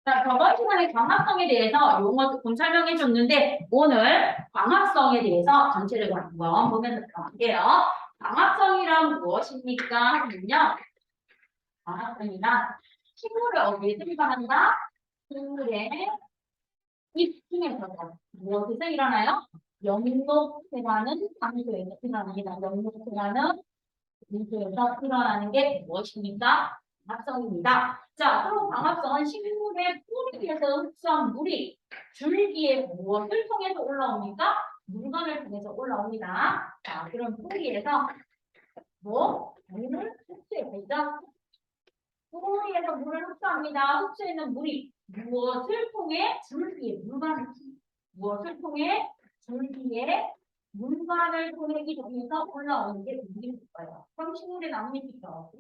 자, 저번 시간에 광합성에 대해서 용어 조금 설명해 줬는데 오늘 광합성에 대해서 전체적으로 한번 보면서 들어갈게요. 광합성이란 무엇입니까? 하면요. 광합성이란 식물을 어디에 들어간다? 식물의 잎 중에서 무엇에서 일어나요? 영록체라는 장소에서 일어납니다. 영록체라는 장소에서 일어나는 게 무엇입니까? 광합성입니다. 자, 그럼 광합성은 식물의 뿌리에서 흡수한 물이 줄기에 무엇을 통해서 올라옵니까? 물건을 통해서 올라옵니다. 자, 그럼 뿌리에서 물을 흡수해서 뿌리에서 물을 흡수합니다. 흡수했는 물이 무엇을 통해 줄기에 물관을 무엇을 통해 줄기에 물관을 통해 이동해서 올라오는 게 물일 거예요. 그럼 식물의 나뭇잎이 있어요.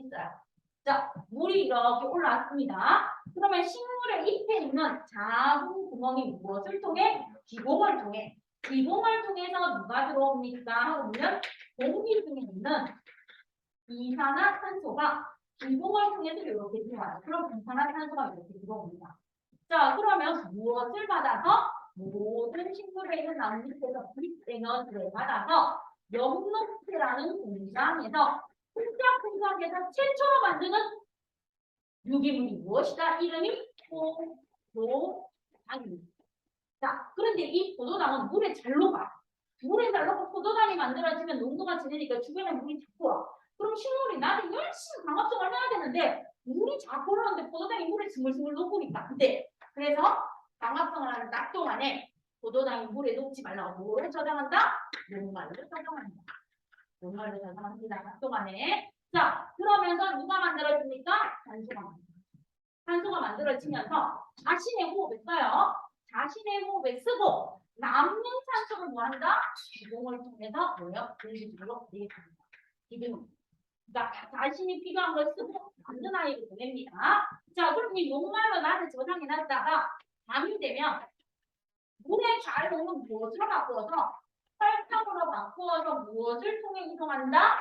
자, 물이 이렇게 올라왔습니다. 그러면 식물의 잎에 있는 작은 구멍이 무엇을 통해? 기공을 통해. 기공을 통해서 누가 들어옵니까? 하고 보면 공기 중에 있는 이산화탄소가 기공을 통해서 이렇게 들어와요. 그럼 이산화탄소가 이렇게 들어옵니다. 자, 그러면 무엇을 받아서? 모든 식물에 있는 나뭇잎에서 빛에너지를 받아서 엽록체라는 공장에서 풍작풍작해서 채처로 만드는 유기물이 무엇이다? 이름이 포도당입니다. 자, 그런데 이 포도당은 물에 잘 녹아. 물에 잘 녹고 포도당이 만들어지면 농도가 지내니까 주변에 물이 자꾸 와. 그럼 식물이 나한테 열심히 광합성을 해야 되는데 물이 자꾸 올라오는데 포도당이 물에 스물스물 녹으니까 안 돼. 그래서 광합성을 하는 낙 동안에 포도당이 물에 녹지 말라고 뭐를 저장한다? 녹말로 저장합니다. 녹말로 저장합니다. 낙 동안에. 자, 그러면서 누가 만들어집니까? 탄소가 만들어지면서 자신의 호흡에 써요. 자신의 호흡에 쓰고 남는 탄소를 뭐 한다? 기공을 통해서 뭐요? 분리수로 내줍니다. 기둥. 그러니까 자신이 필요한 걸 쓰고 남는 아이를 보냅니다. 자, 그럼 이 녹말로 나를 저장해놨다가 밤이 되면 물에 잘 녹는 무엇으로 바꾸어서 설탕으로 바꾸어서 무엇을 통해 이동한다?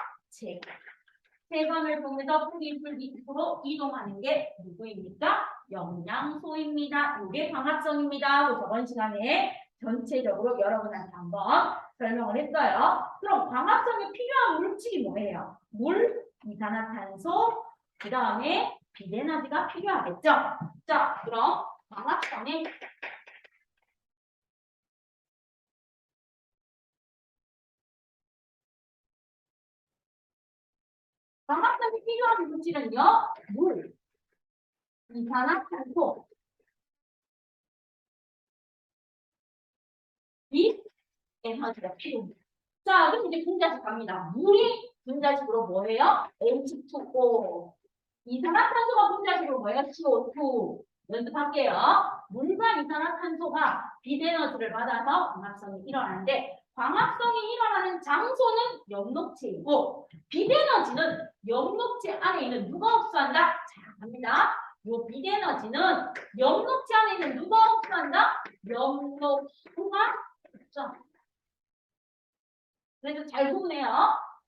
세관을 통해서 뿌리줄 밑으로 이동하는 게 누구입니까? 영양소입니다. 이게 광합성입니다. 저번 시간에 전체적으로 여러분한테 한번 설명을 했어요. 그럼 광합성에 필요한 물질이 뭐예요? 물, 이산화탄소, 그 다음에 비대너지가 필요하겠죠? 자, 그럼 광합성에 필요한 물질은요? 물, 이산화탄소, 에너지가 필요합니다. 자, 그럼 이제 분자식 갑니다. 물이 분자식으로 뭐예요? H2O. 이산화탄소가 분자식으로 뭐예요? CO2. 연습할게요. 물과 이산화탄소가 비대너지를 받아서 광합성이 일어나는데 광합성이 일어나는 장소는 엽록체이고 비대너지는 엽록체 안에 있는 누가 흡수한다? 자, 갑니다. 요 비대너지는 엽록체 안에 있는 누가 흡수한다? 엽록소가 흡수한다. 그래서 잘 보네요.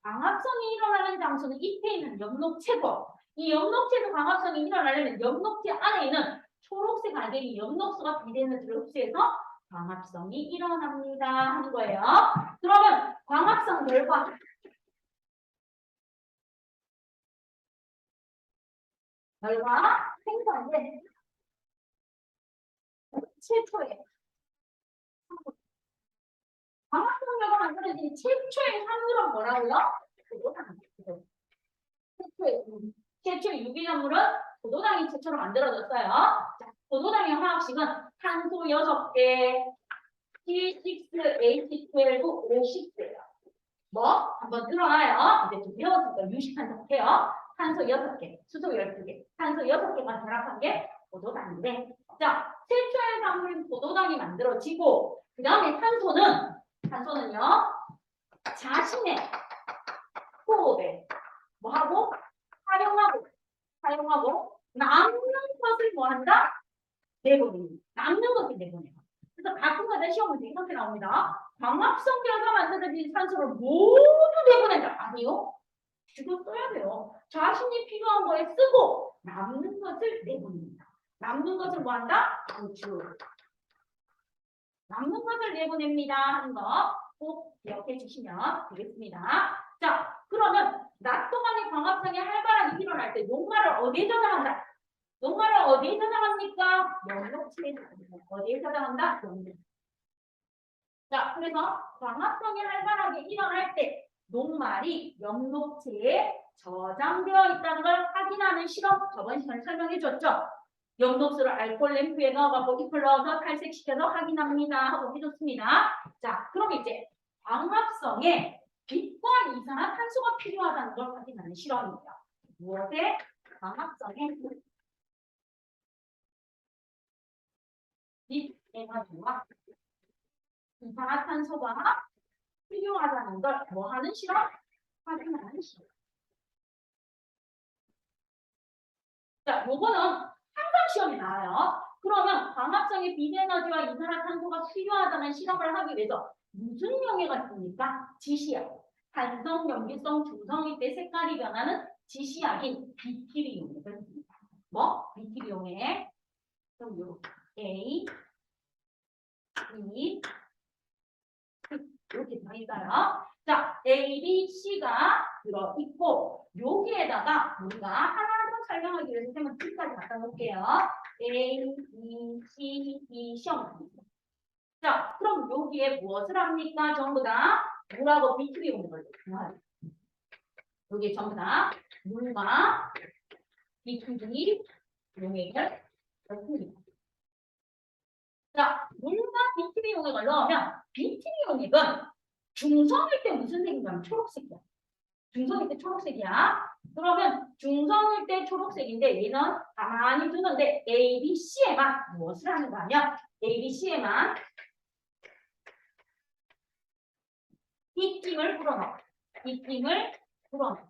광합성이 일어나는 장소는 잎에 있는 엽록체고 이 엽록체도 광합성이 일어나려면 엽록체 안에 있는 초록색 알갱이 엽록소가 비대너지를 흡수해서 광합성이 일어납니다 하는 거예요. 그러면 광합성 결과 생성된 최초의 광합성 결과 만들어진 최초의 산물은 뭐라고요? 최초의 유기산물은 포도당이 최초로 만들어졌어요. 자, 포도당의 화학식은 탄소 6개, C6H12O6예요. 뭐? 한번 들어놔요. 이제 좀 배웠으니까 유식한 척해요. 탄소 6개, 수소 12개, 탄소 6개만 결합한 게 포도당인데 자, 최초의 산물인 포도당이 만들어지고 그 다음에 탄소는요 자신의 호흡에 뭐하고? 사용하고 남는 것을 뭐한다? 내보냅니다. 남는 것을 내보내요. 그래서 가끔가다 시험은 이렇게 나옵니다. 광합성 결과 만들어진 산소를 모두 내보낸다. 아니요. 주로 써야 돼요. 자신이 필요한 거에 쓰고 남는 것을 내보냅니다. 남는 것을 뭐 한다? 우주. 남는 것을 내보냅니다 하는 거 꼭 기억해 주시면 되겠습니다. 자, 그러면 낮 동안의 광합성의 활발하게 일어날 때 녹말을 어디에 저장한다? 녹말을 어디에 저장합니까? 영록체에 저장합니다. 어디에 저장한다? 영록. 자, 그래서 광합성이 활발하게 일어날 때 녹말이 영록체에 저장되어 있다는 걸 확인하는 실험 저번 시간에 설명해 줬죠. 영록수를 알코올 램프에 넣어갖고 잎을 넣어서 탈색시켜서 확인합니다 하고 해줬습니다. 자, 그럼 이제 광합성에 빛과 이산화탄소가 필요하다는 걸 확인하는 실험입니다. 무엇에? 광합성에 빛 에너지와 이산화탄소가 필요하다는 걸 뭐 하는 실험? 확인하는 실험. 자, 요거는 항상 시험에 나와요. 그러면 광합성의 빛에너지와 이산화탄소가 필요하다는 실험을 하기 위해서 무슨 용해가 있습니까? 지시약. 산성, 염기성, 중성일 때 색깔이 변하는 지시약인 비티리 용해가 있습니다. 뭐? 비티리 용해. 그럼 요 A, B, 이렇게 되어 있어요. 자, A, B, C가 들어있고 여기에다가 우리가 하나 더 설명하기 위해서 쌤은 D까지 갖다 놓을게요. A, B, C, D 시험. 자, 그럼 여기에 무엇을 합니까? 전부 다 물하고 비투비 오는 걸로. 여기 전부 다 물과 비투비 용액을 넣습니다. 자, 물과 비티비 용액을 넣으면 비티비 용액은 중성일 때 무슨 색인가? 초록색이야. 중성일 때 초록색이야. 그러면 중성일 때 초록색인데 얘는 가만히 두는데 A, B, C에만 무엇을 하는가 하면 A, B, C에만 입김을 불어넣어. 입김을 불어넣어.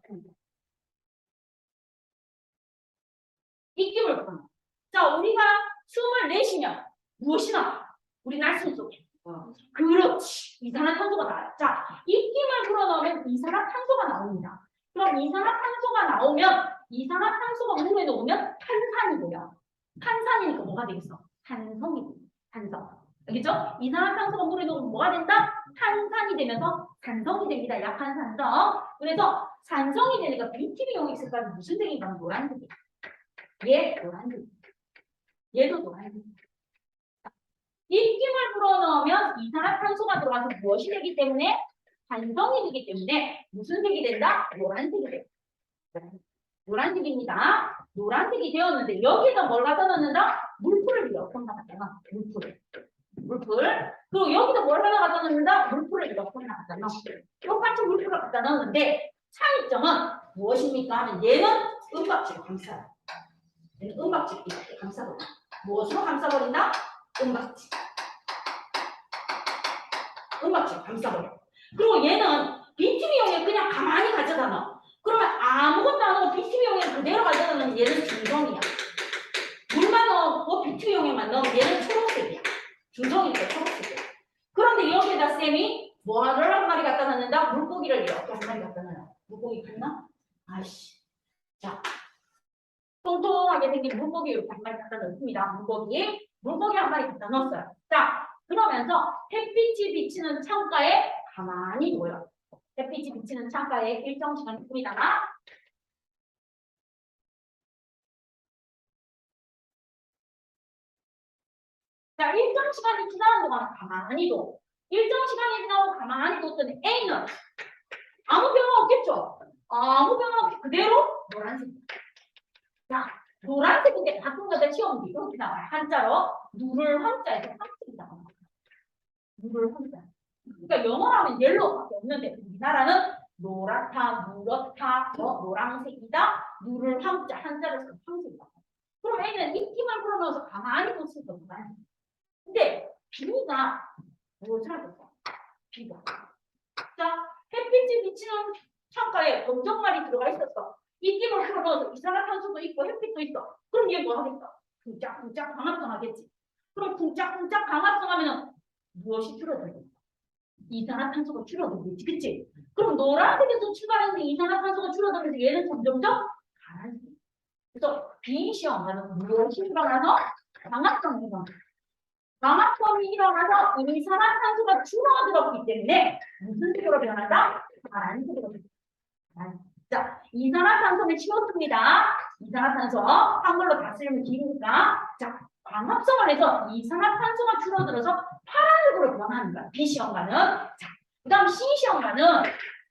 입김을 불어넣어. 자, 우리가 숨을 내쉬면 무엇이 나와? 우리 날숨 속에. 그렇지. 이산화탄소가 나와요. 자, 입김을 불어넣으면 이산화탄소가 나옵니다. 그럼 이산화탄소가 나오면 이산화탄소가 물에 녹으면 탄산이고요. 탄산이니까 뭐가 되겠어? 탄성이 됩니다. 탄성. 알겠죠? 이산화탄소가 물에 녹으면 뭐가 된다? 탄산이 되면서 산성이 됩니다. 약한 산성. 그래서 산성이 되니까 BTB 용액 색깔이 무슨 색인가? 노란색이야. 얘 노란색. 얘도 노란색. 입김을 불어넣으면 이산화탄소가 들어가서 무엇이 되기 때문에 산성이 되기 때문에 무슨 색이 된다? 노란색이 됩니다. 노란색입니다. 노란색이 되었는데 여기에다 뭘 갖다 넣는다? 물풀을 이렇게 갖다 넣어. 물풀. 그리고 여기다 뭘 하나 갖다 넣는다? 물풀을 이렇게 하나 갖다 넣어. 똑같은 물풀을 갖다 넣었는데 차이점은 무엇입니까? 하면 얘는 은박지로 감싸요. 얘는 은박지로 이렇게 감싸버려. 무엇으로 감싸버린다? 은박지로 감싸버려. 그리고 얘는 비티비용에 그냥 가만히 가져다 넣어. 그러면 아무것도 안 하고 비티비용에 그대로 가져다 넣으면 얘는 중성이야. 물만 넣고 비티비용에만 넣으면 얘는 초록색이야. 중성이니까 초록색이야. 그런데 여기에다 쌤이 뭐를 한 마리 갖다 놨는다? 물고기를 이렇게 한 마리 갖다 놔요. 물고기 갔나? 아이씨. 자, 통통하게 생긴 물고기 이렇게 한 마리 갖다 넣습니다. 물고기 한 마리 갖다 넣었어요. 자, 그러면서 햇빛이 비치는 창가에 가만히 놓여요. 햇빛이 비치는 창가에 일정 시간 있습니다. 자, 일정 시간이 지나는 동안 가만히 둬. 일정 시간이 지나고 가만히 뒀더니 A는 아무 변화 없겠죠? 아무 변화 없이 그대로 노란색. 자, 노란색인데 가끔가다 시험이 이렇게 나와요. 한자로 누를 황자에서 황색이 나와요. 누를 황자. 그러니까 영어로 하면 옐로우밖에 없는데 우리나라는 노랗다, 누렇다, 노란색이다, 누를 황자, 한자를 써서 황색이다. 그럼 A는 입김을 불어넣어서 가만히 뒀을 겁니다. 근데 B가 무엇을 하겠어? B가. 자, 햇빛이 비치는 창가에 검정말이 들어가 있었어. 입김을 불어넣어서 이산화탄소도 있고 햇빛도 있어. 그럼 얘 뭐 하겠어? 쿵짝쿵짝 광합성 하겠지. 그럼 쿵짝쿵짝 광합성 하면은 무엇이 줄어들겠어? 이산화탄소가 줄어들겠지. 그치? 그럼 노란색에서 출발했는데 이산화탄소가 줄어들면서 얘는 점점점 가라앉게. 그래서 비시험과는 무엇이 일어나서 광합성이 일어나. 광합성이 일어나서 이산화탄소가 줄어들었기 때문에 무슨 색으로 변한다? 파란색으로 변한다. 자, 이산화탄소는 치웠습니다. 이산화탄소 한글로 다 쓰려면 기니까. 자, 광합성을 해서 이산화탄소가 줄어들어서 파란색으로 변하는 거야. B시험과는. 자, 그 다음 C시험과는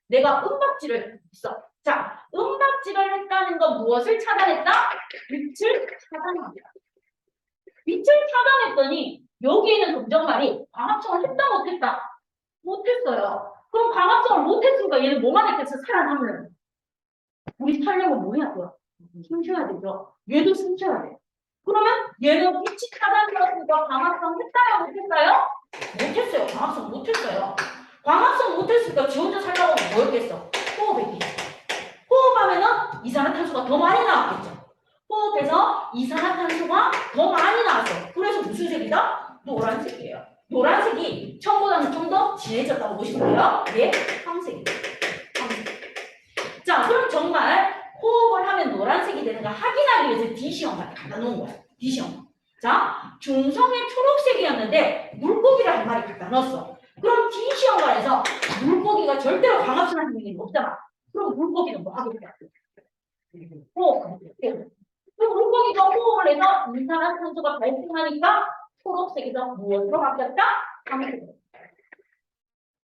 내가 은박지를 했어. 자, 은박지를 했다는 건 무엇을 차단했다? 빛을 차단합니다. 빛을 차단했더니 여기 있는 검정말이 광합성을 했다 못했다? 못했어요. 그럼 광합성을 못했으니까 얘는 뭐만 했겠어? 살아남으려면. 우리 살려면 뭐 해야 돼요? 숨 쉬어야 되죠. 얘도 숨 쉬어야 돼. 그러면 얘는 빛이 차단되었으니까 광합성 했다요 못했어요? 못했어요. 광합성 못했어요. 광합성 못했으니까 지 혼자 살려고 하면 뭐였겠어? 호흡했겠죠. 호흡하면은 이산화탄소가 더 많이 나왔겠죠. 호흡해서 이산화탄소가 더 많이 나왔어. 그래서 무슨 색이다? 노란색이에요. 노란색이 처음보다는 좀 더 진해졌다고 보시면 돼요. 예, 황색이에요. 황색. 자, 그럼 정말 호흡을 하면 노란색이 되는가 확인하기 위해서 D시험을 갖다 놓은 거야. D시험. 자, 중성의 초록색이었는데 물고기를 한 마리 갖다 넣었어. 그럼 D시험관에서 물고기가 절대로 광합성하는 일이 없잖아. 그럼 물고기는 뭐 하겠냐? 호흡. 그럼 물고기가 호흡을 해서 이산화탄소가 발생하니까 초록색에서 무엇으로 바뀌었다? 황색으로.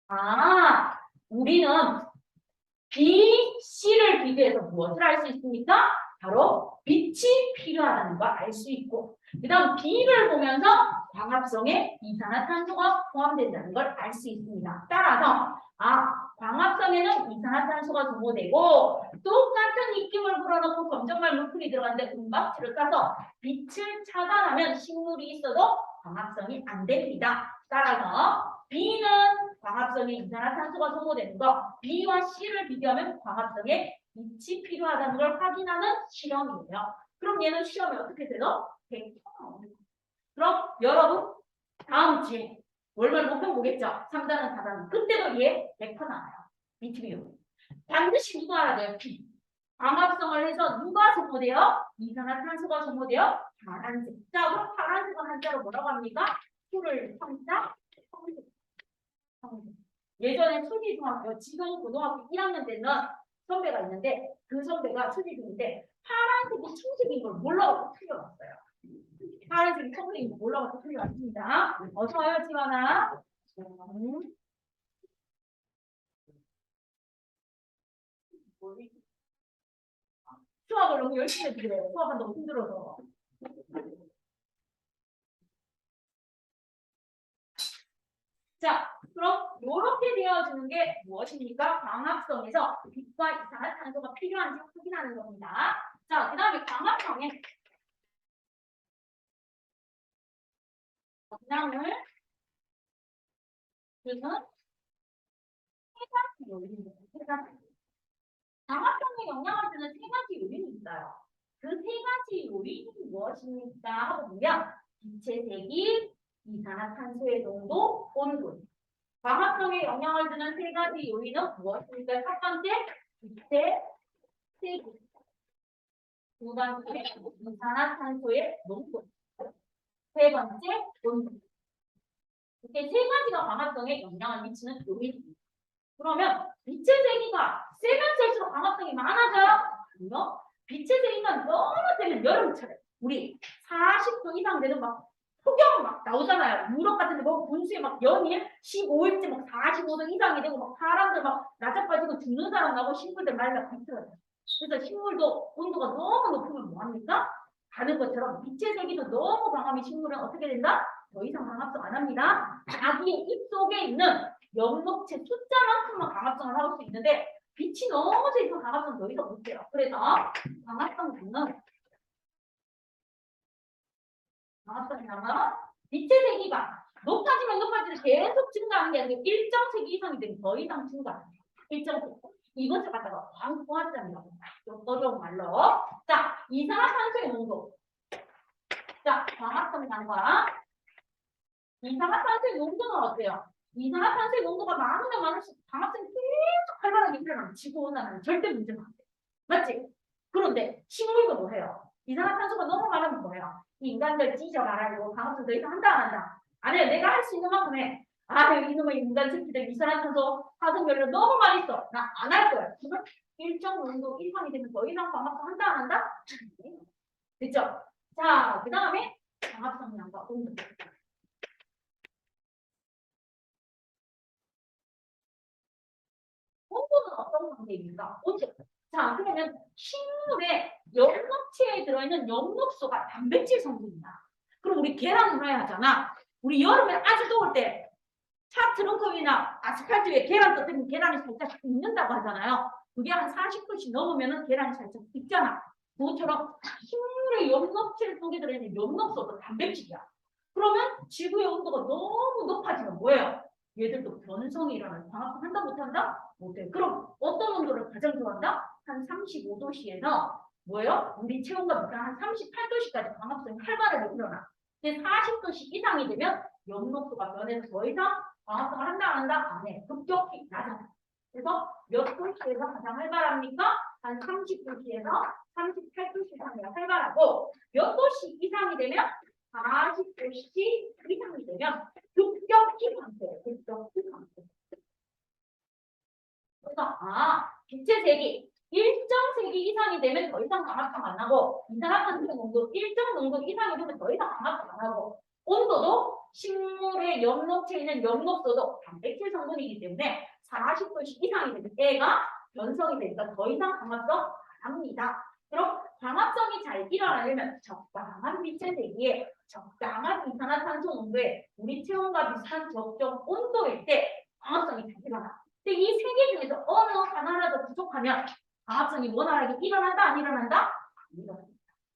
아, 우리는 B, C를 비교해서 무엇을 알 수 있습니까? 바로 빛이 필요하다는 걸 알 수 있고, 그 다음 B를 보면서 광합성에 이산화탄소가 포함된다는 걸 알 수 있습니다. 따라서 광합성에는 이산화탄소가 소모되고 똑같은 입김을 불어넣고 검정말 물풀이 들어갔는데 은박지를 까서 빛을 차단하면 식물이 있어도 광합성이 안 됩니다. 따라서 B는 광합성에 이산화탄소가 소모되는 거, B와 C를 비교하면 광합성에 빛이 필요하다는 걸 확인하는 실험이에요. 그럼 얘는 시험에 어떻게 돼요? 100% 나옵니다. 그럼 여러분 다음 주에 월말 목표 보겠죠? 3단은 4단은 그때도 얘 100% 나와요. BTB요. 반드시 누가 알아야 돼요? B. 광합성을 해서 누가 소모돼요? 이산화탄소가 소모돼요? 파란색. 자, 그럼 파란색은 한자로 뭐라고 합니까? 수를 성자, 성색. 예전에 수지중학교, 지금 고등학교 1학년 때는 선배가 있는데 그 선배가 수지중인데 파란색이 청색인 걸 몰라서 틀려왔어요. 파란색이 청색인 걸 몰라서 틀려왔습니다. 어서 와요, 지원아. 수학을 너무 열심히 해주세요. 수학은 너무 힘들어서. 자, 그럼 이렇게 되어지는 게 무엇입니까? 광합성에서 빛과 이산화탄소가 필요한지 확인하는 겁니다. 자, 그 다음에 광합성에 영향을 주는 세 가지 요인입니다. 세 가지. 광합성에 영향을 주는 세 가지 요인이 있어요. 그 세 가지 요인이 무엇입니까? 하고 보면 빛의 색이, 이산화탄소의 농도, 온도. 광합성에 영향을 주는 세 가지 요인은 무엇입니까? 첫 번째, 빛의 색이. 두 번째, 이산화탄소의 농도. 세 번째, 온도. 이렇게 세 가지가 광합성에 영향을 미치는 요인입니다. 그러면 빛의 세기가 세면 셀수록 광합성이 많아져요? 아니요. 빛의 세기가 너무 세면 여름철에 우리 40도 이상 되는 막 폭염 막 나오잖아요. 유럽 같은 데 보면 분수에 막 연일 15일째 막 45도 이상이 되고 막 사람들 막 낮에 빠지고 죽는 사람 나고 식물들 말라 비틀어요. 그래서 식물도 온도가 너무 높으면 뭐합니까? 가는 것처럼 빛의 세기도 너무 강하면 식물은 어떻게 된다? 더 이상 광합성 안 합니다. 자기의 입 속에 있는 연목체 숫자만큼만 광합성을 하고 수 있는데 빛이 너무 세서 광합성 더 이상 못해요. 그래서 광합성은 빛의 세기가 높아지면 높아지면 계속 증가하는 게 아니고 일정 세기 이상이 되면 더 이상 증가. 일정 세기. 이것을 갖다가 광포화점이라고 좀 어려운 말로. 자, 이산화탄소의 농도. 자, 광합성 단과 이산화탄소의 농도는 어때요? 이산화탄소의 농도가 많으면 많을수록 광합성이 계속 활발하게 일어나면 지구온난화는 절대 문제가 안 돼. 맞지? 그런데 식물도 뭐 해요? 이산화탄소가 너무 많으면 뭐예요? 이 인간들 찢어가라고 강압성 더 이상 한다 안 한다? 안 해요. 내가 할 수 있는 만큼 해. 아, 이놈의 인간 새끼들 이산화탄소 파손별로 너무 많이 써. 나 안 할 거야. 그러면 일정 농도 이상이 되면 더 이상 광합성 한다 안 한다? 됐죠? 자, 그 다음에 광합성량과 온도. 온도는 어떤 관계입니까? 온도. 자, 그러면 식물의 엽록체에 들어있는 엽록소가 단백질 성분이야. 그럼 우리 계란 후라이 하잖아. 우리 여름에 아주 더울 때 차트로컵이나 아스팔트 위에 계란 떠들면 계란이 살짝 익는다고 하잖아요. 그게 한 40도씩 넘으면 계란이 살짝 익잖아. 그것처럼 식물의 엽록체 속에 들어있는 엽록소도 단백질이야. 그러면 지구의 온도가 너무 높아지면 뭐예요? 얘들도 변성이 일어나요. 광합성 한다 못한다? 못해. 그럼 어떤 온도를 가장 좋아한다? 한 35도씨에서 뭐예요? 우리 체온과 비슷한 한 38도씨까지 광합성이 활발하게 일어나. 근데 40도씨 이상이 되면 엽록소가 변해서 더 이상 광합성을 한다 안 한다? 안 해. 급격히 낮아져. 그래서 몇 도씨에서 가장 활발합니까? 한 30도씨에서 38도씨 상이가 활발하고 몇 도씨 이상이 되면 40도씨 이상이 되면 급격히 감소해요. 급격히 감소. 그래서 빛의 세기 일정 세기 이상이 되면 더 이상 광합성 안 하고 이산화탄소 농도 일정 농도 이상이 되면 더 이상 광합성 안 하고 온도도 식물의 엽록체에 있는 엽록소도 단백질 성분이기 때문에 40도씨 이상이 되면 애가 변성이 되니까 더 이상 광합성 안 합니다. 그럼 광합성이 잘 일어나려면 적당한 빛의 세기에 적당한 이산화탄소 농도에 우리 체온과 비슷한 적정 온도일 때 광합성이 잘 일어나. 근데 이 세 개 중에서 어느 하나라도 부족하면 광합성이 원활하게 일어난다 안 일어난다? 안 일어난다.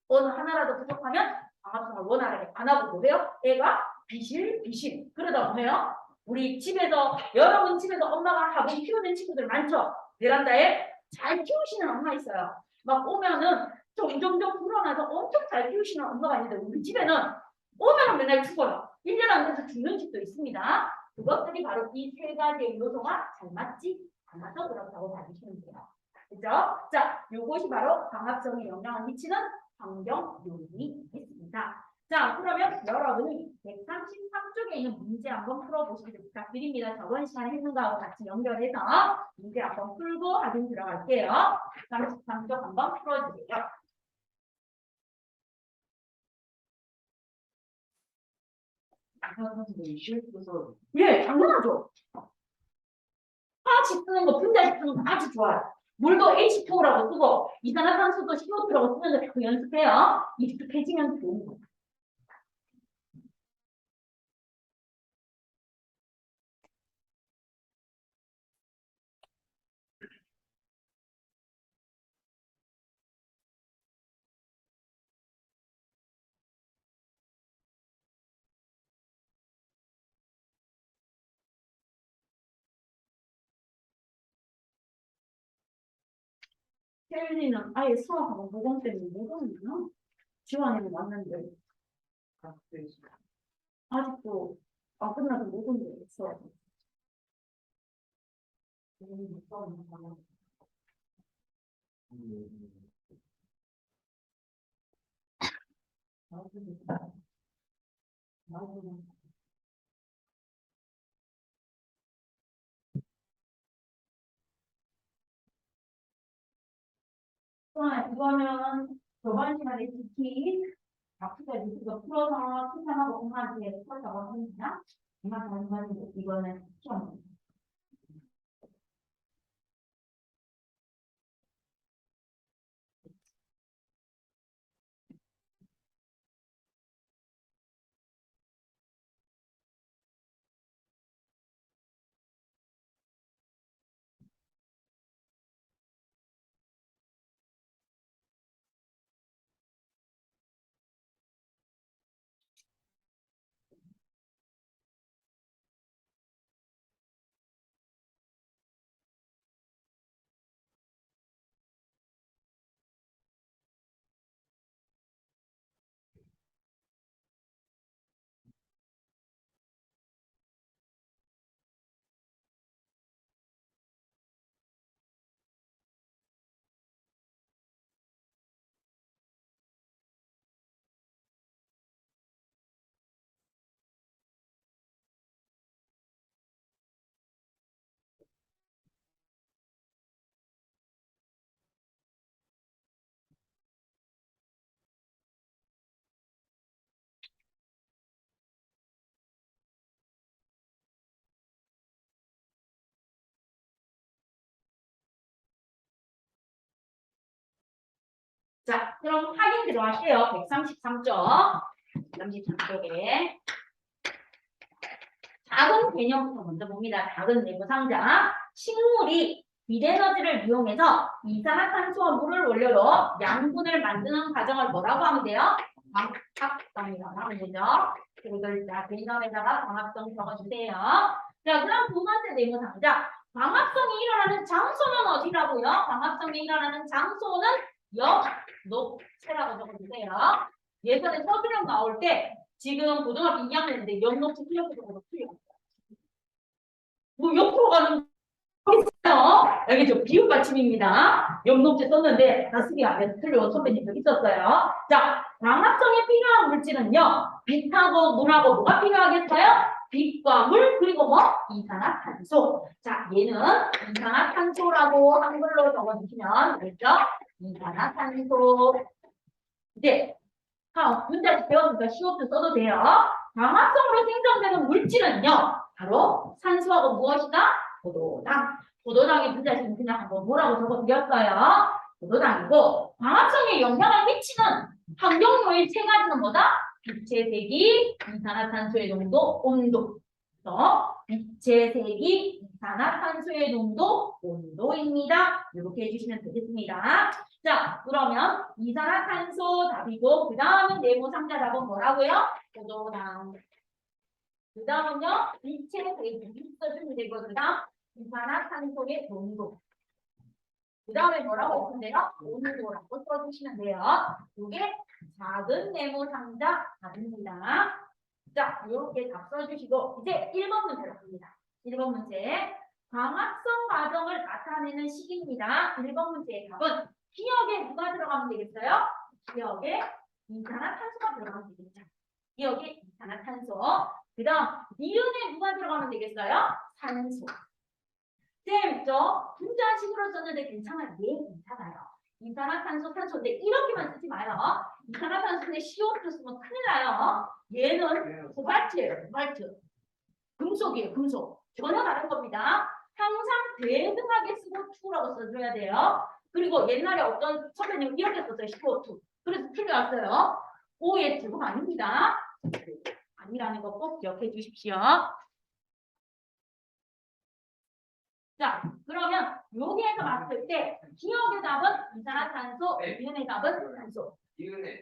어느 하나라도 부족하면 광합성을 원활하게 안 하고 뭐해요? 애가 비실비실. 그러다 뭐해요? 우리 집에서 여러분 집에서 엄마가 화분 키우는 친구들 많죠? 베란다에 잘 키우시는 엄마 있어요. 막 오면은 점점점 불어나서 엄청 잘 키우시는 엄마가 있는데 우리 집에는 오면은 맨날 죽어요. 1년 안 돼서 죽는 집도 있습니다. 그것들이 바로 이 세 가지의 요소가 잘 맞지 않아서 그렇다고 봐주시면 돼요. 그죠? 자, 요것이 바로 광합성에 영향을 미치는 환경 요인이 있습니다. 자, 그러면 여러분이 133쪽에 있는 문제 한번 풀어보시기를 부탁드립니다. 저번 시간에 했는 거하고 같이 연결해서 문제 한번 풀고 확인 들어갈게요. 133쪽 한번 풀어주세요. 예, 당연하죠. 화학식 쓰는 거, 분자식 쓰는 거 아주 좋아요. 물도 H2O라고 쓰고 이산화탄소도 CO2라고 쓰는 거 그 연습해요. 익숙해지면 좋은 거예요. 혜린이는 아예 수학하고 모공 때문에 모공이구나. 지원이는 왔는데 아직도 안 끝나서 모공이 있어. 이거는 저번 시간에 특히 박수까지 이거 풀어서 추천하고 엄마한테 풀어서 하는구나. 엄마 다른 건 이거는 시험. 자, 그럼 확인 들어갈게요. 133쪽. 133쪽에. 작은 개념부터 먼저 봅니다. 작은 내부 상자. 식물이 빛에너지를 이용해서 이산화탄소와 물을 원료로 양분을 만드는 과정을 뭐라고 하면 돼요? 광합성이라고 하면 되죠. 그리고 자, 개념에다가 광합성 적어주세요. 자, 그럼 두 번째 내부 상자. 광합성이 일어나는 장소는 어디라고요? 광합성이 일어나는 장소는 옆녹체라고 적어주세요. 예전에 서술형 나올 때 지금 고등학교 2학년인데 옆녹체 틀렸고 틀렸어요. 뭐 옆으로 가는 거있어요. 여기 좀 비읍 받침입니다. 옆녹체 썼는데 다 쓰기 안 돼서 틀려온 선배님도 있었어요. 자, 광합성에 필요한 물질은요. 빛하고 물하고 뭐가 필요하겠어요? 빛과 물 그리고 뭐? 이산화탄소. 자, 얘는 이산화탄소라고 한글로 적어주시면 되죠? 이산화탄소. 이제 문자식 배웠으니까 CO2 써도 돼요. 광합성으로 생성되는 물질은요. 바로 산소하고 무엇이다? 포도당. 포도당의 문자식은 그냥 한번 뭐라고 적어드렸어요. 포도당이고 광합성에 영향을 미치는 환경요인 세 가지는 뭐다? 빛의 세기, 이산화탄소의 농도, 온도. 빛의 세기, 이산화탄소의 농도, 온도입니다. 이렇게 해주시면 되겠습니다. 자, 그러면 이산화탄소 답이고 그 다음에 네모 상자 답은 뭐라고요? 포도당. 그 다음은요, 빛의 세기 써주면 되고 그 다음 이산화탄소의 농도. 그 다음에 뭐라고 했는데요? 온도라고 써주시면 돼요. 이게 작은 네모 상자 답입니다. 자, 이렇게 답 써주시고 이제 1번 문제로 갑니다. 1번 문제. 광합성 과정을 나타내는 식입니다. 1번 문제의 답은 기억에 누가 들어가면 되겠어요? 기억에 이산화탄소가 들어가면 되겠죠. 기억에 이산화탄소. 그 다음 니은에 누가 들어가면 되겠어요? 산소. 쌤, 저 분자식으로 썼는데 괜찮아요? 네, 괜찮아요. 이산화탄소, 산소인데 이렇게만 쓰지 마요. 이산화탄소인데 CO2 쓰면 큰일 나요. 얘는 코발트예요, 코발트. 금속이에요, 금속. 전혀 다른 겁니다. 항상 대등하게 쓰고 2라고 써줘야 돼요. 그리고 옛날에 어떤 선배님 이렇게 썼어요, CO2. 그래서 틀려왔어요. O의 제곱 아닙니다. 아니라는 거 꼭 기억해 주십시오. 자, 그러면 여기에서 봤을 때 기억의 답은 이산화탄소, 니은의 답은 탄소. 니은의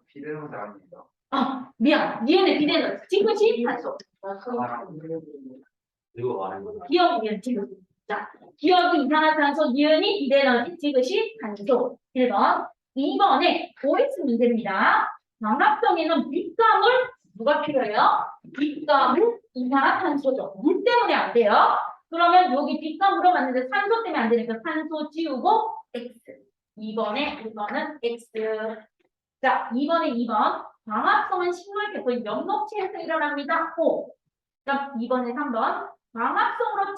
비례노자 아닙니다. 미안. 니은의 비례는 지그시 탄소. 이거 말하는 거. 기억이면 지그시. 자, 기억이 이산화탄소, 니은이 비례너지 지그시 탄소. 1번. 2번에 OX 문제입니다. 광합성에는 빛과 물 누가 필요해요? 빛과 물, 이산화탄소죠. 물 때문에 안 돼요. 그러면 여기 빛과 물어 봤는데 산소 때문에 안 되니까 산소 지우고 X. 2번은 X. 자, 2번. 광합성은 식물 개포 연목체에서 일어납니다. O. 그다음 2번에 3번. 광합성으로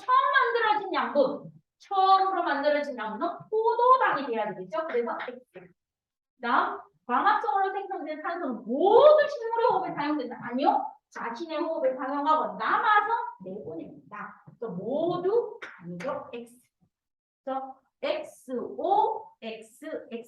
처음으로 만들어진 양분은 포도당이 돼야 되겠죠. 그래서 X. 그다음 광합성으로 생성된 산소는 모든 식물의 호흡에 사용된다. 아니요. 자신의 호흡에 사용하고 남아서 내보냅니다. 그래서 모두 아니죠. X. 그래서 XO, X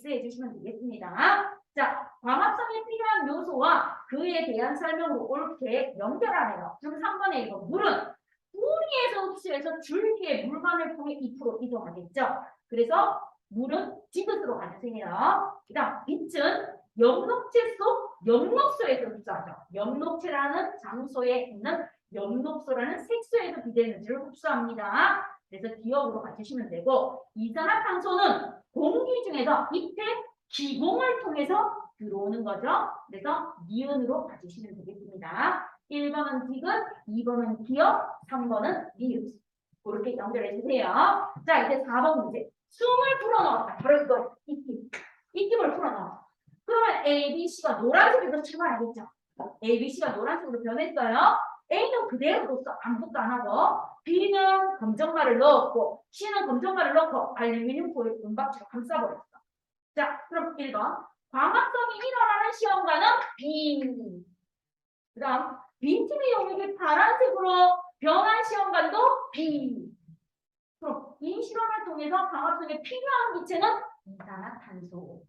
해주시면 되겠습니다. 자, 광합성에 필요한 요소와 그에 대한 설명으로 옳게 연결하네요. 그럼 3번에 이거 물은 뿌리에서 흡수해서 줄기의 물관을 통해 2% 이동하겠죠. 그래서 물은 지그스로 가주세요. 그 다음 빛은 엽록체 속 엽록소에서 흡수하죠. 엽록체라는 장소에 있는 엽록소라는 색소에서 비대에너지를 흡수합니다. 그래서 기억으로 가주시면 되고 이산화탄소는 공기 중에서 잎의 기공을 통해서 들어오는 거죠. 그래서 니은으로 가주시면 되겠습니다. 1번은 디귿, 2번은 기억, 3번은 리을. 그렇게 연결해 주세요. 자, 이제 4번 문제. 숨을 풀어넣었다. 바로 이거 입김을 풀어넣어. 그러면 A, B, C가 노란색으로 출발하겠죠. A, B, C가 노란색으로 변했어요. A는 그대로 뒀어. 아무것도 안 하고 B는 검정말을 넣었고 C는 검정말을 넣고 알루미늄 포일 은박지로 감싸버렸어. 자, 그럼 1번. 광합성이 일어나는 시험관은 빈. 그 다음 빈틈의 용액이 파란색으로 변한 시험관도 빈. 그럼 이 실험을 통해서 광합성에 필요한 기체는 이산화탄소.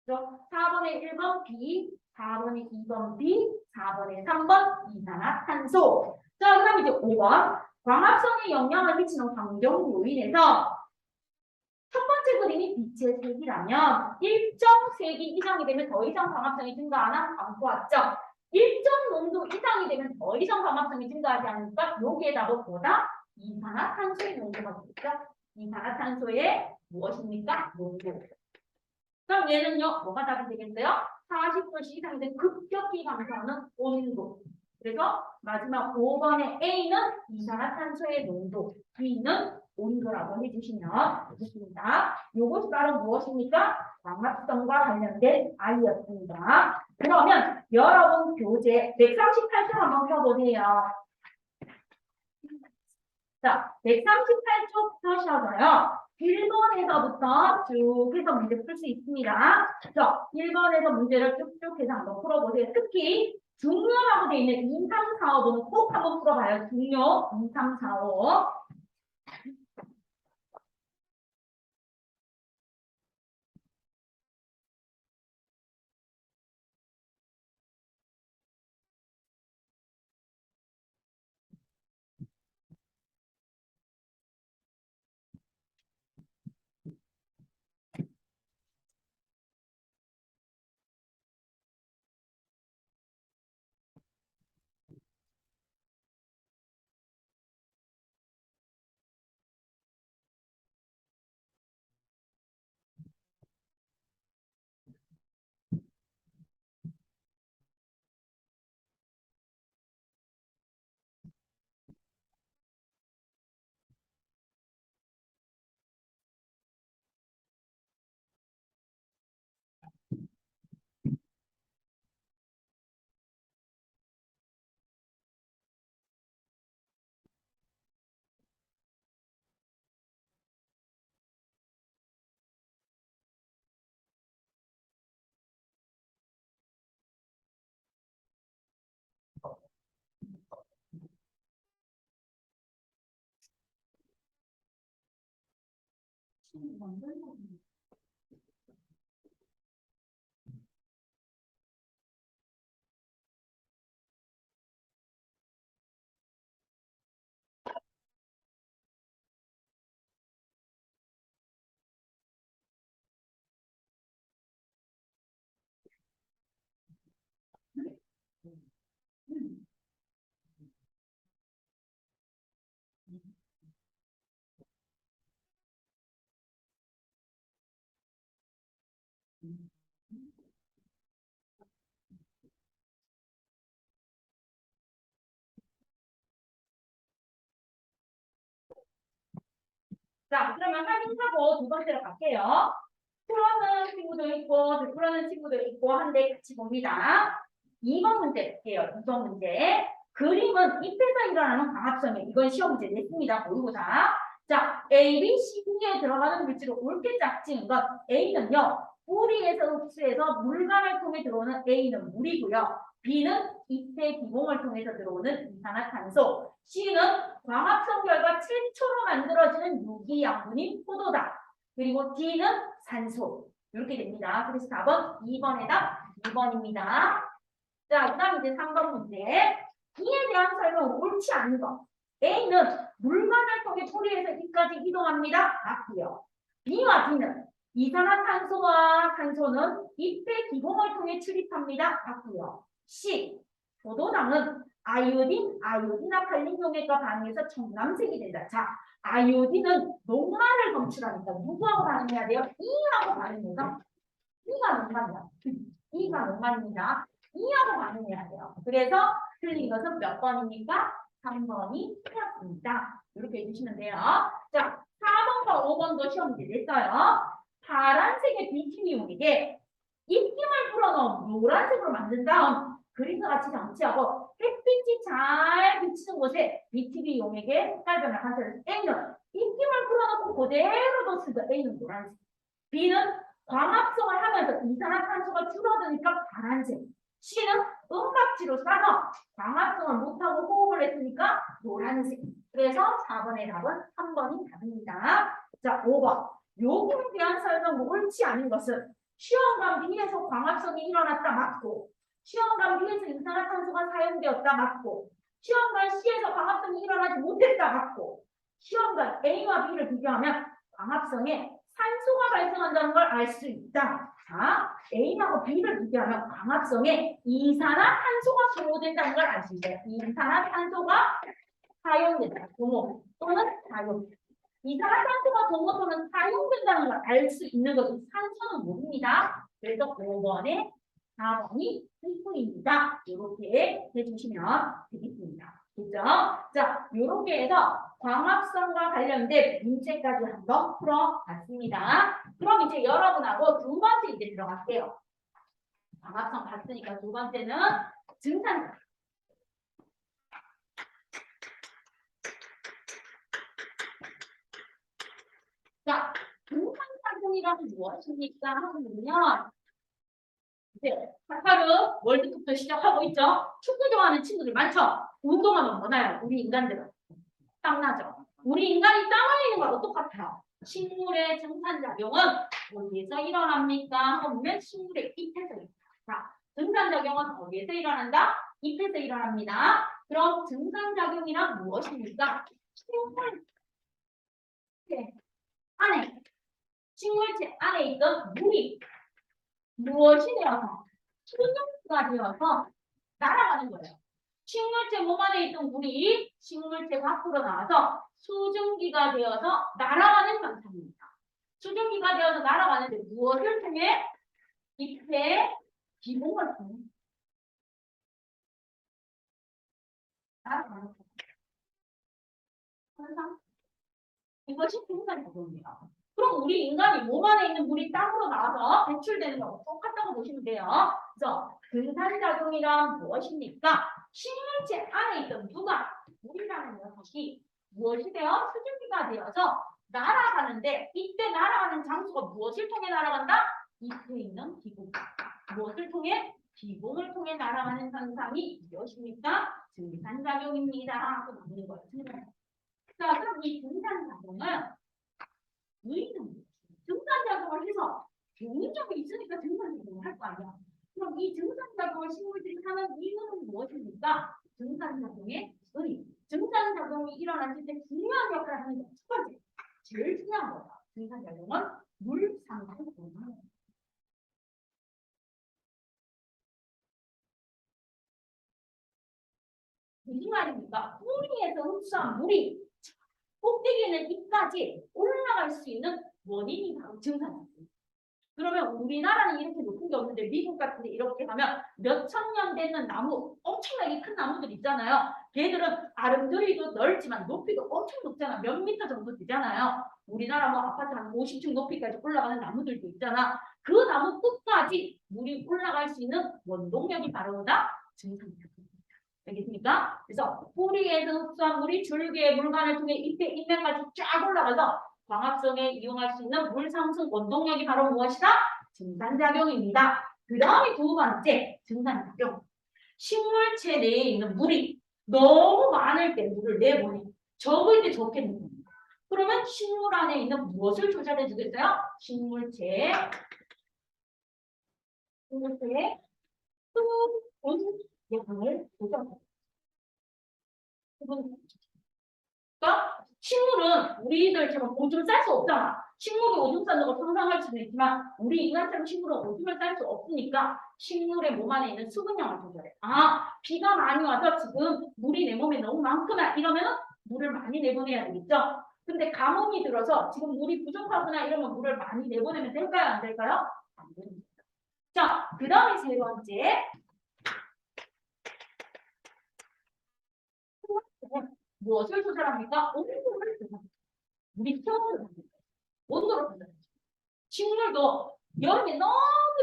그래서 4번에 1번 B, 4번에 2번 B, 4번에 3번 이산화탄소. 자, 그 다음에 이제 5번. 광합성에 영향을 미치는 환경 요인에서 첫 번째 그림이 빛의 색이라면 일정 색이 이상이 되면 더 이상 광합성이 증가하나 담고 왔죠. 일정 농도 이상이 되면 더 이상 광합성이 증가하지 않으니까 여기에 답은 뭐다? 이산화탄소의 농도가 되겠죠. 이산화탄소의 무엇입니까? 농도. 그럼 얘는요, 뭐가 답이 되겠어요? 40도씨 이상이 된 급격히 감소하는 온도. 그래서 마지막 5번의 A는 이산화탄소의 농도, B는 온도라고 해주시면 되겠습니다. 이것이 바로 무엇입니까? 광합성과 관련된 I였습니다. 그러면 여러분 교재 138쪽 한번 펴보세요. 자, 138쪽 펴셔서요. 1번에서부터 쭉 해서 문제 풀 수 있습니다. 자, 1번에서 문제를 쭉쭉 해서 한번 풀어보세요. 특히 중요하고 되어 있는 2, 3, 4, 5는 꼭 한번 풀어봐요. 중요 2, 3, 4, 5. 자, 그러면 확인하고 두 번째로 갈게요. 풀어는 친구도 있고, 풀어는 친구도 있고 한데 같이 봅니다. 2번 문제 볼게요. 2번 문제. 그림은 잎에서 일어나는 광합성이에요. 이건 시험 문제 냈습니다. 모의고사. 자, A, B, C, D에 들어가는 물질을 옳게 짝지은 것. A는요, 뿌리에서 흡수해서 물관을 통해 들어오는 A는 물이고요. B는 잎의 기공을 통해서 들어오는 이산화탄소. C는 광합성 결과 최초로 만들어지는 유기양분인 포도당. 그리고 D는 산소. 이렇게 됩니다. 그래서 답은 2번의 답 2번입니다. 자, 그 다음 이제 3번 문제. 이에 대한 설명은 옳지 않은 것. A는 물만을 통해 뿌리에서 E까지 이동합니다. 맞고요. B와 D는 이산화탄소와 산소는 잎의 기공을 통해 출입합니다. 맞고요. C. 포도당은 아이오딘화칼륨 용액과 반응해서 청남색이 된다. 자, 아이오딘은 녹말을 검출하니까 누구하고 반응해야 돼요? E하고 반응해서 E가 녹말이야. E가 녹말입니다. E하고 반응해야 돼요. 그래서 틀린 것은 몇 번입니까? 3번이 틀렸습니다. 이렇게 해주시면 돼요. 자, 4번과 5번도 시험 문제 냈어요. 파란색의 비티니움에게 입김을 불어넣은 노란색으로 만든 다음 그림과 같이 장치하고 햇빛이 잘 비치는 곳에 BTB 용액의 색깔 변화 관찰을 A는 입김을 불어넣고 그대로 뒀으니까 A는 노란색. B는 광합성을 하면서 이산화탄소가 줄어드니까 파란색. C는 은박지로 싸서 광합성을 못하고 호흡을 했으니까 노란색. 그래서 4번의 답은 3번이 답입니다. 자, 5번. 요금에 대한 설명 옳지 않은 것은 시험관 B에서 광합성이 일어났다 맞고, 시험관 B에서 이산화탄소가 사용되었다 맞고, 시험관 C에서 광합성이 일어나지 못했다 맞고, 시험관 A와 B를 비교하면 광합성에 산소가 발생한다는 걸 알 수 있다. 자, A하고 B를 비교하면 광합성에 이산화탄소가 소모된다는 걸 알 수 있어요. 이산화탄소가 사용된다. 소모 또는 사용. 이산화탄소가 소모 또는 사용된다는 걸 알 수 있는 것은 산소는 모릅니다. 그래서 5번에 4번이 필수입니다. 이렇게 해주시면 되겠습니다. 그죠? 자, 이렇게 해서 광합성과 관련된 문제까지 한번 풀어봤습니다. 그럼 이제 여러분하고 두 번째 이제 들어갈게요. 광합성 봤으니까 두 번째는 증산. 자, 증산작용이란 무엇입니까? 하면요. 이제 하루 월드컵도 시작하고 있죠. 축구 좋아하는 친구들 많죠. 운동하면 뭐나요? 우리 인간들은 땀나죠. 우리 인간이 땀 흘리는 거하고 똑같아요. 식물의 증산작용은 어디에서 일어납니까? 하면 식물의 잎에서 일어납니다. 자, 증산작용은 어디에서 일어난다? 잎에서 일어납니다. 그럼 증산작용이란 무엇입니까? 식물체 안에, 식물체 안에 있던 물이 무엇이 되어서 수증기가 되어서 날아가는 거예요. 식물체 몸 안에 있던 물이 식물체 밖으로 나와서 수증기가 되어서 날아가는 현상입니다. 수증기가 되어서 날아가는데 무엇을 통해? 잎의 기봉을 통해 날아가는 현상. 이것이 증산작용입니다. 그럼 우리 인간이 몸 안에 있는 물이 땅으로 나와서 배출되는 거랑 똑같다고 보시면 돼요. 그래서 증산작용이란 무엇입니까? 식물체 안에 있던 물이라는 녀석이 무엇이 되어 수증기가 되어서 날아가는데 이때 날아가는 장소가 무엇을 통해 날아간다? 잎에 있는 기봉. 무엇을 통해? 기봉을 통해 날아가는 현상이 무엇입니까? 증산작용입니다. 하고 나오는 거예요. 자, 그럼 이 증산작용은 의의는 증산작용을 해서 좋은 점이 있으니까 증산작용을 할 거 아니야. 그럼 이 증산작용을 식물들이 하는 이유는 무엇입니까? 증산작용의 의의. 증산작용이 일어났을 때 중요한 역할을 하는 게 첫 번째. 제일 중요한 거다. 증산작용은 물 상승 공간. 무슨 말입니까? 뿌리에서 흡수한 물이 꼭대기에는 잎까지 올라갈 수 있는 원인이 바로 증산작용. 그러면 우리나라는 이렇게 높은 게 없는데 미국 같은 데 이렇게 가면 몇천 년 되는 나무, 엄청나게 큰 나무들 있잖아요. 걔들은 아름드리도 넓지만 높이도 엄청 높잖아. 몇 미터 정도 되잖아요. 우리나라 뭐 아파트 한 50층 높이까지 올라가는 나무들도 있잖아. 그 나무 끝까지 물이 올라갈 수 있는 원동력이 바로 뭐다? 증산작용. 알겠습니까? 그래서 뿌리에서 흡수한 물이 줄기의 물관을 통해 잎의 잎면까지 쫙 올라가서 광합성에 이용할 수 있는 물 상승 원동력이 바로 무엇이다? 증산작용입니다. 그 다음에 두 번째 증산작용. 식물체 내에 있는 물이 너무 많을 때 물을 내보내. 적을 때 적게 내보냅니다. 그러면 식물 안에 있는 무엇을 조절해 주겠어요? 식물체의 수온 영향을 조절합니다. 그러니까 식물은 우리들처럼 오줌 쌀 수 없잖아. 식물이 오줌 싸는 걸 상상할 수는 있지만 우리 인간처럼 식물은 오줌을 쌀 수 없으니까 식물의 몸 안에 있는 수분량을 조절해. 아, 비가 많이 와서 지금 물이 내 몸에 너무 많구나 이러면 물을 많이 내보내야 되겠죠. 근데 가뭄이 들어서 지금 물이 부족하구나 이러면 물을 많이 내보내면 될까요? 안 될까요? 안 됩니다. 자, 그 다음에 세 번째. 무엇을 조절합니까? 온도를 조절합니다. 물이 태우는 온도를 조절합니다. 식물도 여름에 너무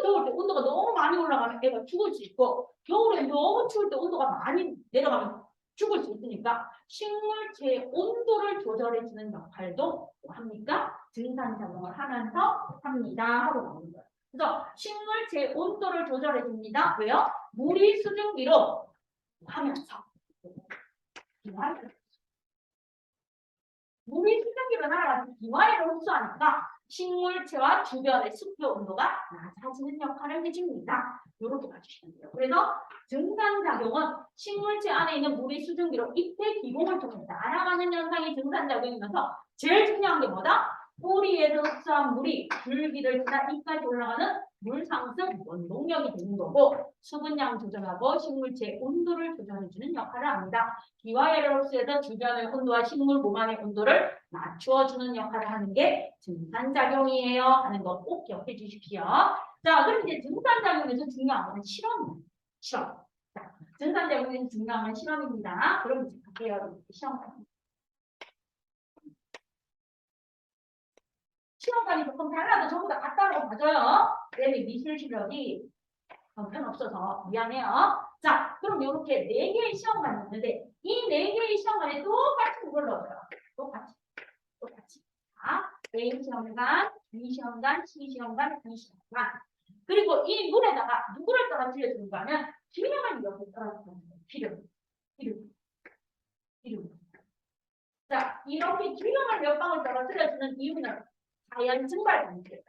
더울 때 온도가 너무 많이 올라가면 애가 죽을 수 있고 겨울에 너무 추울 때 온도가 많이 내려가면 죽을 수 있으니까 식물체의 온도를 조절해주는 역할도 합니까? 증산작용을 하면서 합니다. 하고 나오는 거예요. 그래서 식물체의 온도를 조절해줍니다. 왜요? 물이 수증기로 하면서 물이 수증기로 날아가서 기와에를 흡수하니까 식물체와 주변의 습도 온도가 낮아지는 역할을 해줍니다. 이렇게 봐주시면 돼요. 그래서 증산작용은 식물체 안에 있는 물이 수증기로 입대 기공을 통해 날아가는 현상이 증산작용이면서 제일 중요한 게 뭐다? 뿌리에서 흡수한 물이 줄기를 지나 잎까지 올라가는 물 상승 원동력이 되는 거고 수분량 조절하고 식물체의 온도를 조절해주는 역할을 합니다. 기와에를 흡수해서 주변의 온도와 식물 몸 안의 온도를 맞추어주는 역할을 하는 게 증산작용이에요 하는 거 꼭 기억해 주십시오. 자, 그럼 이제 증산작용에서 중요한 건 실험이에요. 실험. 자, 증산작용에서 중요한 건 실험입니다. 그럼 이제 갈게요. 시험 갑니다. 시험관이 조금 달라도 전부 다 같다고 봐줘요. 왜냐면 미술 실력이 형편없어서 미안해요. 자, 그럼 이렇게 4개의 시험관이 있는데 이 4개의 시험관에 똑같이 그걸 넣어줘요. 똑같이. 자, A 시험관, B 시험관, C 시험관, D 시험관. 그리고 이 물에다가 누구를 떨어뜨려 주는가 하면 기름을 이렇게 떨어뜨려 주는 거예요. 기름. 자, 이렇게 기름을 몇 방울 떨어뜨려 주는 이유는 자연 증발 방식.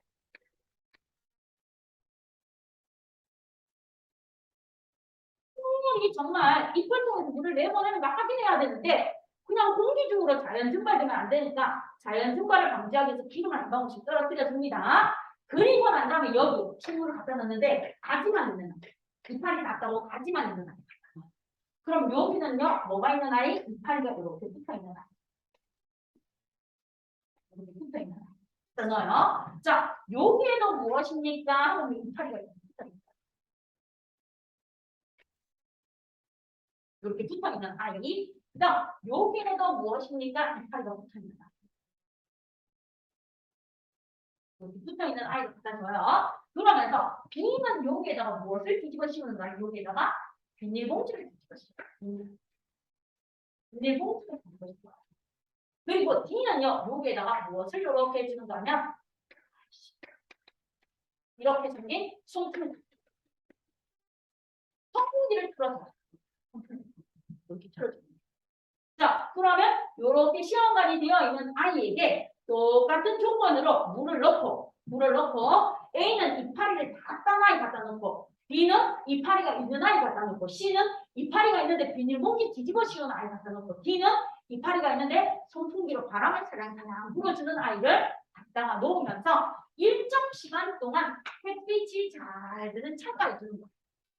식물이 정말 잎을 통해서 물을 내보내는 걸 확인해야 되는데 그냥 공기 중으로 자연 증발되면 안 되니까 자연 증발을 방지하기 위해서 기름을 한 방울씩 떨어뜨려 줍니다. 그리고 난 다음에 여기 식물을 갖다 넣는데 가지만 있는 아이. 이파리 났다고 가지만 있는 아이. 그럼 여기는요 뭐가 있는 아이? 이파리가 이렇게 붙어 있는 아이. 이렇게 붙어 있는 아이. 넣어요. 자, 여기에는 무엇입니까? 하면 이파리가 이렇게 붙어 있는 아이. 이렇게 붙어 있는 아이. 그다음 여기에도 무엇입니까? 이파리가 붙어 있는 아이. 여기 붙어 있는 아이를 갖다 줘요. 그러면서 B는 여기에다가 무엇을 뒤집어 씌우는가? 여기에다가 비닐봉지를 뒤집어 씌워요. 비닐봉지를 뒤집어 씌워요. 그리고 D는요, 여기에다가 무엇을 이렇게 해주는가 하면 이렇게 생긴 선풍기를 틀어서 이렇게 틀어줍니다. 자, 그러면 이렇게 시험관이 되어 있는 아이에게 똑같은 조건으로 물을 넣고 A는 이파리를 딴 아이 갖다 놓고 B는 이파리가 있는 아이 갖다 놓고 C는 이파리가 있는데 비닐봉지 뒤집어 씌우는 아이 갖다 놓고 D는 이파리가 있는데 선풍기로 바람을 살랑살랑 불어주는 아이를 갖다가 놓으면서 일정 시간 동안 햇빛이 잘 드는 창가에 두는 거예요.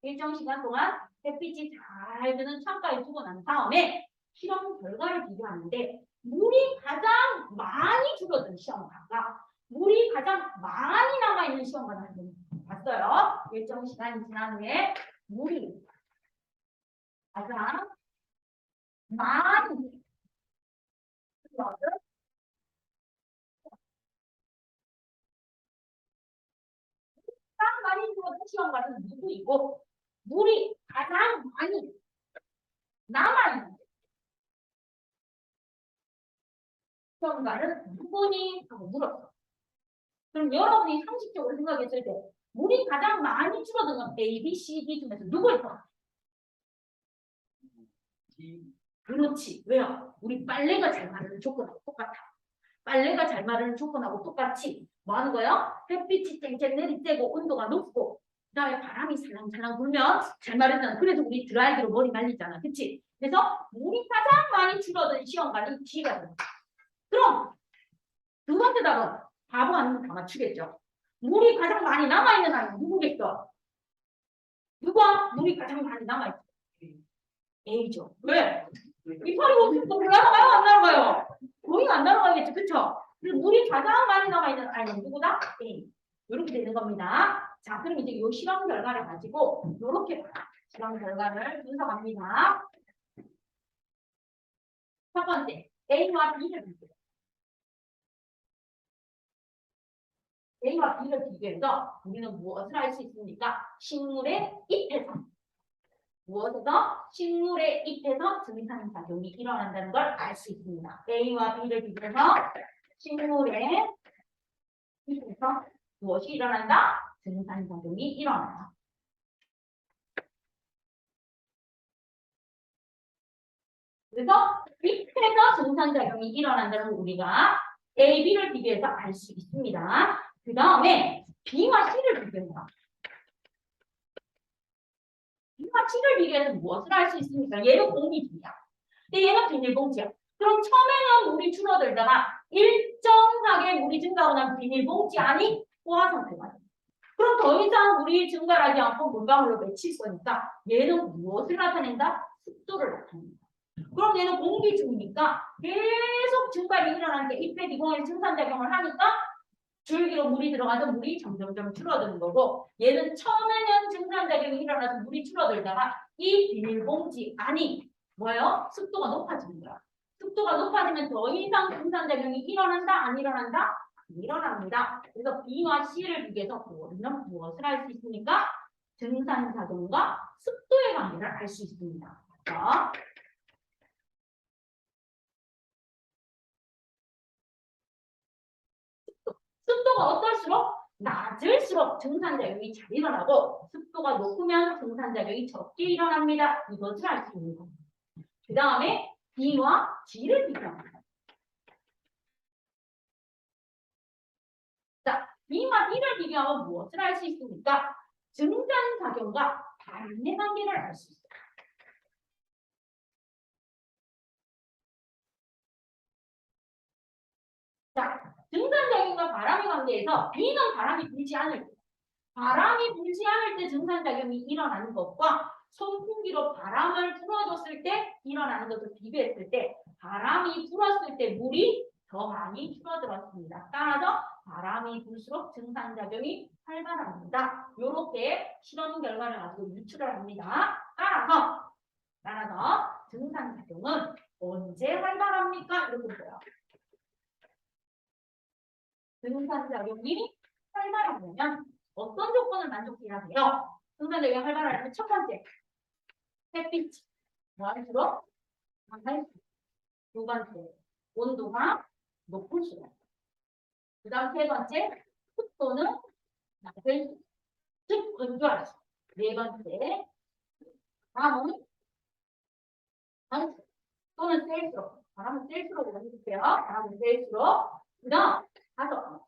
일정 시간 동안 햇빛이 잘 드는 창가에 두고 난 다음에 실험 결과를 비교하는데 물이 가장 많이 줄어든 시험관과 물이 가장 많이 남아있는 시험관을 봤어요. 일정 시간이 지난 후에 물이 가장 많이 줄어든 가장 많이 줄어든 시험관은 누구이고 물이 가장 많이 남아있는 시험관은 누구니? 하고 물었어. 그럼 여러분이 상식적으로 생각했을 때 물이 가장 많이 줄어든 건 A, B, C, D 중에서 누구일까? 그렇지. 왜요? 우리 빨래가 잘 마르는 조건하고 똑같아. 빨래가 잘 마르는 조건하고 똑같이 뭐 하는 거예요? 햇빛이 쨍쨍 내리쬐고 온도가 높고 그다음에 바람이 살랑살랑 불면 잘 마르잖아. 그래서 우리 드라이기로 머리 말리잖아. 그치? 그래서 물이 가장 많이 줄어든 시험관이 D가 됩니다. 그럼 두 번째 답은 바보 아니면 다 맞추겠죠. 물이 가장 많이 남아있는 아이는 누구겠어? 누가 물이 가장 많이 남아있어? A죠. 왜? 이파리가 없으니까 올라가요? 안 날아가요? 거의 안 날아가겠죠. 그쵸? 그리고 물이 가장 많이 남아있는 아이는 누구다? A. 이렇게 되는 겁니다. 자, 그럼 이제 이 실험 결과를 가지고 이렇게 실험 결과를 분석합니다. 첫 번째, A와 B를 비교해요. A와 B를 비교해서 우리는 무엇을 알 수 있습니까? 식물의 잎에서 무엇에서? 식물의 잎에서 증산작용이 일어난다는 걸 알 수 있습니다. A와 B를 비교해서 식물의 잎에서 무엇이 일어난다? 증산작용이 일어나요. 그래서 잎에서 증산작용이 일어난다는 우리가 A, B를 비교해서 알 수 있습니다. 그 다음에 B와 C를 비교해요. B와 C를 비교해서 무엇을 알 수 있습니까? 얘는 공기중이야. 근데 얘는 비닐봉지야. 그럼 처음에는 물이 줄어들다가 일정하게 물이 증가하고 비닐봉지 안이 포화 상태가 돼. 그럼 더 이상 물이 증발하지 않고 물방울로 맺힐 거니까 얘는 무엇을 나타낸다? 습도를 나타낸다. 그럼 얘는 공기 중이니까 계속 증발이 일어나는 게 잎의 기공에 증산작용을 하니까 줄기로 물이 들어가서 물이 점점점 줄어드는 거고 얘는 처음에는 증산작용이 일어나서 물이 줄어들다가 이 비닐봉지 안이 뭐예요? 습도가 높아지는 거야. 습도가 높아지면 더 이상 증산작용이 일어난다? 안 일어난다? 안 일어납니다. 그래서 B와 C를 비교해서 우리는 무엇을 알 수 있습니까? 증산작용과 습도의 관계를 알 수 있습니다. 자, 습도가 어떨수록 낮을수록 증산작용이 잘 일어나고 습도가 높으면 증산작용이 적게 일어납니다. 이것을 알 수 있는 겁니다. 그 다음에 B와 G를 비교합니다. 자, B와 D를 비교하면 무엇을 알 수 있습니까? 증산작용과 바람의 관계를 알 수 있어요. 자, 증산작용과 바람의 관계에서 B는 바람이 불지 않을 때, 바람이 불지 않을 때 증산작용이 일어나는 것과 선풍기로 바람을 불어줬을 때 일어나는 것을 비교했을 때 바람이 불었을 때 물이 더 많이 줄어들었습니다. 따라서 바람이 불수록 증산작용이 활발합니다. 이렇게 실험 결과를 가지고 유출을 합니다. 따라서 증산작용은 언제 활발합니까? 이렇게 보여요. 증산작용이 활발하려면 어떤 조건을 만족해야 돼요? 증산작용이 활발하려면 첫 번째, 햇빛이 많을수록 강할수록, 두 번째, 온도가 높을수록, 그 다음 세 번째, 습도는 낮을수록, 즉 건조할수록, 네 번째, 다음은 강수록 또는 셀수록, 바람은 셀수록 해주세요. 바람은 셀수록, 그 다음 다섯 번째,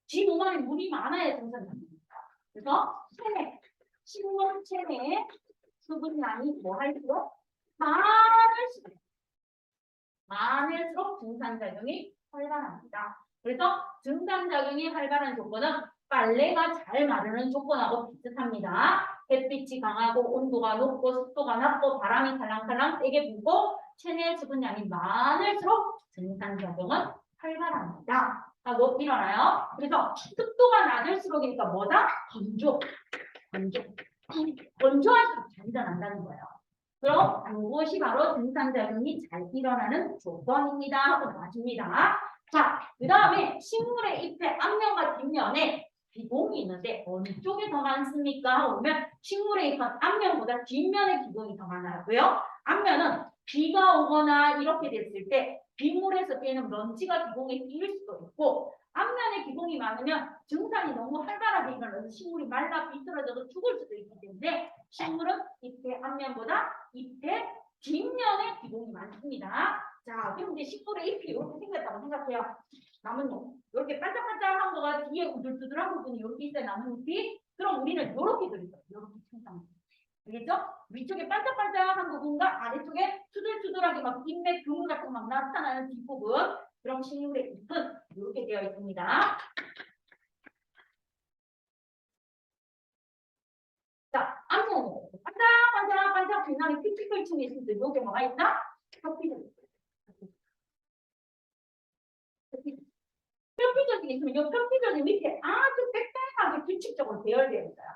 쥐 몸안에 물이 많아야 증산작용입니다. 그래서 체내, 식물 체내에 수분량이 뭐 할수록 많을수록 증산작용이 활발합니다. 그래서 증산작용이 활발한 조건은 빨래가 잘 마르는 조건하고 비슷합니다. 햇빛이 강하고 온도가 높고 습도가 낮고 바람이 살랑살랑 세게 불고 체내 수분량이 많을수록 증산작용은 활발합니다. 하고 일어나요. 그래서 습도가 낮을수록이니까 뭐다? 건조할수록 잘 일어난다는 거예요. 그럼 이것이 바로 증산작용이 잘 일어나는 조건입니다. 하고 나와줍니다. 자, 그 다음에 식물의 잎의 앞면과 뒷면에 기공이 있는데 어느 쪽에 더 많습니까? 하고 보면 식물의 잎은 앞면보다 뒷면에 기공이 더 많아요. 앞면은 비가 오거나 이렇게 됐을 때 빗물에서 끼는 먼지가 기공에 끼일 수도 있고 앞면에 기공이 많으면 증산이 너무 활발하게 일어나서 식물이 말라 비틀어져서 죽을 수도 있기 때문에 식물은 잎의 앞면보다 잎의 뒷면에 기공이 많습니다. 자, 그럼 이제 식물의 잎이 이렇게 생겼다고 생각해요. 나뭇잎. 이렇게 반짝반짝한 거가 뒤에 우둘두둘한 부분이 이렇게 있어요. 나뭇잎이. 그럼 우리는 이렇게 그리죠. 이렇게 생각. 알겠죠? 위쪽에 반짝반짝한 부분과 아래쪽에 투들투들하게 막 잎의 그물 같은 거 막 나타나는 뒷부분. 그럼 식물의 잎은 이렇게 되어 있습니다. 자, 앞면으로 반짝반짝 빛나는 큐티클층이 있습니다. 이게 뭐가 있나? 표피적이 있으면 이 표피적이 밑에 아주 빽빽하게 규칙적으로 배열되어 있어요.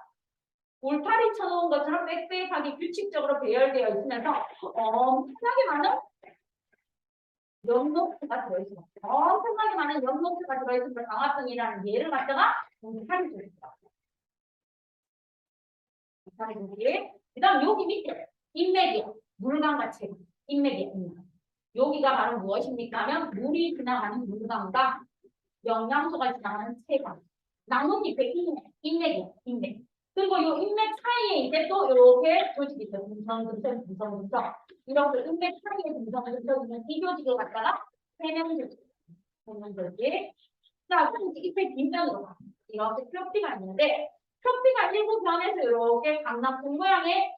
울타리 쳐놓은 것처럼 빽빽하게 규칙적으로 배열되어 있으면서 엄청나게 많은 연노트가 들어있습니다. 엄청나게 많은 연노트가 들어있으면서 강화성이라는 예를 갖다가 울타리 줬어요. 울타리 준비. 그 다음 여기 밑에 인맥이요. 물광같이 인맥이요. 여기가 바로 무엇입니까 하면 물이 지나가는 물광과 영양소가 지나가는 세관. 나뭇잎의 인맥이요. 인맥. 그리고 이 인맥 사이에 이제 또 이렇게 조직이 있어요. 분성. 이렇게 인맥 사이에 분성을 있는 이 조직을 갖다가 세면조직. 자, 그럼 이때 뒷면으로 가. 이렇게 표피가 있는데, 표피가 일부 변해서 이렇게 강낭콩 모양의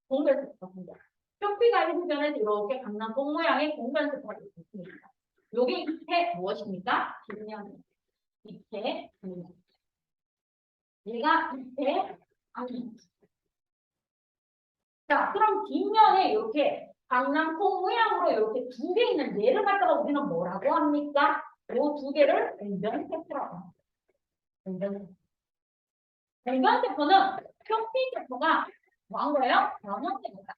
공변세포가 생겨요. 표피가 일부 변해서 이렇게 강낭콩 모양의 공변세포가 있습니다. 요게 잎의 무엇입니까? 뒷면. 잎의 뒷면. 얘가 잎의 앞면. 자, 그럼 뒷면에 이렇게 강낭콩 모양으로 이렇게 두 개 있는 얘를 갖다가 우리는 뭐라고 합니까? 요 두 개를 공변세포라고 합니다. 공변세포. 공변세포는 표피세포가 뭐한 거예요? 변형됩니다.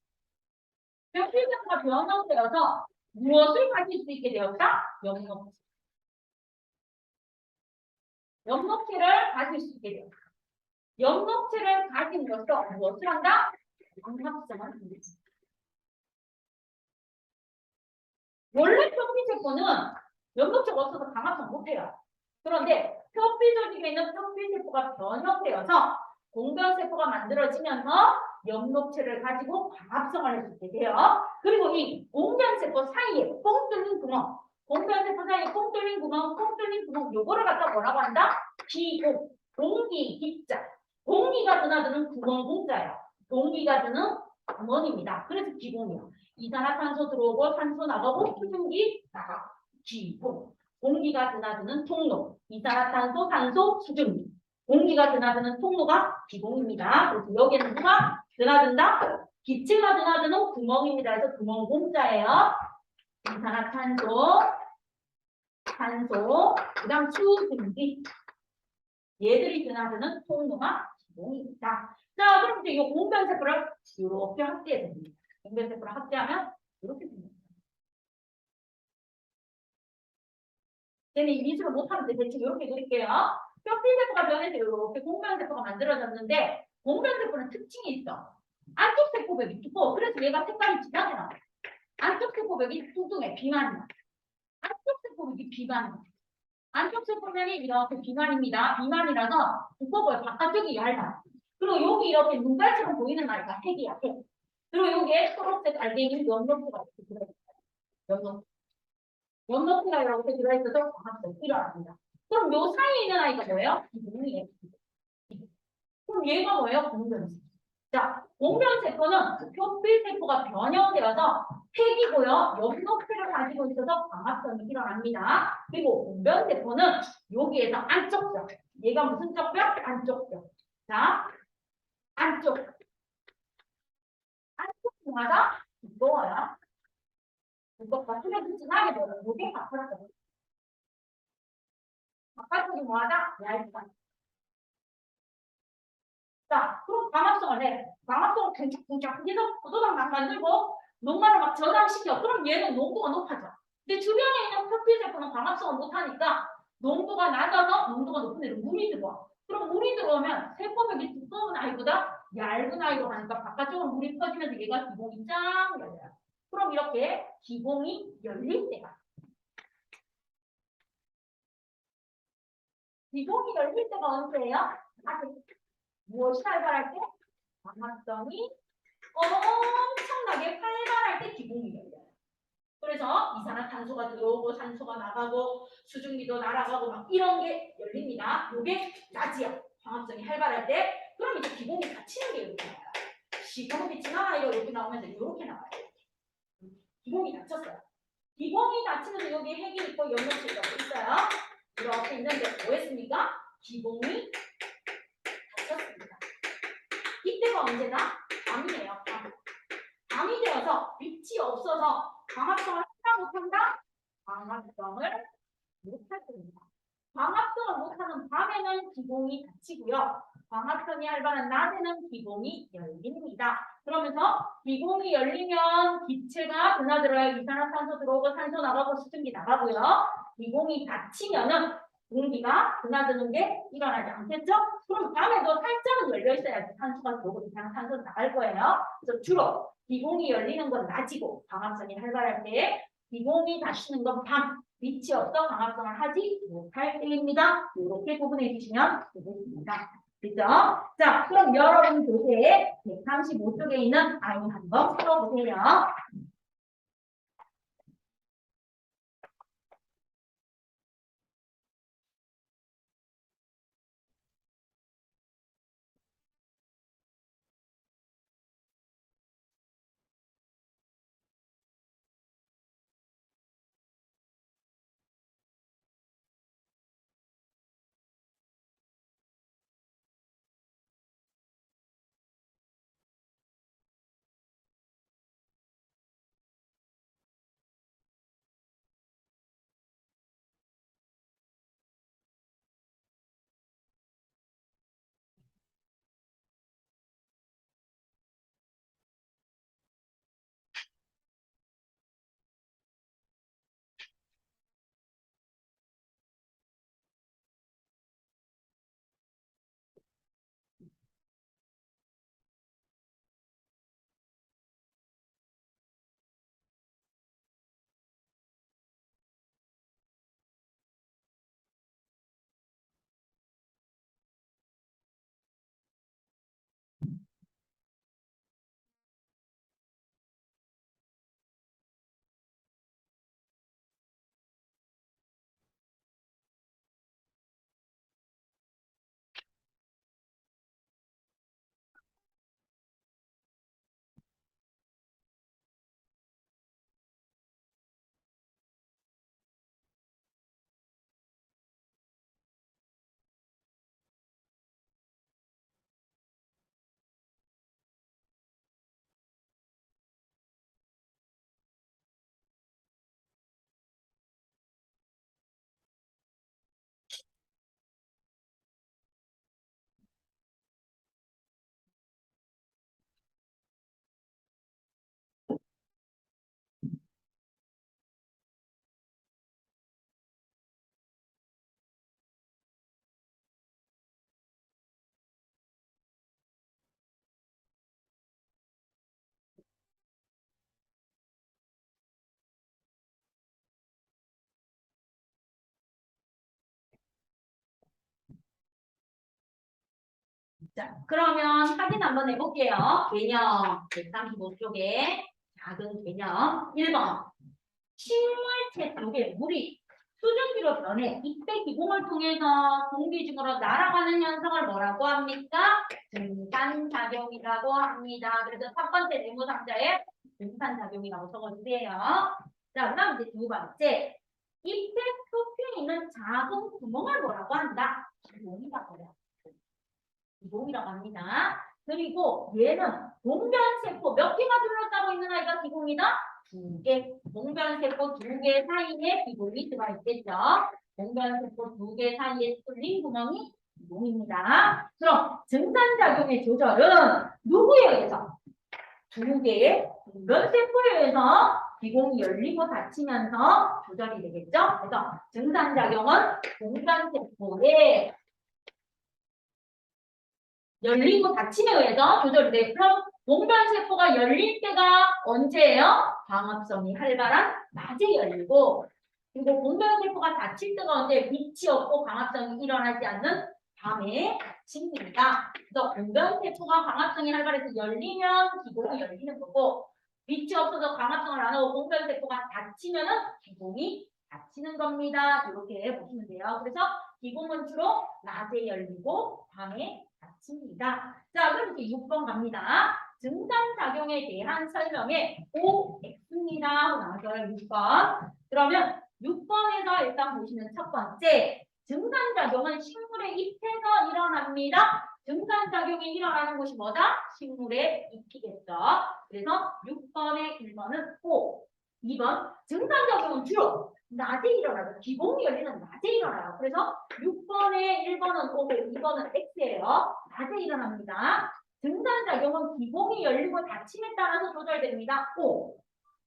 표피세포가 변형되어서 무엇을 가질 수 있게 되었다? 엽록체. 엽록체를 가질 수 있게 되었다. 엽록체를 가짐으로써 무엇을 한다? 광합성을 한다. 원래 표피세포는 엽록체가 없어서 광합성 못해요. 그런데 표피 조직에 있는 표피세포가 변형되어서 공변세포가 만들어지면서 엽록체를 가지고 광합성을 할 수 있게 돼요. 그리고 이 공변세포 사이에 뻥 뚫린 구멍, 공변세포 사이에 뻥 뚫린 구멍, 요거를 갖다 뭐라고 한다? 기공, 공기, 기자. 공기가 드나드는 구멍 공자예요. 공기가 드는 구멍입니다. 그래서 기공이요. 이산화탄소 들어오고 산소 나가고 수증기 나가고 기공. 공기가 드나드는 통로. 이산화탄소, 산소, 수증기. 공기가 드나드는 통로가 기공입니다. 그래서 여기에는 누가 드나든다? 기체가 드나드는 구멍입니다. 그래서 구멍 공자예요. 이산화탄소, 산소, 그다음 수증기. 얘들이 드나드는 통로가 기공입니다. 자, 그럼 이제 이 공변세포를 이렇게 확대해 됩니다. 공변세포를 확대하면 이렇게 됩니다. 얘는 이 미술을 못하는데 대충 이렇게 그릴게요. 표피세포가 변해서 이렇게 공변세포가 만들어졌는데 공변세포는 특징이 있어. 안쪽 세포벽이 두꺼워. 그래서 얘가 색깔이 진하게 나와. 안쪽 세포벽이 뚱뚱해. 비만이야. 안쪽 세포벽이 비만이야. 안쪽 세포면이 이렇게 비만입니다. 비만이라서 두꺼워요. 바깥쪽이 얇아. 그리고 여기 이렇게 눈깔처럼 보이는 아이가 색이야. 색. 그리고 여기에 초록색 알갱이 연노프가 이렇게 들어있어요. 연노프가 이렇게 들어있어서 광합성이 일어납니다. 그럼 요 사이에 있는 아이가 뭐예요? 기공이에요. 그럼 얘가 뭐예요? 공변세포. 자, 공변세포는 표피세포가 변형되어서 핵이고요. 연노프를 가지고 있어서 광합성이 일어납니다. 그리고 공변세포는 여기에서 안쪽벽. 얘가 무슨 쪽벽? 안쪽벽. 자, 안쪽. 안쪽마다 두꺼워요. 이것과 수력이 진하게 되는 이게 바깥쪽. 바깥쪽이 뭐하다? 얇다. 자, 그럼 광합성을 해. 광합성을 쿵짝쿵짝 해서 포도당 만들고 농가를 막 저장시켜. 그럼 얘는 농도가 높아져. 근데 주변에 있는 표피세포는 광합성을 못하니까 농도가 낮아서 농도가 높은 데로 물이 들어와. 그럼 물이 들어오면 세포벽이 두꺼운 아이보다 얇은 아이로 가니까 바깥쪽으로 물이 퍼지면서 얘가 기공이 쫙 열려요. 그럼 이렇게 기공이 열릴 때가. 기공이 열릴 때가 언제예요? 아직 무엇이 활발할 때? 광합성이 엄청나게 활발할 때 기공이 열려요. 그래서 이산화탄소가 들어오고 산소가 나가고 수증기도 날아가고 막 이런 게 열립니다. 이게 낮이야. 광합성이 활발할 때. 그럼 이제 기공이 닫히는 게 이렇게 나와요. 시커멓게 진한 아이가 이렇게 나오면서 이렇게 나와요. 기공이 닫혔어요. 기공이 닫히면서 여기 핵이 있고 연료체가 있어요. 이렇게 있는데 뭐 했습니까? 기공이 닫혔습니다. 이때가 언제다? 밤이에요. 밤이 되어서 빛이 없어서 광합성을 한다 못한다? 광합성을 못할 겁니다. 광합성을 못하는 밤에는 기공이 닫히고요. 광합성이 활발한 낮에는 기공이 열립니다. 그러면서 기공이 열리면 기체가 드나들어요. 이산화탄소 들어오고 산소 나가고 수증기 나가고요. 기공이 닫히면은 공기가 드나드는 게 일어나지 않겠죠? 그럼 밤에도 살짝은 열려 있어야지 산소가 들어오고 이산화탄소가 나갈 거예요. 그래서 주로 기공이 열리는 건 낮이고 광합성이 활발할 때 기공이 닫히는 건 밤. 빛이 없어 광합성을 하지 못할 때입니다. 이렇게 구분해 주시면 되겠습니다. 그죠? 자, 그럼 여러분 교재에 135쪽에 있는 아이 한번 풀어보세요. 자, 그러면 확인 한번 해볼게요. 개념 135쪽에 작은 개념 1번. 식물체 속에 물이 수증기로 변해 입대 기공을 통해서 공기 중으로 날아가는 현상을 뭐라고 합니까? 증산작용이라고 합니다. 그래서 첫 번째 네모 상자에 증산작용이라고 적어주세요. 자, 그다음 이제 두 번째. 잎의 표피에 있는 작은 구멍을 뭐라고 한다? 기공이라고 해요. 기공이라고 합니다. 그리고 얘는 봉변세포 몇 개가 둘러싸고 있는 아이가 기공이다? 두 개. 봉변세포 두 개 사이에 기공이 들어가 있겠죠. 봉변세포 두 개 사이에 뚫린 구멍이 기공입니다. 그럼 증산작용의 조절은 누구에 의해서? 두 개의 봉변세포에 의해서 기공이 열리고 닫히면서 조절이 되겠죠. 그래서 증산작용은 봉변세포의 열리고 닫힘에 의해서 조절이 돼요. 그럼 봉변세포가 열릴 때가 언제예요? 광합성이 활발한 낮에 열리고, 그리고 봉변세포가 닫힐 때가 언제? 빛이 없고 광합성이 일어나지 않는 밤에 닫힙니다. 그래서 봉변세포가 광합성이 활발해서 열리면 기공이 열리는 거고, 빛이 없어서 광합성을 안 하고 봉변세포가 닫히면은 기공이 닫히는 겁니다. 이렇게 보시면 돼요. 그래서 기공은 주로 낮에 열리고 밤에 닫힙니다. 자, 그럼 이제 6번 갑니다. 증산작용에 대한 설명에 OX입니다. 하고 나와서요, 6번. 그러면 6번에서 일단 보시면 첫 번째, 증산작용은 식물의 잎에서 일어납니다. 증산작용이 일어나는 곳이 뭐다? 식물의 잎이겠죠. 그래서 6번의 1번은 O. 2번, 증산작용은 주로 낮에 일어나요. 기공이 열리는 낮에 일어나요. 그래서 6번에 1번은 O고 2번은 X예요. 낮에 일어납니다. 증산작용은 기공이 열리고 닫힘에 따라서 조절됩니다. O.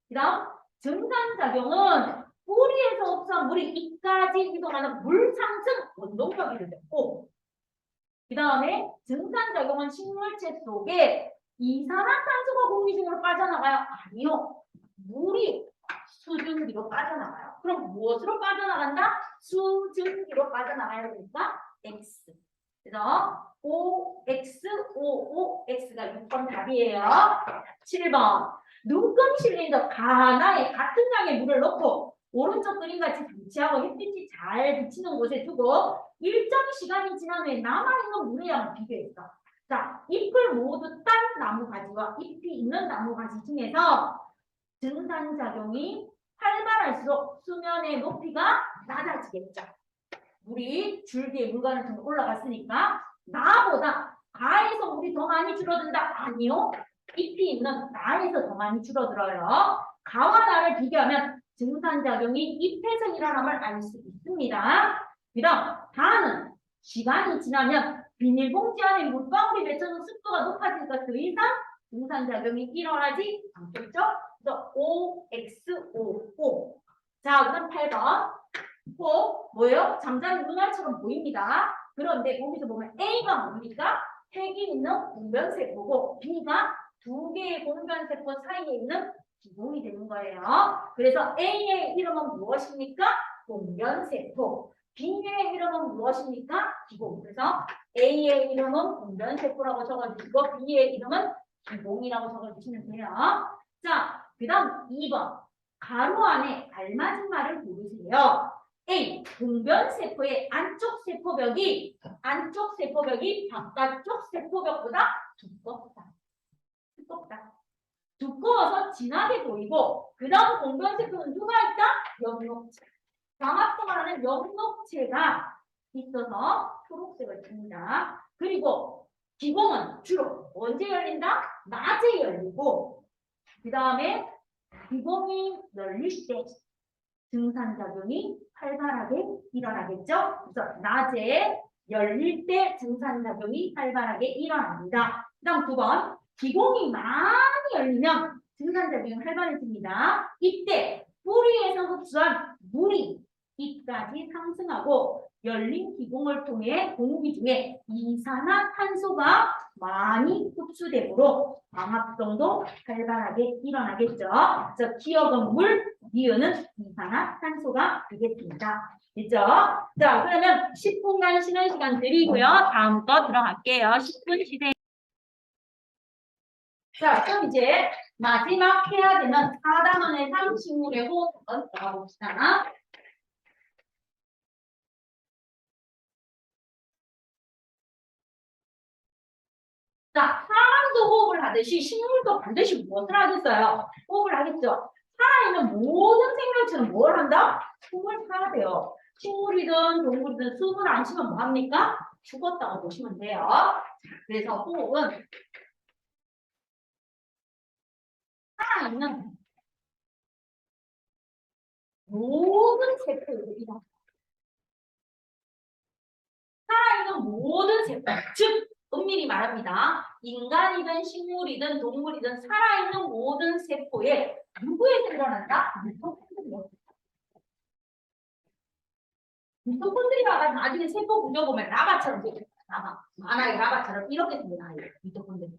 그 다음 증산작용은 뿌리에서 우선 물이 입까지 이동하는 물 상승 운동력이 되죠. O. 그 다음에 증산작용은 식물체 속에 이산화탄소가 공기 중으로 빠져나가요? 아니요. 물이 수증기로 빠져나가요. 그럼 무엇으로 빠져나간다? 수증기로 빠져나가야 되니까 X. 그래서 OX가 6번 답이에요. 7번. 눈금 실린더 하나에 같은 양의 물을 넣고 오른쪽 그림같이 장치하고 햇빛이 잘 비치는 곳에 두고 일정 시간이 지난 후에 남아있는 물의 양을 비교했어. 자, 잎을 모두 딴 나무 가지와 잎이 있는 나무 가지 중에서 증산작용이 활발할수록 수면의 높이가 낮아지겠죠. 물이 줄기에 물관을 통해 올라갔으니까 나보다 가에서 물이 더 많이 줄어든다? 아니요. 잎이 있는 나에서 더 많이 줄어들어요. 가와 나를 비교하면 증산작용이 잎에서 일어남을 알 수 있습니다. 그다음 다는 시간이 지나면 비닐봉지 안에 물방울이 맺혀서 습도가 높아지니까 더 이상 증산작용이 일어나지 않겠죠? 그래서 OXO. 자, 그럼 8번. 뭐예요? 잠자는 눈알처럼 보입니다. 그런데 거기서 보면 A가 뭡니까? 핵이 있는 공변세포고 B가 두 개의 공변세포 사이에 있는 기공이 되는 거예요. 그래서 A의 이름은 무엇입니까? 공변세포. B의 이름은 무엇입니까? 기공. 그래서 A의 이름은 공변세포라고 적어주시고 B의 이름은 기공이라고 적어주시면 돼요. 자, 그 다음 2번. 가로 안에 알맞은 말을 고르세요. A. 공변세포의 안쪽 세포벽이 바깥쪽 세포벽보다 두껍다. 두꺼워서 진하게 보이고 그 다음 공변세포는 누가 있다? 영록체. 광합성하는 영록체가 있어서 초록색을 줍니다. 그리고 기공은 주로 언제 열린다? 낮에 열리고 그 다음에 기공이 열릴 때 증산작용이 활발하게 일어나겠죠? 그래서 낮에 열릴 때 증산작용이 활발하게 일어납니다. 그 다음 9번. 기공이 많이 열리면 증산작용이 활발해집니다. 이때 뿌리에서 흡수한 물이 잎까지 상승하고 열린 기공을 통해 공기 중에 이산화탄소가 많이 흡수되므로 광합성도 활발하게 일어나겠죠. 그래서 기억은 물, 니은은 이산화탄소가 되겠습니다. 됐죠? 자, 그러면 10분간 쉬는 시간 드리고요. 다음 거 들어갈게요. 10분 쉬세요. 자, 그럼 이제 마지막 해야 되는 4단원의 상식물의 호흡 한번 들어가봅시다. 자, 사람도 호흡을 하듯이 식물도 반드시 무엇을 하겠어요? 호흡을 하겠죠. 살아있는 모든 생명체는 뭘 한다? 숨을 타야 돼요. 식물이든 동물이든 숨을 안 쉬면 뭐합니까? 죽었다고 보시면 돼요. 자, 그래서 호흡은 살아있는 모든 세포들이다. 살아있는 모든 세포, 즉 엄밀히 말합니다. 인간이든 식물이든 동물이든 살아있는 모든 세포에 누구에서 일어난다? 미토콘드리아가 나중에 세포 구조 보면 라바처럼 생겼다. 라바. 만화의 라바처럼 이렇게 생긴 아이예요. 미토콘드리아.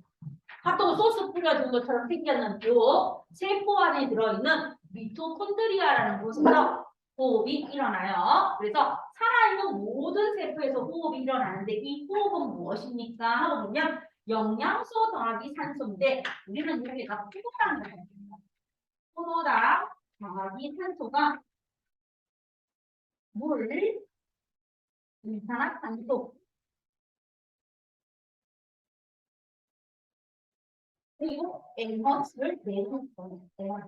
핫도그 소스 뿌려준 것처럼 생겼는 요 세포 안에 들어있는 미토콘드리아라는 곳에서 호흡이 일어나요. 그래서 살아있는 모든 세포에서 호흡이 일어나는데 이 호흡은 무엇입니까? 하고 보면 영양소 더하기 산소인데 우리는 여기가 포도당 거거든요. 포도당 더하기 산소가 물, 이산화탄소 그리고 에너지를 내는 거예요.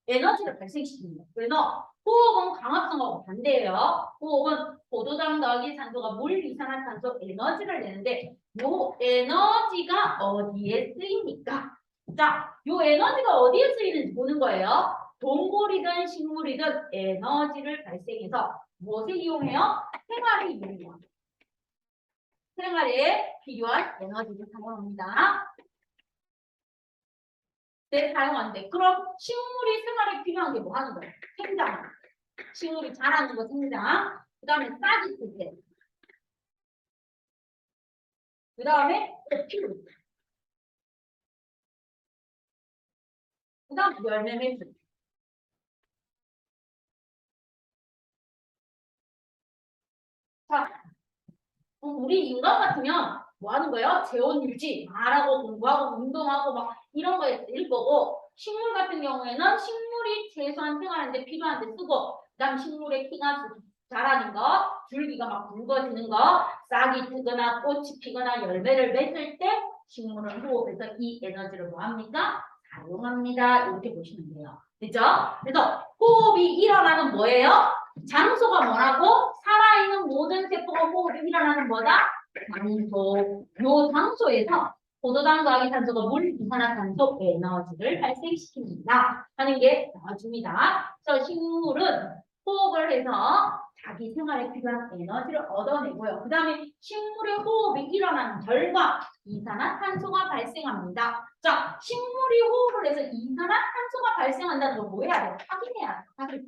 에너지를 발생시킵니다. 그래서 호흡은 강합성하고 반대예요. 호흡은 포도당 더하기 산소가 물, 이산화탄소, 에너지를 내는데 요 에너지가 어디에 쓰입니까? 자, 요 에너지가 어디에 쓰이는지 보는 거예요. 동물이든 식물이든 에너지를 발생해서 무엇을 이용해요? 생활에 이용해요. 생활에 필요한 에너지를 사용합니다. 네, 사용한대. 그럼 식물이 생활에 필요한 게 뭐 하는 거예요? 생장. 식물이 자라는 거 생장. 그 다음에 싹이 쓸 때. 그 다음에 피우. 그 다음 열매 맺을. 자, 우리 인간 같으면 뭐 하는 거예요? 재원 유지, 말하고 공부하고 운동하고 막 이런 거에 쓸 거고 식물 같은 경우에는 식물이 최소한 생활하는데 필요한 데 쓰고 그다음 식물의 키가 자라는 거, 줄기가 막 굵어지는 거, 싹이 트거나 꽃이 피거나 열매를 맺을 때 식물은 호흡해서 이 에너지를 뭐 합니까? 사용합니다. 이렇게 보시면 돼요. 그죠? 그래서 호흡이 일어나는 뭐예요? 장소가 뭐라고? 살아있는 모든 세포가 호흡이 일어나는 뭐다? 장소. 요 장소에서 포도당과 아기산소가 물, 이산화탄소, 에너지를 발생시킵니다. 하는 게 나와줍니다. 그래서 식물은 호흡을 해서 자기 생활에 필요한 에너지를 얻어내고요. 그 다음에 식물의 호흡이 일어나는 결과 이산화탄소가 발생합니다. 자, 식물이 호흡을 해서 이산화탄소가 발생한다는 걸 뭐 해야 돼? 확인해야 돼.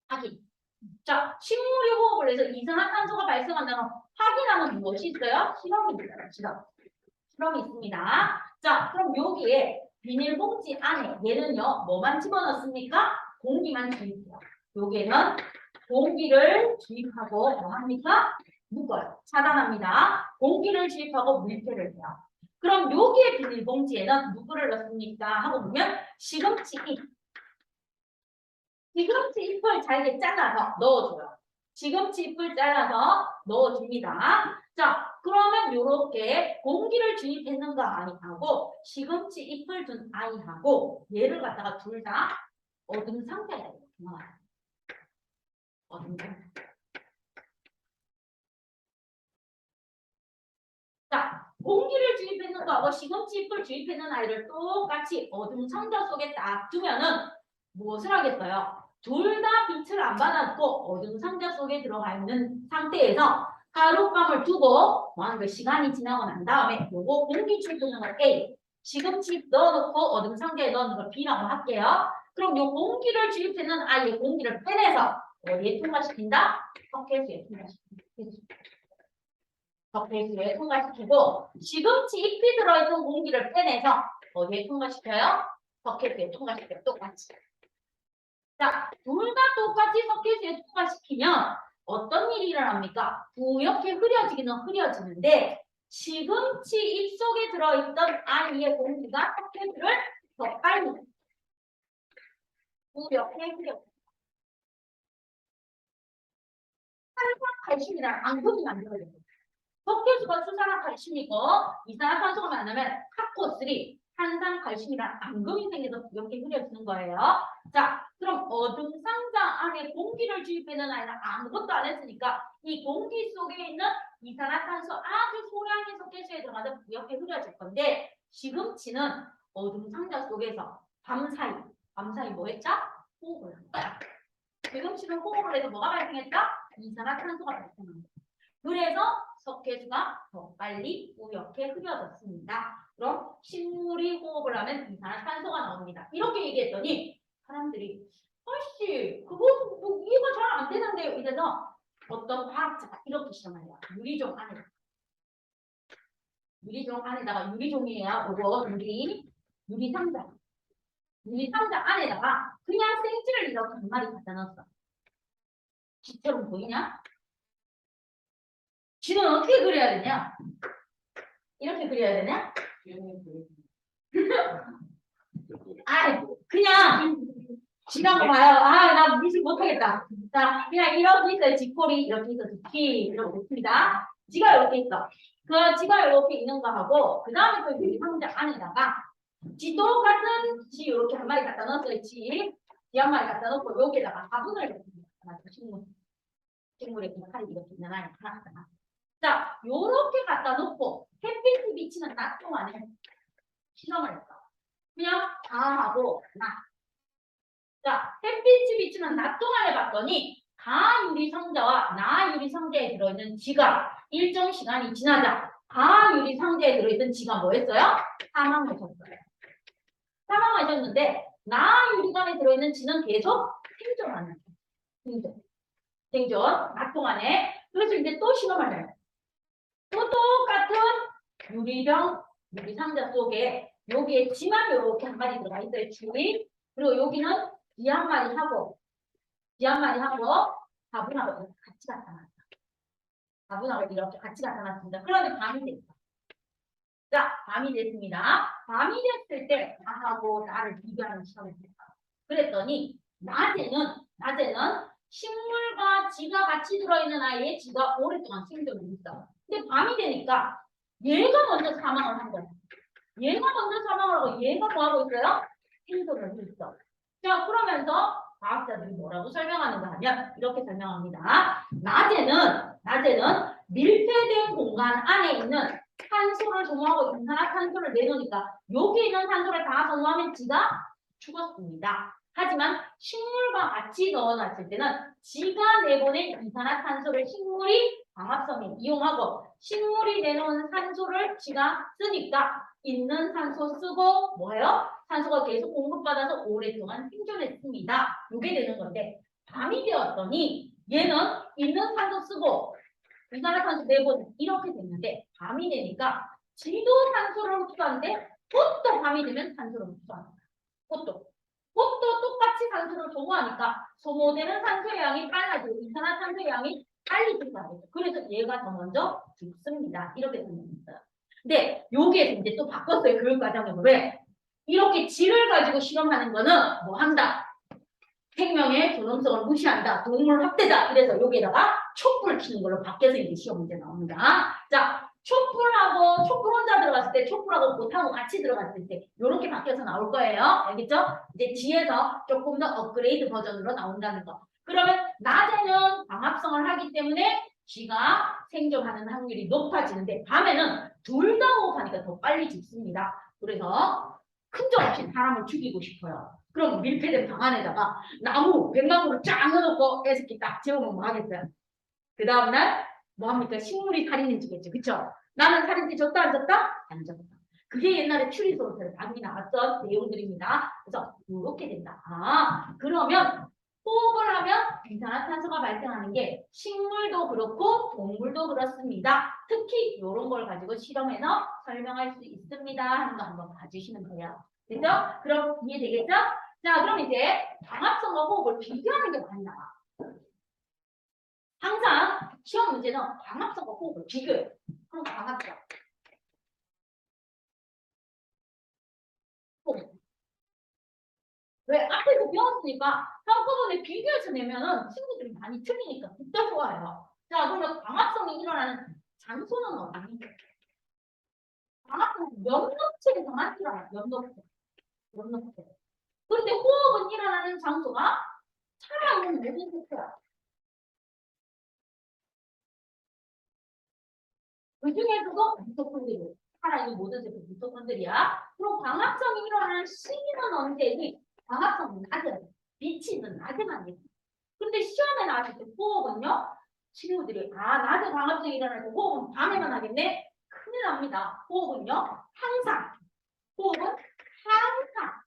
확인. 자, 식물이 호흡을 해서 이산화탄소가 발생한다는 확인하는 무엇이 있어요? 실험입니다. 실험이 있습니다. 자, 그럼 여기에 비닐봉지 안에 얘는요, 뭐만 집어넣습니까? 공기만 주입해요. 여기에는 공기를 주입하고 뭐 합니까? 묶어요. 차단합니다. 공기를 주입하고 밀폐를 해요. 그럼 여기에 비닐봉지에는 누구를 넣습니까? 하고 보면 시금치 잎. 시금치 잎을 잘게 잘라서 넣어줘요. 시금치 잎을 잘라서 넣어줍니다. 자, 그러면 이렇게 공기를 주입했는가 아니하고 시금치 잎을 둔 아이하고 얘를 갖다가 둘 다 어둠 상태예요. 어둠 상태. 자, 공기를 주입했는 거하고 시금치 잎을 주입했는 아이를 똑같이 어둠 상자 속에 딱 두면은 무엇을 하겠어요? 둘 다 빛을 안 받았고 어둠 상자 속에 들어가 있는 상태에서 하룻밤을 두고 그 시간이 지나고 난 다음에 요거 공기 주입하는 걸 A, 시금치 잎 넣어놓고 어둠 상자에 넣는 걸 B라고 할게요. 그럼 요 공기를 주입했는 아이의 공기를 빼내서 어디에 통과시킨다? 석회수에 통과시킨다. 석회수에 통과시키고 시금치 잎이 들어있는 공기를 빼내서 어디에 통과시켜요? 석회수에 통과시켜요. 똑같이. 자, 둘 다 똑같이 석회수에 통과시키면 어떤 일이 일어납니까? 부옇게 흐려지기는 흐려지는데 시금치 잎 속에 들어있던 아이의 공기가 석회수를 더 빨리 부옇게 흐려. 칼슘이랑 앙금이 만들어져요. 석회수가 수산화칼슘이고 이산화탄소가 만나면 카코3 탄산칼슘이랑 앙금이 생겨서 부옇게 흐려지는 거예요. 자, 그럼 어둠 상자 안에 공기를 주입하는 아이는 아무것도 안 했으니까 이 공기 속에 있는 이산화탄소 아주 소량의 석회수에 들어가서 부옇게 흐려질 건데 시금치는 어둠 상자 속에서 밤사이 뭐 했죠? 호흡을 한 거야. 시금치는 호흡을 해서 뭐가 발생했다? 이산화탄소가 발생합니다. 그래서 석회수가 더 빨리 뿌옇게 흐려졌습니다. 그럼 식물이 호흡을 하면 이산화탄소가 나옵니다. 이렇게 얘기했더니 사람들이 아씨 그거 뭐 이해가 잘 안 되는데요. 이래서 어떤 과학자가 이렇게 시험해요. 유리종 안에다가 유리종이에요. 이거 유리상자 안에다가 그냥 생지를 이렇게 한 마리 갖다 넣었어. 지처럼 보이냐? 지는 어떻게 그려야 되냐? 이렇게 그려야 되냐? 아, 그냥 지나고 봐요. 아, 나 미술 못하겠다. 자, 그냥 이렇게 있어요. 지꼬리 이렇게 있어. 지키 이렇게 있습니다. 지가 이렇게 있어. 그 지가 이렇게 있는 거 하고 그 다음에 또 여기 상자 안에다가 지 똑같은 지 이렇게 한 마리 갖다 넣었어요. 지 한 마리 갖다 넣고 여기에다가 화분을 이렇게 식물의 칼이 이렇게 있는 아이 하나 갖다 놔. 자, 요렇게 갖다 놓고 햇빛이 비치는 낮 동안에 실험을 했어. 그냥 가하고 낮. 자, 햇빛이 비치는 낮 동안에 봤더니 가유리 상자와 나유리 상자에 들어있는 지가 일정 시간이 지나자 가유리 상자에 들어있던 지가 뭐였어요? 사망하셨어요. 사망하셨는데 나유리관에 들어있는 지는 계속 생존하는 거예요. 생존 낮 동안에. 그래서 이제 또 실험을 해요. 또 똑같은 유리병, 유리상자 속에 여기에 쥐만 이렇게 한 마리 들어가 있어요. 쥐. 그리고 여기는 쥐 한 마리 하고 화분하고 같이 갖다 놨어요. 가분하고 이렇게 같이 나타났습니다. 그런데 밤이 됐어. 자, 밤이 됐습니다. 밤이 됐을 때 나하고 나를 비교하는 시험을 했다. 그랬더니 낮에는 식물과 쥐가 같이 들어있는 아이의 쥐가 오랫동안 생존을 했어. 근데 밤이 되니까 얘가 먼저 사망을 한 거야. 얘가 먼저 사망을 하고 얘가 뭐 하고 있어요? 생존을 하고 있어. 자, 그러면서 과학자들이 뭐라고 설명하는가 하면 이렇게 설명합니다. 낮에는 밀폐된 공간 안에 있는 산소를 소모하고 이산화탄소를 내놓으니까 여기 있는 산소를 다 소모하면 쥐가 죽었습니다. 하지만 식물과 같이 넣어놨을 때는 쥐가 내보낸 이산화탄소를 식물이 광합성에 이용하고 식물이 내놓은 산소를 쥐가 쓰니까 있는 산소 쓰고 뭐예요? 산소가 계속 공급받아서 오랫동안 생존했습니다. 이게 되는 건데 밤이 되었더니 얘는 있는 산소 쓰고 이산화탄소 내보내 이렇게 됐는데 밤이 되니까 쥐도 산소를 흡수하는데 꽃도 밤이 되면 산소를 흡수합니다. 꽃도 똑같이 산소를 소모하니까 소모되는 산소의 양이 빨라지고 이산화탄소의 양이 빨리 증가하죠. 그래서 얘가 더 먼저 죽습니다. 이렇게 됩니다. 근데 여기에서 이제 또 바꿨어요. 교육과정을. 왜? 이렇게 질을 가지고 실험하는 거는 뭐 한다? 생명의 존엄성을 무시한다. 동물 학대다. 그래서 여기에다가 촛불 켜는 걸로 바뀌어서 이제 시험 문제 나옵니다. 자, 촛불 혼자 들어갔을 때, 촛불하고 못하고 같이 들어갔을 때, 이렇게 바뀌어서 나올 거예요. 알겠죠? 이제 뒤에서 조금 더 업그레이드 버전으로 나온다는 거. 그러면 낮에는 광합성을 하기 때문에 쥐가 생존하는 확률이 높아지는데, 밤에는 둘 다 호흡하니까 더 빨리 죽습니다. 그래서 큰절 없이 사람을 죽이고 싶어요. 그럼 밀폐된 방 안에다가 나무 100망으로 쫙 넣어놓고 애새끼 딱 재우면 뭐 하겠어요? 그 다음날 뭐 합니까? 식물이 살인해 주겠죠. 그쵸? 나는 살인죄 졌다 안 졌다? 안 졌다. 그게 옛날에 추리소설 많이 나왔던 내용들입니다. 그래서 이렇게 된다. 아, 그러면 호흡을 하면 이산화탄소가 발생하는 게 식물도 그렇고 동물도 그렇습니다. 특히 이런 걸 가지고 실험해서 설명할 수 있습니다 하는 거 한번 봐주시면 돼요. 그죠? 그럼 이해되겠죠? 자, 그럼 이제 광합성과 호흡을 비교하는 게 많이 나와. 항상 시험 문제는 광합성과 호흡을 비교해요. 그럼 광합성. 호흡. 왜? 앞에서 배웠으니까 한꺼번에 비교해서 내면은 친구들이 많이 틀리니까 진짜 좋아요. 자, 그러면 광합성이 일어나는 장소는 어디? 광합성은 면역체에서만 일어나요. 면역체. 그런데 호흡은 일어나는 장소가 살아있는 모든 세포야. 그 중에서도 미토콘드리아. 살아있는 모든 세포 미토콘드리아. 그럼 광합성이 일어나는 시기는 언제니? 광합성은 낮에, 빛이는 낮에만 있어. 근데 시험에 나왔을 때 호흡은요? 친구들이 낮에 광합성이 일어나고 호흡은 밤에만 하겠네? 큰일 납니다. 호흡은요? 호흡은 항상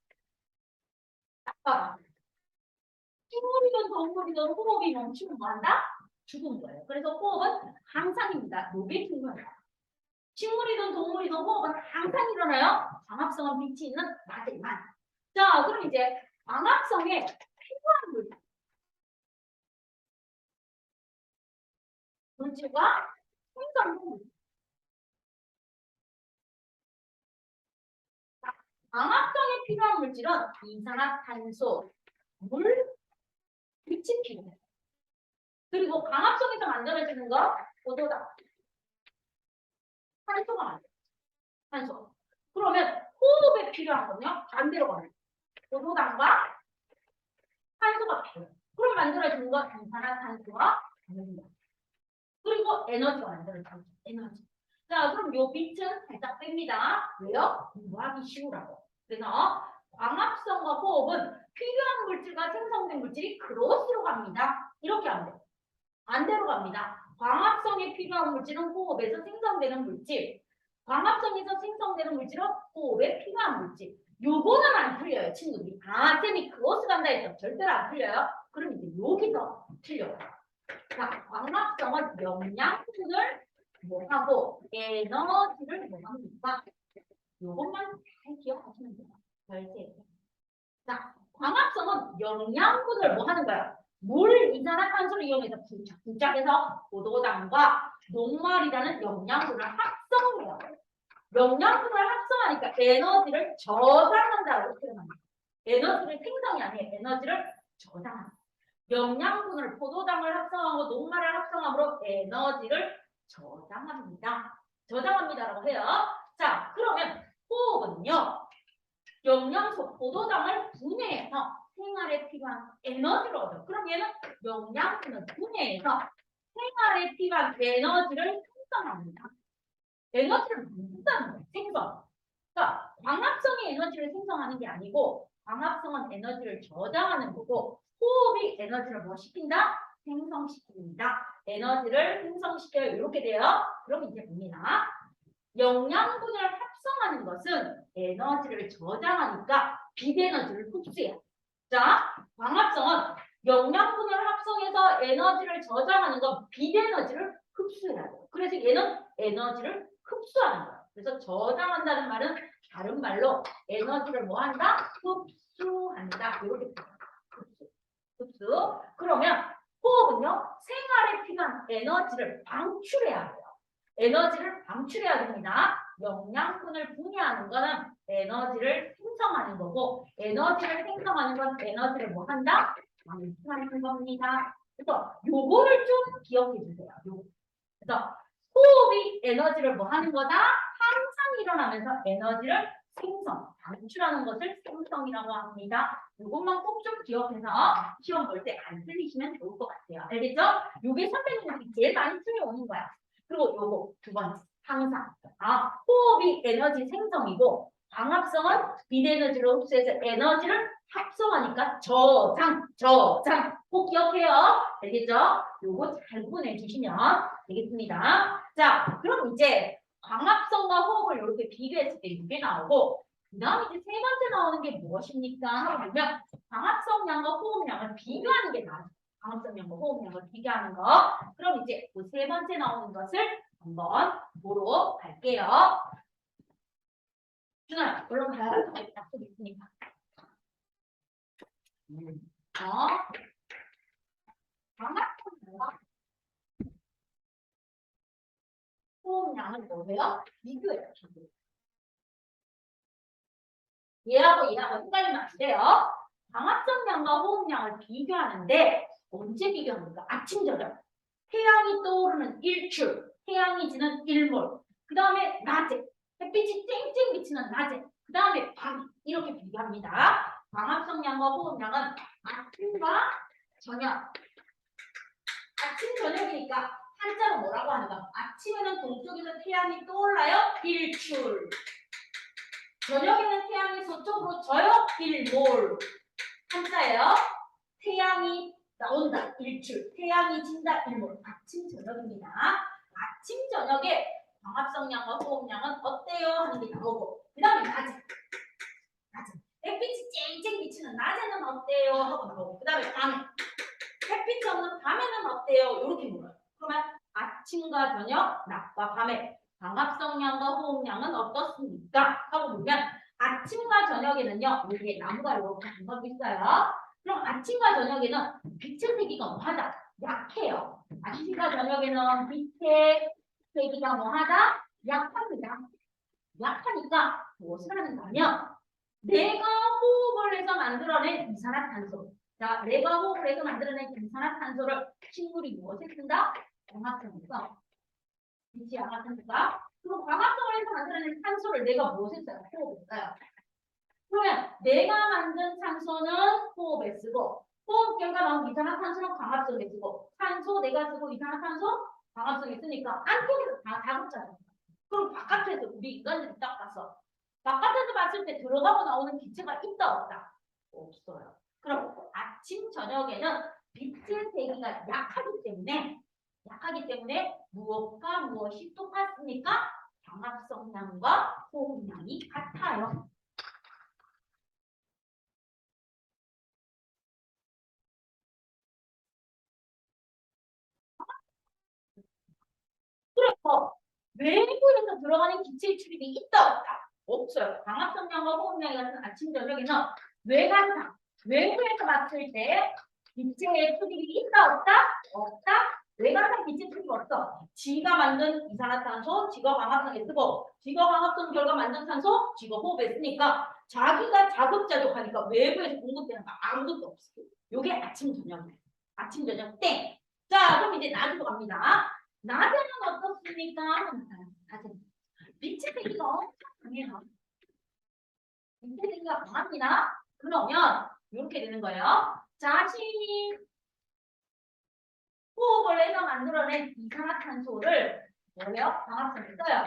봐봐. 식물이든 동물이든 호흡이 멈추면 뭐 한다? 죽은 거예요. 그래서 호흡은 항상입니다. 요게 중요해요. 식물이든 동물이든 호흡은 항상 일어나요. 광합성은 빛이 있는 낮에만. 자, 그럼 이제 광합성에 필요한 물질과 생성된 물질. 광합성에 필요한 물질은 이산화탄소, 물, 빛이 필요해요. 그리고 광합성에서 만들어지는 거 포도당. 탄소가 만들어요. 탄소. 그러면 호흡에 필요한 거는요? 반대로 가요. 포도당과 탄소가 필요해요. 그럼 만들어지는 거 이산화탄소가 됩니다. 그리고 에너지가 만들어져요. 에너지. 자, 그럼 요 빛은 살짝 뺍니다. 왜요? 공부하기 쉬우라고. 그래서 광합성과 호흡은 필요한 물질과 생성된 물질이 크로스로 갑니다. 이렇게 하면 돼요. 반대로 갑니다. 광합성에 필요한 물질은 호흡에서 생성되는 물질. 광합성에서 생성되는 물질은 호흡에 필요한 물질. 요거는 안 틀려요, 친구들이. 쌤이 크로스 간다 했죠. 절대로 안 틀려요. 그럼 이제 여기서 틀려요. 자, 광합성은 영양분을 뭐하고 에너지를 뭐합니까? 요것만 잘 기억하시면 돼요. 별세. 자, 광합성은 영양분을 뭐 하는 거야? 물, 이산화탄소를 이용해서 부착해서 포도당과 녹말이라는 영양분을 합성해요. 영양분을 합성하니까 에너지를 저장한다고 표현합니다. 에너지를 생성이 아니에요. 에너지를 저장합니다. 영양분을 포도당을 합성하고 녹말을 합성함으로 에너지를 저장합니다. 저장합니다라고 해요. 자, 그러면 호흡은요. 영양소 포도당을 분해해서 생활에 필요한 에너지를 얻어요. 그럼 얘는 영양분을 분해해서 생활에 필요한 에너지를 생성합니다. 에너지를 만든다는 거예요. 생성. 그러니까 광합성이 에너지를 생성하는 게 아니고 광합성은 에너지를 저장하는 거고 호흡이 에너지를 뭐 시킨다? 생성시킵니다. 에너지를 생성시켜요. 이렇게 돼요. 그럼 이제 봅니다. 영양분을 합성하는 것은 에너지를 저장하니까 비에너지를 흡수해요. 자, 광합성은 영양분을 합성해서 에너지를 저장하는 건 비에너지를 흡수해야 돼요. 그래서 얘는 에너지를 흡수하는 거예요. 그래서 저장한다는 말은 다른 말로 에너지를 뭐 한다? 흡수한다. 이렇게 흡수. 그러면 호흡은요. 생활에 필요한 에너지를 방출해야 해요. 에너지를 방출해야 됩니다. 영양분을 분해하는 거는 에너지를 생성하는 거고 에너지를 생성하는 건 에너지를 뭐 한다? 방출하는 겁니다. 그래서 요거를 좀 기억해 주세요. 요거. 그래서 호흡이 에너지를 뭐 하는 거다? 항상 일어나면서 에너지를 생성, 방출하는 것을 생성이라고 합니다. 이것만 꼭 좀 기억해서 시험 볼 때 안 틀리시면 좋을 것 같아요. 알겠죠? 요게 선배님들이 제일 많이 틀려오는 거야. 그리고 요거 두 번째, 항상. 호흡이 에너지 생성이고 광합성은 비에너지로 흡수해서 에너지를 합성하니까 저장 꼭 기억해요. 알겠죠? 요거 잘 보내주시면 되겠습니다. 자, 그럼 이제 광합성과 호흡을 이렇게 비교했을 때 이게 나오고 그 다음에 이제 세 번째 나오는 게 무엇입니까? 하고 보면 광합성량과 호흡량을 비교하는 게 나와요. 광합성량과 호흡량을 비교하는 거. 그럼 이제 그 세 번째 나오는 것을 한번 보러 갈게요. 준아, 얼른 가야 약속 있으니까. 광합성량과 호흡량은 뭐예요? 비교해요. 비교. 얘하고 헷갈리면 안 돼요. 광합성량과 호흡량을 비교하는데 언제 비교합니까? 아침 저녁. 태양이 떠오르는 일출, 태양이 지는 일몰. 그 다음에 낮에 햇빛이 쨍쨍 비치는 낮에. 그 다음에 밤 이렇게 비교합니다. 광합성량과 호흡량은 아침과 저녁. 아침 저녁이니까 한자로 뭐라고 하는가? 아침에는 동쪽에서 태양이 떠올라요. 일출. 저녁에는 태양이 서쪽으로 져요. 일몰. 한자예요. 태양이 나온다. 일출. 태양이 진다. 일몰. 아침 저녁입니다. 아침 저녁에 광합성량과 호흡량은 어때요? 하는 게 나오고 그 다음에 낮에. 햇빛이 쨍쨍 비치는 낮에는 어때요? 하고 나오고 그 다음에 밤에. 햇빛이 없는 밤에는 어때요? 이렇게 물어요. 그러면 아침과 저녁, 낮과 밤에 광합성량과 호흡량은 어떻습니까? 하고 보면 아침과 저녁에는요. 여기에 나무가 이렇게 한번 있어요. 그럼 아침과 저녁에는 빛의 세기가 뭐하다? 약해요. 아침과 저녁에는 빛의 세기가 뭐하다? 약합니다. 약하니까 무엇을 하는 거냐? 내가 호흡을 해서 만들어낸 이산화탄소. 자, 내가 호흡을 해서 만들어낸 이산화탄소를 식물이 무엇에 쓴다? 광합성에서. 빛이 양화탄소가. 그럼 광합성을 해서 만들어낸 탄소를 내가 무엇에 써요? 호흡에 써요. 그러면 내가 만든 탄소는 호흡에 쓰고 호흡 결과 나온 이산화탄소는 광합성에 쓰고 탄소 내가 쓰고 이산화탄소 광합성에 쓰니까 안쪽에서 다 다급잖아요. 그럼 바깥에서 우리 인간들이 딱 봤어. 바깥에서 봤을 때 들어가고 나오는 기체가 있다 없다? 없어요. 그럼 아침 저녁에는 빛의 세기가 약하기 때문에 무엇과 무엇이 똑같습니까? 광합성량과 호흡량이 같아요. 그래서 외부에서 들어가는 기체의 출입이 있다 없다? 없어요. 광합성량과 호흡량이 같은 아침 저녁에는 외관상 외부에서 봤을 때 기체의 출입이 있다 없다? 없다? 외관상 빛이 필요 없어. 지가 만든 이산화탄소, 지가 광합성에 쓰고, 지가 광합성 결과 만든 산소, 지가 호흡에 쓰니까 자기가 자급자족하니까 외부에서 공급되는 거 아무것도 없어. 요게 아침 저녁이야. 아침 저녁 땡. 자, 그럼 이제 낮으로 갑니다. 낮에는 어떻습니까? 낮에 빛의 세기가 엄청 강해요. 빛의 세기가 강합니다. 그러면 이렇게 되는 거예요. 자신이 호흡을 해서 만들어낸 이산화탄소를 뭐예요? 광합성에 써요.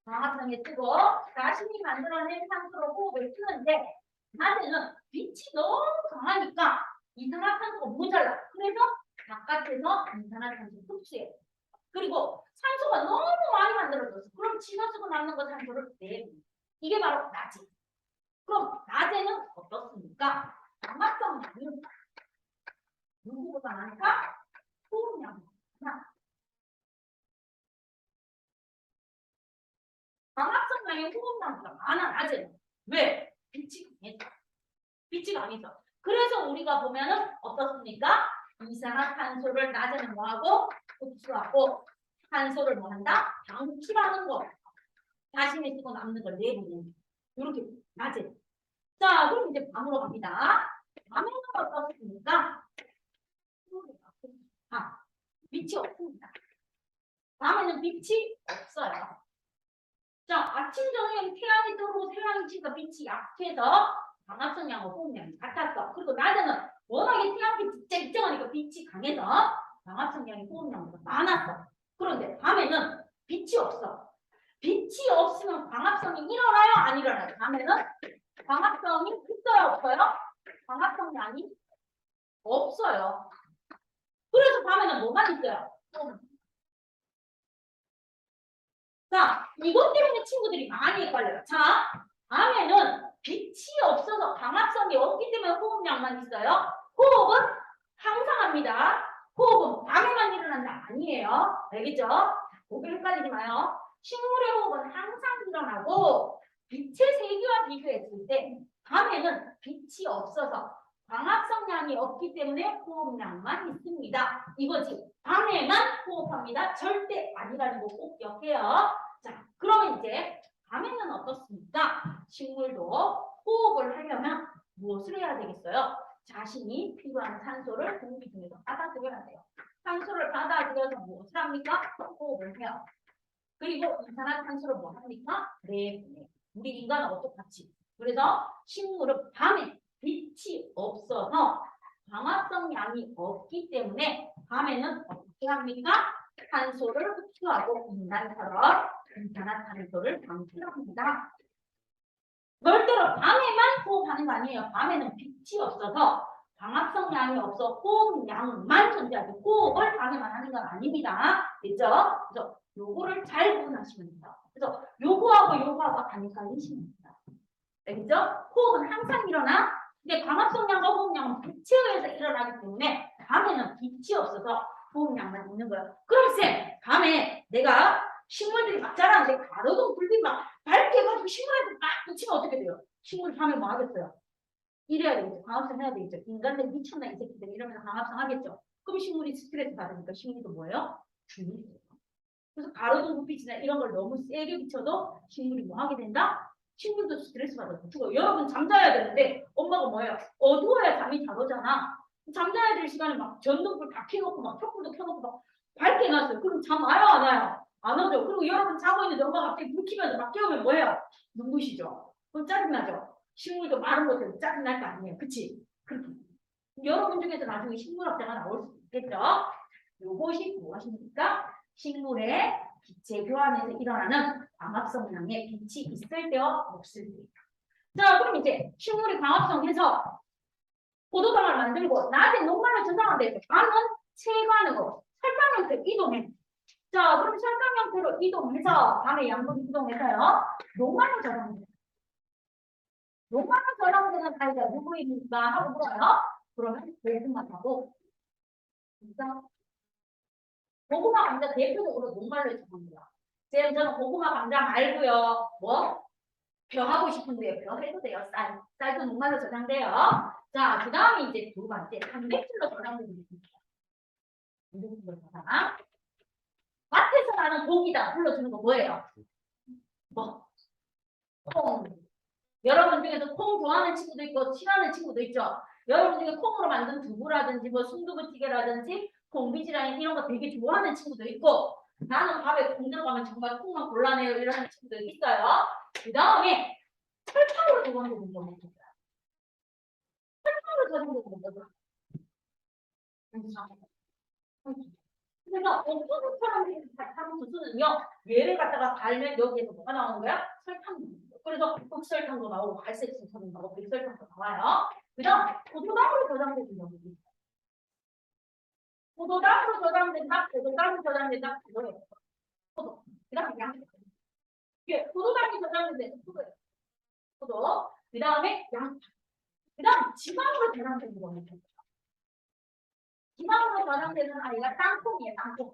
광합성에 쓰고 자신이 만들어낸 산소로 호흡을 쓰는데 낮에는 빛이 너무 강하니까 이산화탄소가 모자라. 그래서 바깥에서 이산화탄소 흡수해. 그리고 산소가 너무 많이 만들어졌어. 그럼 지가 쓰고 남는 거 산소를 내고. 이게 바로 낮이. 그럼 낮에는 어떻습니까? 광합성량이 누구보다 많을까? 호흡량. 광합성량이 호흡량보다 많아 낮에는. 왜? 빛이 강해서. 빛이 강해서. 그래서 우리가 보면은 어떻습니까? 이산화탄소를 낮에는 뭐하고? 흡수하고 탄소를 뭐한다? 방출하는 거. 자신이 쓰고 남는 걸 내보내는. 이렇게 낮에. 자, 그럼 이제 밤으로 갑니다. 밤에는 어떻습니까? 아, 빛이 없습니다. 밤에는 빛이 없어요. 자, 아침 저녁에 태양이 들어오고 태양이 치니까 빛이 약해서 광합성량과 호흡량이 같았어. 그리고 낮에는 워낙에 태양빛이 쨍쨍하니까 빛이 강해서 광합성량이 호흡량보다 많았어. 그런데 밤에는 빛이 없어. 빛이 없으면 광합성이 일어나요? 안 일어나요? 밤에는 광합성이 있어요? 없어요? 광합성량이 없어요. 그래서 밤에는 뭐만 있어요? 자, 이것 때문에 친구들이 많이 헷갈려요. 자, 밤에는 빛이 없어서 광합성이 없기 때문에 호흡량만 있어요. 호흡은 항상 합니다. 호흡은 밤에만 일어난다 아니에요. 알겠죠? 고개 헷갈리지 마요. 식물의 호흡은 항상 일어나고 빛의 세기와 비교했을 때 밤에는 빛이 없어서 광합성량이 없기 때문에 호흡량만 있습니다. 이거지. 밤에만 호흡합니다. 절대 아니라는 거 꼭 기억해요. 자, 그러면 이제 밤에는 어떻습니까? 식물도 호흡을 하려면 무엇을 해야 되겠어요? 자신이 필요한 산소를 공기 중에서 받아들여야 돼요. 산소를 받아들여서 무엇을 합니까? 호흡을 해요. 그리고 이산화탄소를 뭐 합니까? 내보내요. 우리 인간하고 똑같이. 그래서 식물은 밤에 빛이 없어서 광합성량이 없기 때문에 밤에는 어떻게 합니까? 탄소를 흡수하고 인간처럼 이산화탄소를 방출합니다. 절대로 밤에만 호흡하는 거 아니에요. 밤에는 빛이 없어서 광합성량이 없어 호흡량만 존재하고 호흡을 밤에만 하는 건 아닙니다. 됐죠? 그래서 요거를 잘 구분하시면 됩니다. 그래서 요거하고 안 헷갈리시면 됩니다. 알겠죠? 호흡은 항상 일어나. 근데 광합성량과 호흡량은 빛에 의해서 일어나기 때문에 밤에는 빛이 없어서 호흡량만 있는 거예요. 그럼 쌤, 밤에 내가 식물들이 막 자라는데 가로등 불빛 막 밝게 해가지고 식물한테 막 붙이면 어떻게 돼요? 식물 밤에 뭐 하겠어요? 이래야 되겠죠. 광합성 해야 되겠죠. 인간들 미쳤나 이 새끼들 이러면서 광합성 하겠죠. 그럼 식물이 스트레스 받으니까 식물도 뭐예요? 죽는 거예요. 그래서 가로등 불빛이나 이런 걸 너무 세게 비춰도 식물이 뭐 하게 된다? 식물도 스트레스 받아서 죽어요. 여러분 잠자야 되는데 엄마가 뭐예요? 어두워야 잠이 잘 오잖아. 잠자야 될 시간에 막 전등불 다 켜놓고 막 촛불도 켜놓고 막 밝게 놨어요. 그럼 잠 와요 안 와요? 안 오죠. 그리고 여러분 자고 있는데 엄마가 갑자기 불 켜면서 막 깨우면 뭐예요? 눈부시죠. 그럼 짜증나죠. 식물도 마른 것처럼 짜증날 거 아니에요. 그치? 그렇게. 여러분 중에서 나중에 식물학자가 나올 수도 있겠죠. 요것이 무엇입니까? 식물의 빛의 교환에서 일어나는 광합성량의 빛이 있을 때와 없을 때. 자, 그럼 이제 식물이 광합성해서 포도당을 만들고 낮에 녹말로 저장한데 밤은 체관으로 설탕 형태로 이동해. 자, 그럼 설탕 형태로 이동해서 밤에 양분 이동해서요. 녹말로 저장합니다. 녹말로 저장되는 아이가 누구입니까? 하고 물어요. 그러면 고구마 하고 진짜 고구마 감자 대표적으로 녹말로 저장합니다. 쌤, 저는 고구마 감자 말고요. 뭐? 벼 하고 싶은데요. 벼 해도 돼요. 쌀도 녹말로 저장돼요. 자, 그 다음에 이제 두 번째 단백질로 저장되는 게 마트에서 나는 고기다 불러주는 거 뭐예요? 뭐? 콩. 여러분 중에서 콩 좋아하는 친구도 있고 싫어하는 친구도 있죠. 여러분 중에 콩으로 만든 두부라든지 뭐 순두부찌개라든지 콩비지라니 이런 거 되게 좋아하는 친구도 있고 나는 밥에 콩 들어가면 정말 콩만 곤란해요 이러는 친구도 있어요. 그 다음에 설탕으로 조정되는 경우도 있어요. 설탕으로 조정되는 경우도 그래서 어떤 사람들이 하는 부수는요 얘를 갖다가 갈면 여기에서 뭐가 나오는 거야? 설탕. 그래서 흑설탕도 나오고 갈색 설탕도 나오고 백설탕도 나와요. 그다음 포도당으로 저장되는 경우도 있어요. 포도당으로 저장된다, 포도당으로 저장된다, 그거예요. 포도. 그다음 양. 이게 포도당이 저장된다, 포도예요. 포도. 그다음에 양. 그다음 지방으로 저장되는 겁니다. 지방으로 저장되는 아이가 땅콩이에요, 땅콩.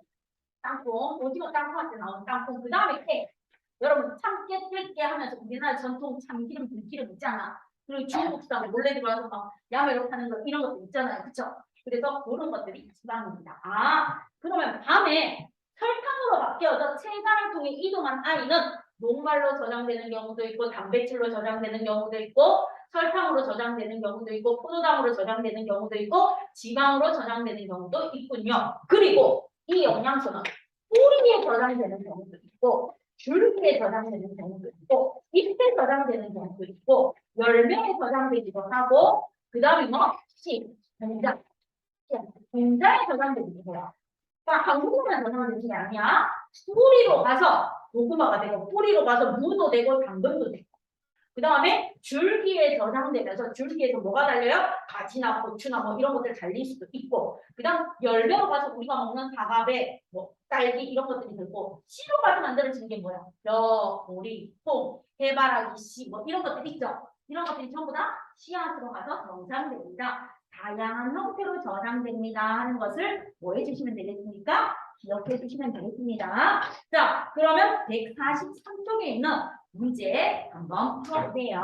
땅콩, 오징어 땅콩한테 나오는 땅콩. 그 다음에 깨. 여러분 참깨 뜰게 하면서 우리나라 전통 참기름 들기름 있잖아. 그리고 중국산 몰래 들어와서 막 야매로 파는 거 이런 것도 있잖아요. 그쵸? 그래서 그런 것들이 지방입니다. 아 그러면 밤에 설탕으로 바뀌어서 체장을 통해 이동한 아이는 녹말로 저장되는 경우도 있고 단백질로 저장되는 경우도 있고 설탕으로 저장되는 경우도 있고 포도당으로 저장되는 경우도 있고 지방으로 저장되는 경우도 있군요. 그리고 이 영양소는 뿌리에 저장되는 경우도 있고 줄기에 저장되는 경우도 있고 잎에 저장되는 경우도 있고 열매에 저장되기도 하고 그 다음에 뭐 씨, 공장, 공장에 저장되기도 해요. 그러니까 한국만 저장되는 게 아니야. 뿌리로 가서 고구마가 되고 뿌리로 가서 무도 되고 당근도 되고 그 다음에 줄기에 저장되면서 줄기에서 뭐가 달려요? 가지나 고추나 뭐 이런 것들 달릴 수도 있고 그 다음 열매로 가서 우리가 먹는 다가베, 뭐 딸기 이런 것들이 들고 씨로 가서 만들어지는 게 뭐야? 벼, 보리, 콩, 해바라기 씨 뭐 이런 것들 있죠? 이런 것들이 전부 다 씨앗으로 가서 저장됩니다. 다양한 형태로 저장됩니다 하는 것을 뭐 해주시면 되겠습니까? 기억해 주시면 되겠습니다. 자, 그러면 143쪽에 있는 문제 한번 풀어보세요.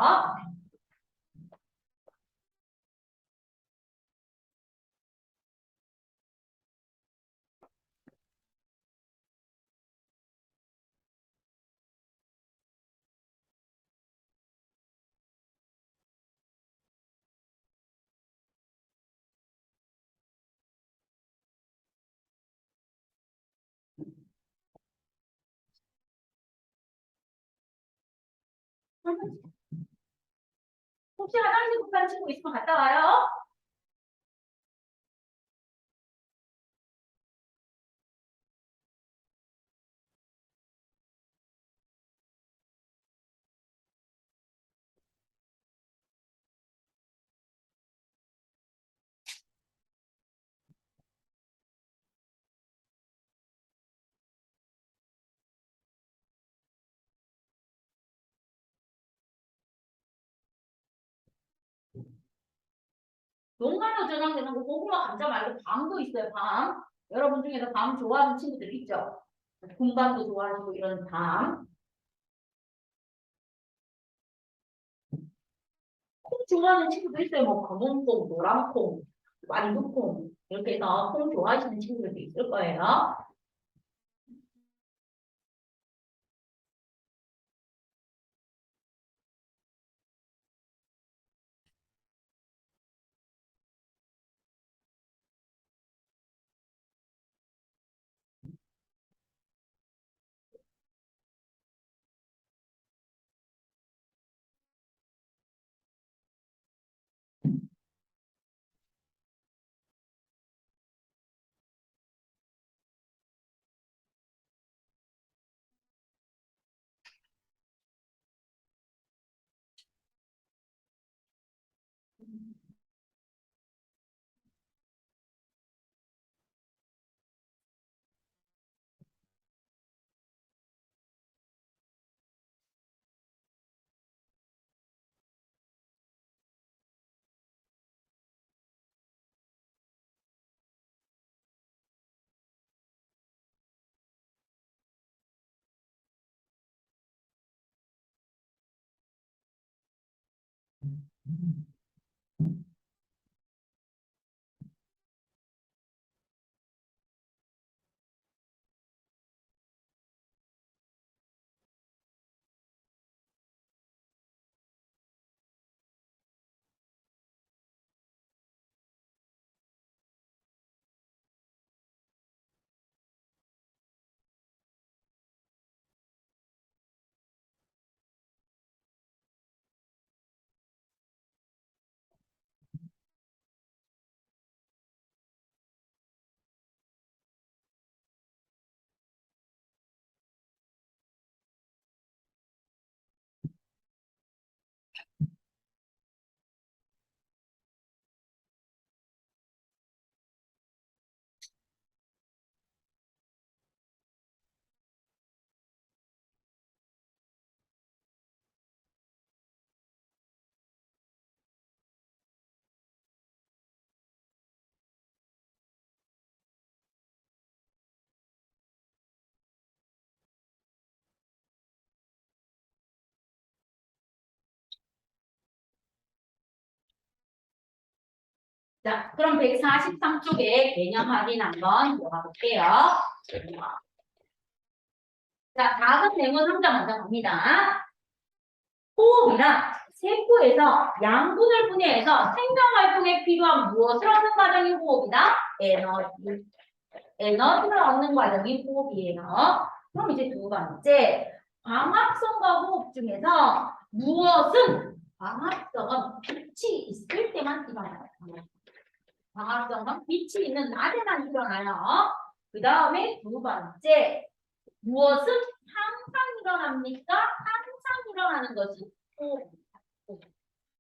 혹시 화장실 급한 친구 있으면 갔다 와요. 농가로 저장되는 거 고구마 감자 말고 밤도 있어요. 밤. 여러분 중에서 밤 좋아하는 친구들 있죠? 군밤도 좋아하시고 이런 밤. 콩 좋아하는 친구도 있어요. 뭐 검은콩, 노란콩, 완두콩 이렇게 해서 콩 좋아하시는 친구들도 있을 거예요. 자, 그럼 143쪽에 개념 확인 한번 들어가 볼게요. 자, 작은 맹은 함자 먼저 갑니다. 호흡이란 세포에서 양분을 분해해서 생명활동에 필요한 무엇을 얻는 과정이 호흡이다? 에너지. 에너지를 얻는 과정이 호흡이에요. 그럼 이제 두 번째, 광합성과 호흡 중에서 무엇은 광합성은 빛이 있을 때만 일어나요. 광합성은 빛이 있는 날에만 일어나요. 그 다음에 두 번째, 무엇은 항상 일어납니까? 항상 일어나는 것은 호흡입니다.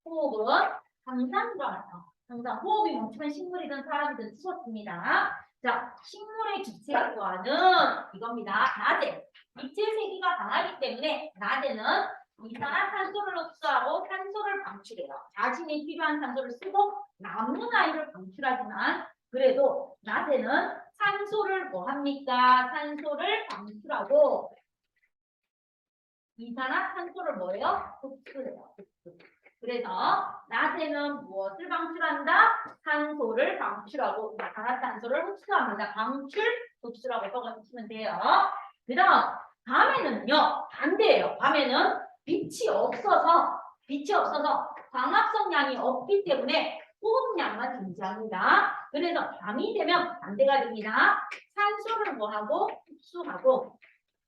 호흡은 항상 일어나요. 항상 호흡이 멈추면 식물이든 사람이든 죽었습니다. 자, 식물의 기체과는 이겁니다. 낮에 빛의 세기가 강하기 때문에 낮에는 이산화탄소를 흡수하고 산소를 방출해요. 자신이 필요한 산소를 쓰고 남은 아이를 방출하지만 그래도 낮에는 산소를 뭐 합니까? 산소를 방출하고 이산화탄소를 뭐예요? 흡수해요. 흡수. 그래서 낮에는 무엇을 방출한다? 산소를 방출하고 이산화탄소를 흡수합니다. 방출, 흡수라고 적어주시면 돼요. 그 다음 밤에는요 반대예요. 밤에는 빛이 없어서 광합성 양이 없기 때문에 호흡량만 존재합니다. 그래서 밤이 되면 반대가 됩니다. 산소를 뭐하고 흡수하고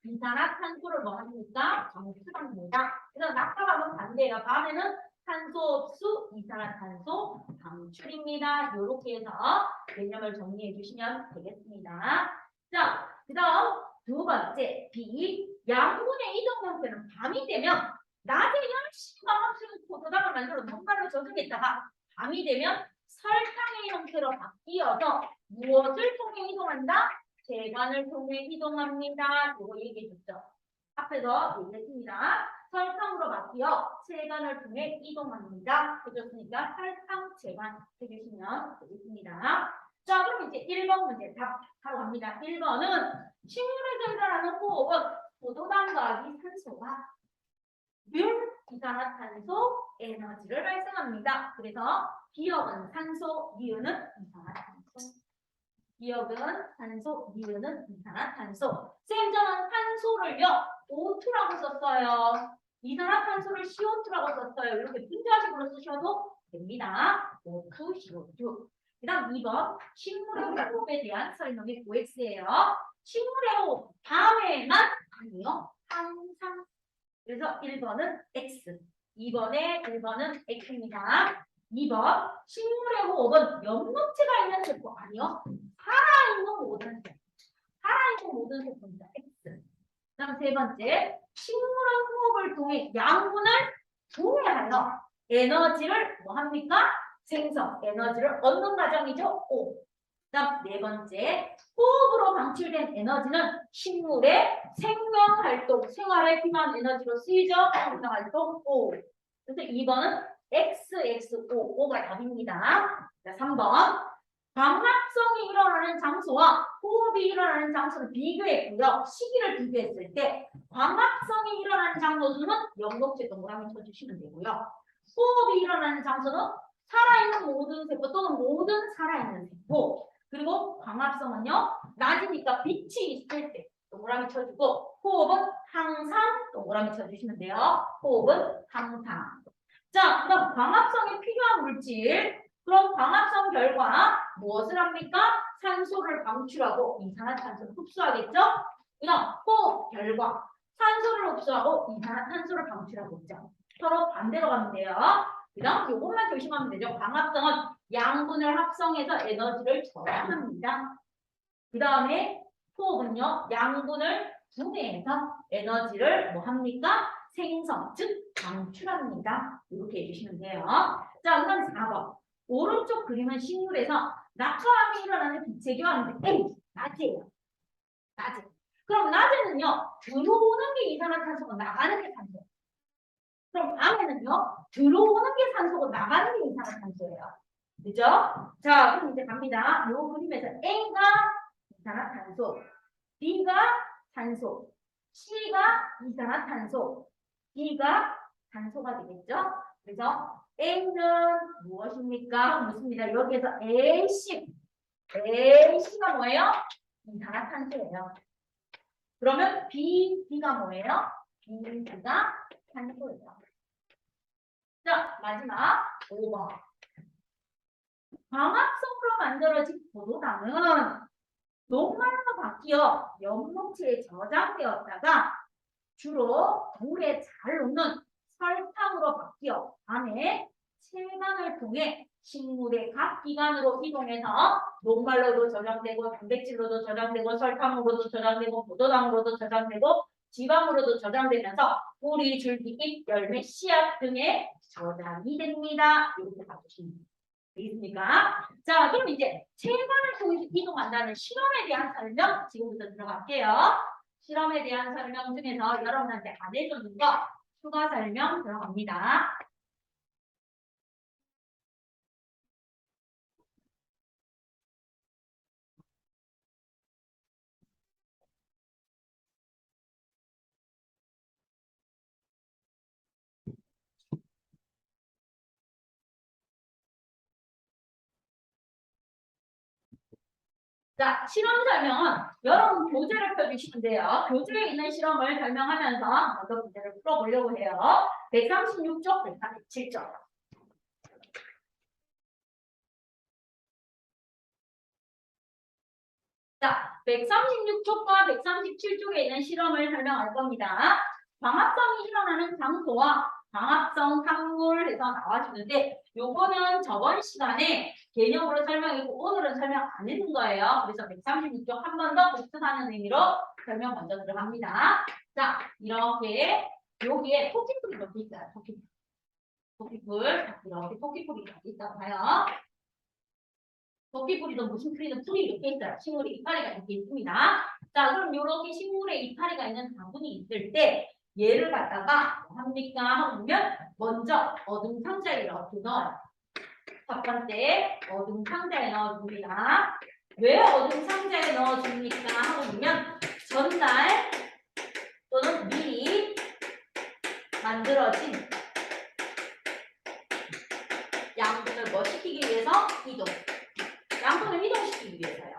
이산화탄소를 뭐 합니까? 방출합니다. 그래서 낮과 밤은 반대예요. 밤에는 산소 흡수, 이산화탄소 방출입니다. 이렇게 해서 개념을 정리해 주시면 되겠습니다. 자, 그 다음 두 번째, B. 양분의 이동 형태는 밤이 되면 낮에 열심히 광합성을 포도당을 만들어 뭔가를 저장했다가 밤이 되면 설탕의 형태로 바뀌어서 무엇을 통해 이동한다? 재관을 통해 이동합니다. 이거 얘기해 줬죠. 앞에서 얘기했습니다. 설탕으로 바뀌어 체관을 통해 이동합니다. 해줬으니까 설탕 체관 해주시면 되겠습니다. 자, 그럼 이제 1번 문제 답하러 갑니다. 1번은 식물에서 일어나는 호흡은 포도당 더하기 산소가 늘 이산화탄소 에너지를 발생합니다. 그래서 기억은 산소, 니은은 이산화탄소. 기억은 산소, 니은은 이산화탄소. 쌤, 저는 산소를요, O2라고 썼어요. 이산화탄소를 CO2라고 썼어요. 이렇게 분자식으로 쓰셔도 됩니다. O2, CO2. 그 다음 2번, 식물의 호흡에 대한 설명이 OX예요. 식물의 호흡, 밤에만 아니요, 항상. 그래서 1번은 X, 1번은 X입니다. 2번, 식물의 호흡은 면목체가 있는 세포 아니요. 살아있는 모든 세포. 살아있는 모든 세포입니다. X. 그다음 세 번째, 식물은 호흡을 통해 양분을 분해하여 에너지를 뭐 합니까? 생성, 에너지를 얻는 과정이죠. O. 그다음 네 번째, 호흡으로 방출된 에너지는 식물의 생명활동, 생활에 필요한 에너지로 쓰이죠. 생명활동 O. 그래서 2번은 XXO, O가 답입니다. 자, 3번. 광합성이 일어나는 장소와 호흡이 일어나는 장소를 비교했고요. 시기를 비교했을 때 광합성이 일어나는 장소는 영록제 동그라미 쳐주시면 되고요. 호흡이 일어나는 장소는 살아있는 모든 세포 또는 모든 살아있는 세포. 그리고 광합성은요. 낮이니까 빛이 있을 때 동그라미 쳐주고 호흡은 항상 동그라미 쳐주시면 돼요. 호흡은 항상. 자, 그럼 광합성에 필요한 물질. 그럼 광합성 결과 무엇을 합니까? 산소를 방출하고 이산화탄소를 흡수하겠죠? 그다음 호흡 결과 산소를 흡수하고 이산화탄소를 방출하고 있죠. 서로 반대로 가면 돼요. 그다음 요것만 조심하면 되죠. 광합성은 양분을 합성해서 에너지를 저장합니다. 그 다음에 호흡은요, 양분을 분해해서 에너지를 뭐 합니까? 생성, 즉 방출합니다. 이렇게 해주시면 돼요. 자, 그다음 4번. 오른쪽 그림은 식물에서 낮과 밤에 일어나는 빛의 교환인데 에이, 낮이에요. 낮에. 그럼 낮에는요, 들어오는 게 이산화탄소고 나가는 게 산소. 그럼 밤에는요, 들어오는 게 산소고 나가는 게 이산화탄소예요. 그죠? 자, 그럼 이제 갑니다. 이 그림에서 A가 이산화탄소, B가 산소, C가 이산화탄소, D가 산소가 되겠죠? 그래서 A는 무엇입니까? 묻습니다. 여기에서 AC가 뭐예요? 이산화탄소예요. 그러면 B가 뭐예요? B가 탄소예요. 자, 마지막 5번. 광합성으로 만들어진 포도당은 녹말로 바뀌어 엽록체에 저장되었다가 주로 물에 잘 녹는 설탕으로 바뀌어 밤에 체간을 통해 식물의 각 기관으로 이동해서 녹말로도 저장되고 단백질로도 저장되고 설탕으로도 저장되고 포도당으로도 저장되고 지방으로도 저장되면서 뿌리, 줄기, 잎, 열매, 씨앗 등에 저장이 됩니다. 이렇게 봐주시면 되겠습니까? 자, 그럼 이제 체관을 통해서 이동한다는 실험에 대한 설명 지금부터 들어갈게요. 실험에 대한 설명 중에서 여러분한테 안 해주는 거 추가 설명 들어갑니다. 자, 실험 설명은 여러분 교재를 펴주시면 돼요. 교재에 있는 실험을 설명하면서 먼저 문제를 풀어보려고 해요. 136쪽, 137쪽. 자, 136쪽과 137쪽에 있는 실험을 설명할 겁니다. 광합성이 일어나는 장소와 광합성 산물에서 나와주는데 요거는 저번 시간에 개념으로 설명했고 오늘은 설명 안 해준 거예요. 그래서 136쪽 한 번 더 복습하는 의미로 설명 먼저 들어갑니다. 자, 이렇게 여기에 토끼풀이 몇 개 있어요. 토끼풀. 이렇게 토끼풀이 몇 개 있다고 봐요. 토끼풀이든 무슨 풀이든 풀이 이렇게 있어요. 식물에 이파리가 이렇게 있습니다. 자, 그럼 이렇게 식물에 이파리가 있는 다분이 있을 때 얘를 갖다가 뭐 합니까? 하고 보면 먼저 어둠 상자에 이렇게 넣어요. 첫 번째 어둠 상자에 넣어줍니다. 왜 어둠 상자에 넣어줍니까? 하고 보면 전날 또는 미리 만들어진 양분을 뭐 시키기 위해서 이동. 양분을 이동시키기 위해서요.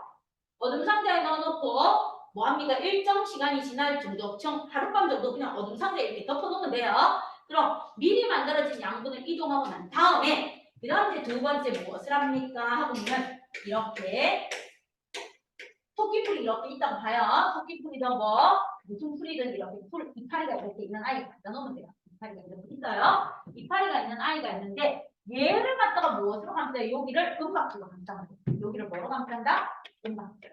어둠 상자에 넣어놓고 뭐합니까? 일정 시간이 지날 정도, 하룻밤 정도 그냥 어둠 상자에 이렇게 덮어놓으면 돼요. 그럼 미리 만들어진 양분을 이동하고 난 다음에 그 다음 이제 두 번째 무엇을 합니까? 하고 보면 이렇게 토끼풀이 이렇게 있다고 봐요. 토끼풀이든 뭐 무슨 풀이든 이렇게 이파리가 이렇게 있는 아이가 갖다 놓으면 돼요. 이파리가 이렇게 있어요. 이파리가 있는 아이가 있는데 얘를 갖다가 무엇으로 감싸요? 여기를 은박지로 감싸는 거예요. 여기를 뭐로 감싼다? 은박지.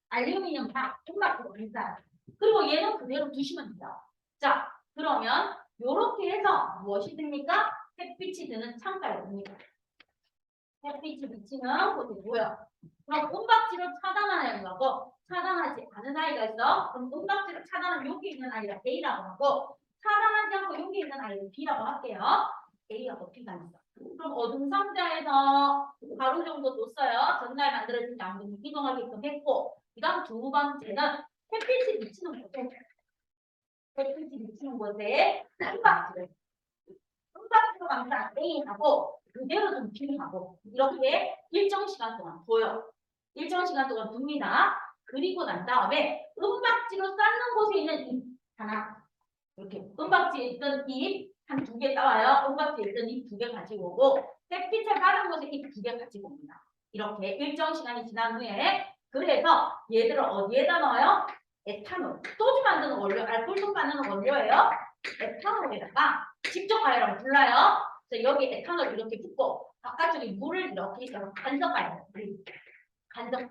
알루미늄 다 은박지로 감싸요. 그리고 얘는 그대로 두시면 돼요. 자, 그러면 이렇게 해서 무엇이 됩니까? 햇빛이 드는 창가에 옵니다. 햇빛이 비치는 곳이 뭐야? 그럼 은박지를 차단하는 거고 차단하지 않은 아이가 있어. 그럼 은박지를 차단하면 여기 있는 아이가 A라고 하고 차단하지 않고 여기 있는 아이를 B라고 할게요. A하고 B가 있어. 그럼 어둠 상자에서 하루 정도 뒀어요. 전날 만들어진 양분이 이동하게끔 했고 그 다음 두 번째는 햇빛이 비치는 곳에 햇빛이 비치는 곳에 은박지로 감싼 A하고 그대로 좀 B하고 이렇게 일정 시간 동안 둬요. 일정 시간 동안 둡니다. 그리고 난 다음에 은박지로 쌓는 곳에 있는 잎 하나 이렇게 은박지에 있던 잎 한 두 개 따와요. 은박지에 있던 잎 두 개 가지고 오고 햇빛을 받은 곳에 잎 두 개 가지고 옵니다. 이렇게 일정 시간이 지난 후에 그래서 얘들을 어디에다 넣어요? 에탄올. 소주 만드는 원료, 알코올 만드는 원료예요. 에탄올에다가 직접 가열하면 불나요. 그래서 여기 에탄올 이렇게 붓고 바깥쪽에 물을 이렇게 해서 간섭가요. 간섭.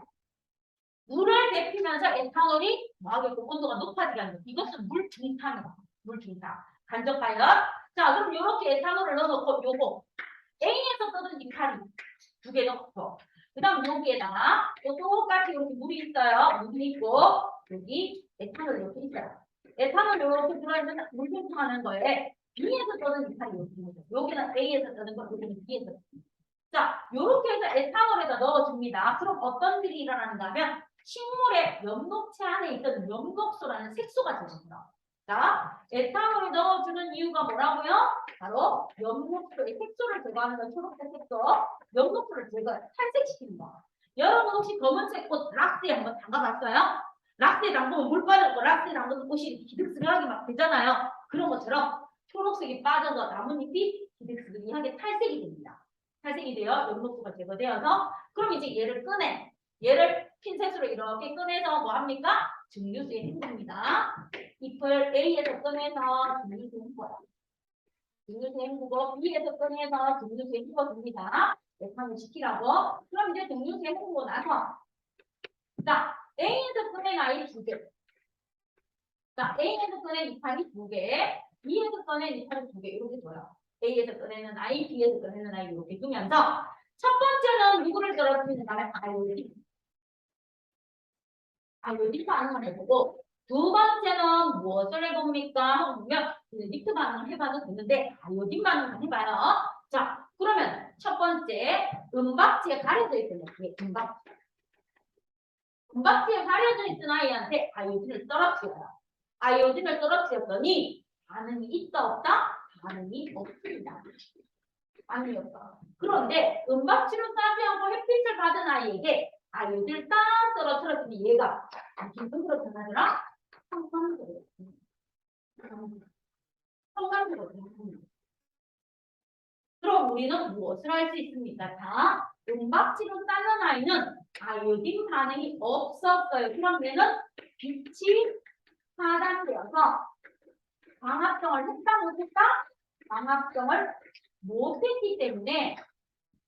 물을 데피면서 에탄올이 뭐하겠고 온도가 높아지게 하는 거. 이것은 물 중탕이에요. 물 중탕. 간접가열. 자, 그럼 이렇게 에탄올을 넣어놓고 요거 A에서 떠든 이파리 두 개 넣고 그 다음 여기에다가 또 똑같이 이렇게 물이 있어요. 물이 있고 여기 에탄올 이렇게 있어요. 에탄올 이렇게 들어있는 물 중탕하는 거에 B에서 떠든 이파리 이렇게 있는 거죠. 여기는 A에서 떠든 거, 여기는 B에서. 자, 요렇게 해서 에탄올에다 넣어줍니다. 그럼 어떤 일이 일어나는가 하면 식물의 엽록체 안에 있던 엽록소라는 색소가 들어갑니다. 자, 에탄올을 넣어주는 이유가 뭐라고요? 바로 엽록소의 색소를 제거하는 건 초록색 색소, 엽록소를 탈색시키는 거. 여러분 혹시 검은색 꽃 락스에 한번 담가봤어요? 락스에 담그면 물 빠졌고 락스에 담그면 꽃이 기득스하게 막 되잖아요. 그런 것처럼 초록색이 빠져서 나뭇잎이 기득스하게 탈색이 됩니다. 탈색이 되어 엽록소가 제거되어서 그럼 이제 얘를 꺼내. 얘를 핀셋으로 이렇게 꺼내서 뭐 합니까? 증류수에 헹굽니다. 잎을 A에서 꺼내서 증류수에 헹궈요. 증류수에 헹구고 B에서 꺼내서 증류수에 헹궈줍니다. 예상을 시키라고. 그럼 이제 증류수에 헹구고 나서 자, A에서 꺼낸 아이 2개. 자, A에서 꺼낸 이파이 2개. B에서 꺼낸 이파이 2개. 이렇게 줘요. A에서 꺼내는 아이, B에서 꺼내는 아이 이렇게 두면서 첫 번째는 누구를 떨어뜨리는 다음에 아이오딘. 아이오딘 반응을 해보고 두 번째는 무엇을 해봅니까? 보면 닉트 반응을 해봐도 되는데 아이오딘 반응을 해봐요. 자, 그러면 첫 번째 은박지에 가려져 있는 은박지. 은박지에 가려져 있던 아이한테 아이오딘을 떨어뜨려요. 아이오딘을 떨어뜨렸더니 반응이 있다 없다? 반응이 없습니다. 반응이 없어. 그런데 은박지로 싸지 않고 햇빛을 받은 아이에게 아이오딘을 딱 떨어뜨렸더니 얘가 김성으로 변하더라? 성광으로. 성광으로. 그럼 우리는 무엇을 할 수 있습니까? 자, 은박지로 싸는 아이는 아이오딘 반응이 없었어요. 그럼 얘는 빛이 차단되어서 광합성을 했다 못했다? 광합성을 못했기 때문에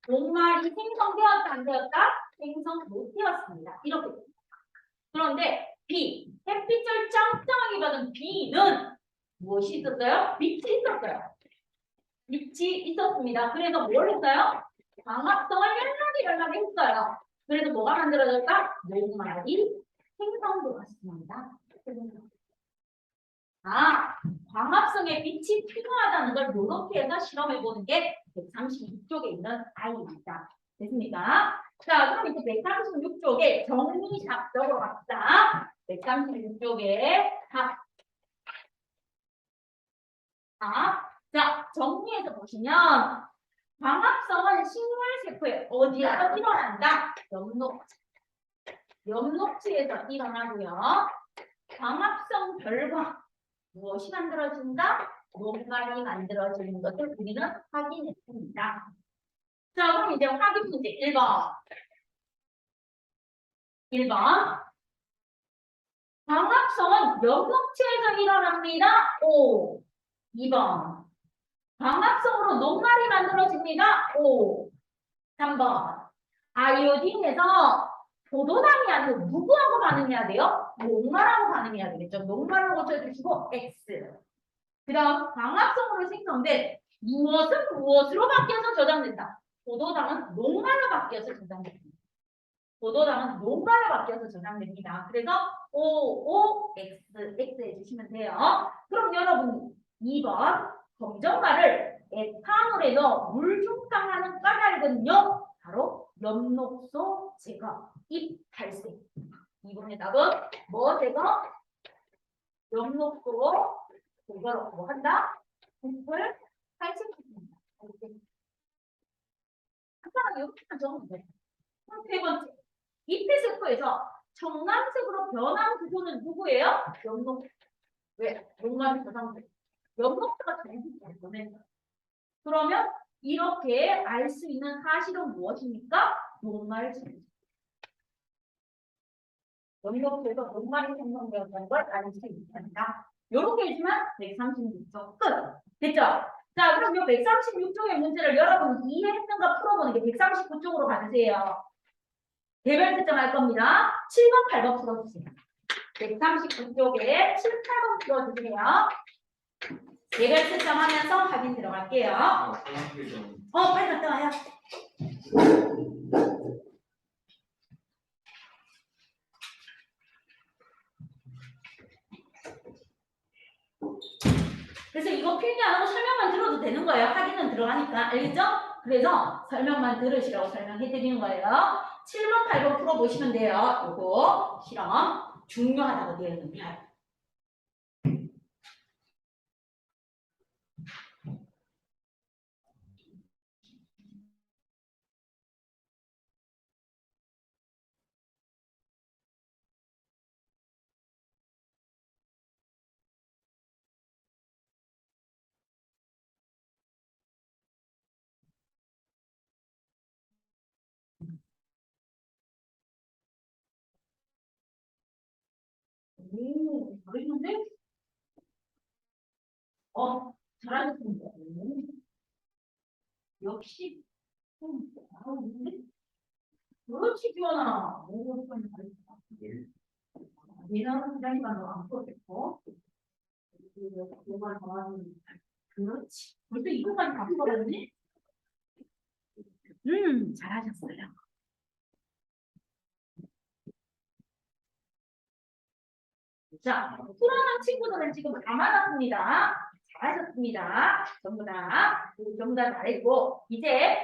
녹말이 생성되었다 안 되었다? 생성 못되었습니다. 이렇게 됩니다. 그런데 B, 햇빛을 짱짱하게 받은 B는 무엇이 있었어요? 빛이 있었어요. 빛이 있었습니다. 그래서 뭘 했어요? 광합성을 연락이 했어요. 그래서 뭐가 만들어졌다? 녹말이 생성되었습니다. 광합성에 빛이 필요하다는 걸 이렇게 해서 실험해보는 게 136쪽에 있는 아이입니다. 됐습니까? 자, 그럼 이제 136쪽에 정리작적으로 갑시다. 136쪽에 자, 정리해서 보시면 광합성은 식물세포에 어디에서 일어난다? 엽록체에서 일어나고요. 광합성 결과 무엇이 만들어진다? 녹말이 만들어지는 것을 우리는 확인했습니다. 자, 그럼 이제 확인 문제 1번. 1번. 광합성은 엽록체에서 일어납니다. O. 2번. 광합성으로 녹말이 만들어집니다. O. 3번. 아이오딘에서 포도당이 아니고 누구하고 반응해야 돼요? 녹말하고 반응해야 되겠죠. 녹말로 고쳐주시고 X. 그 다음 광합성으로 생성된 무엇은 무엇으로 바뀌어서 저장된다. 포도당은 녹말로 바뀌어서 저장됩니다. 포도당은 녹말로 바뀌어서 저장됩니다. 그래서 OOX 해주시면 돼요. 그럼 여러분 2번 검정말을 에탄올에 넣어 물 중탕하는 까닭은요. 바로 엽록소 제거, 잎 탈색. 이번에 답은 뭐 제거? 엽록소 제거로 뭐 한다? 잎을 탈색시킵니다. 항상 이렇게만 적으면 돼. 세 번째, 잎의 세포에서 청藍색으로 변한 구조는 누구예요? 엽록. 왜? 녹말이 저장돼. 엽록소가 전해지지 않네. 그러면 이렇게 알 수 있는 사실은 무엇입니까? 녹말 전해지. 엽록소에서 녹말이 생성되었다는 걸 알 수 있습니다. 이렇게 해주면 136쪽 끝. 됐죠? 자, 그럼 이 136쪽의 문제를 여러분 이해했는가 풀어보는 게 139쪽으로 가주세요. 개별 채점할 겁니다. 7번, 8번 풀어주세요. 139쪽에 7, 8번 풀어주세요. 개별 채점하면서 확인 들어갈게요. 빨리 갔다 와요. 그래서 이거 필기 안 하고 설명만 들어도 되는 거예요. 확인은 들어가니까. 알겠죠? 그래서 설명만 들으시라고 설명해 드리는 거예요. 7번, 8번 풀어보시면 돼요. 요거 실험 중요하다고 되어 있는 별. 잘했는데? 잘하셨습니다. 역시, 잘하는데? 그렇지, 기원아. 오, 좀 잘했다. 얘는 기다리가 너안 풀었겠고. 뭐가 잘하는 그렇지. 벌써 이거까지 다 풀어봤니? 잘하셨어요. 자, 풀어놓은 친구들은 지금 다 맞았습니다. 잘하셨습니다. 전부 다 잘했고, 이제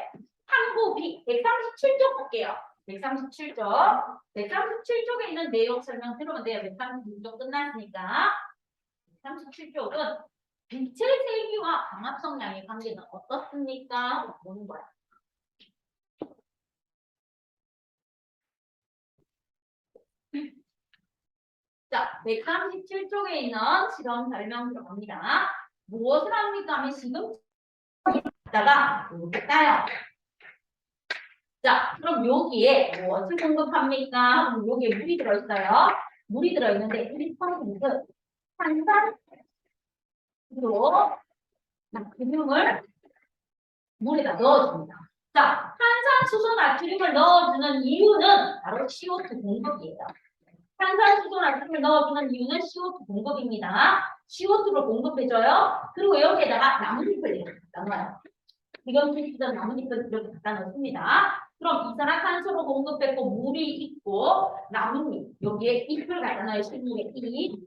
탐구 B 137쪽 볼게요. 137쪽. 137쪽에 있는 내용 설명 들으면 돼요. 136쪽 끝났으니까. 137쪽은 빛의 세기와 광합성량의 관계는 어떻습니까? 보는 거야. 자, 137쪽에 있는 실험 설명 들어갑니다. 무엇을 합니까? 하면 지금 다가 이렇게 따요. 자, 그럼 여기에 무엇을 공급합니까? 그럼 여기에 물이 들어있어요. 물이 들어있는데 1% 탄산으로 나트륨을 물에다 넣어줍니다. 자, 탄산수소 나트륨을 넣어주는 이유는 바로 CO2 공급이에요. 탄산수소 나트륨을 넣어주는 이유는 CO2 공급입니다. CO2를 공급해줘요. 그리고 여기에다가 나뭇잎을 이렇게 갖다 넣어요. 지금 쓰시던 나뭇잎을 이렇게 갖다 넣습니다. 그럼 이산화탄소로 공급했고 물이 있고 나뭇잎 여기에 잎을 갖다 넣어요. 식물의 잎.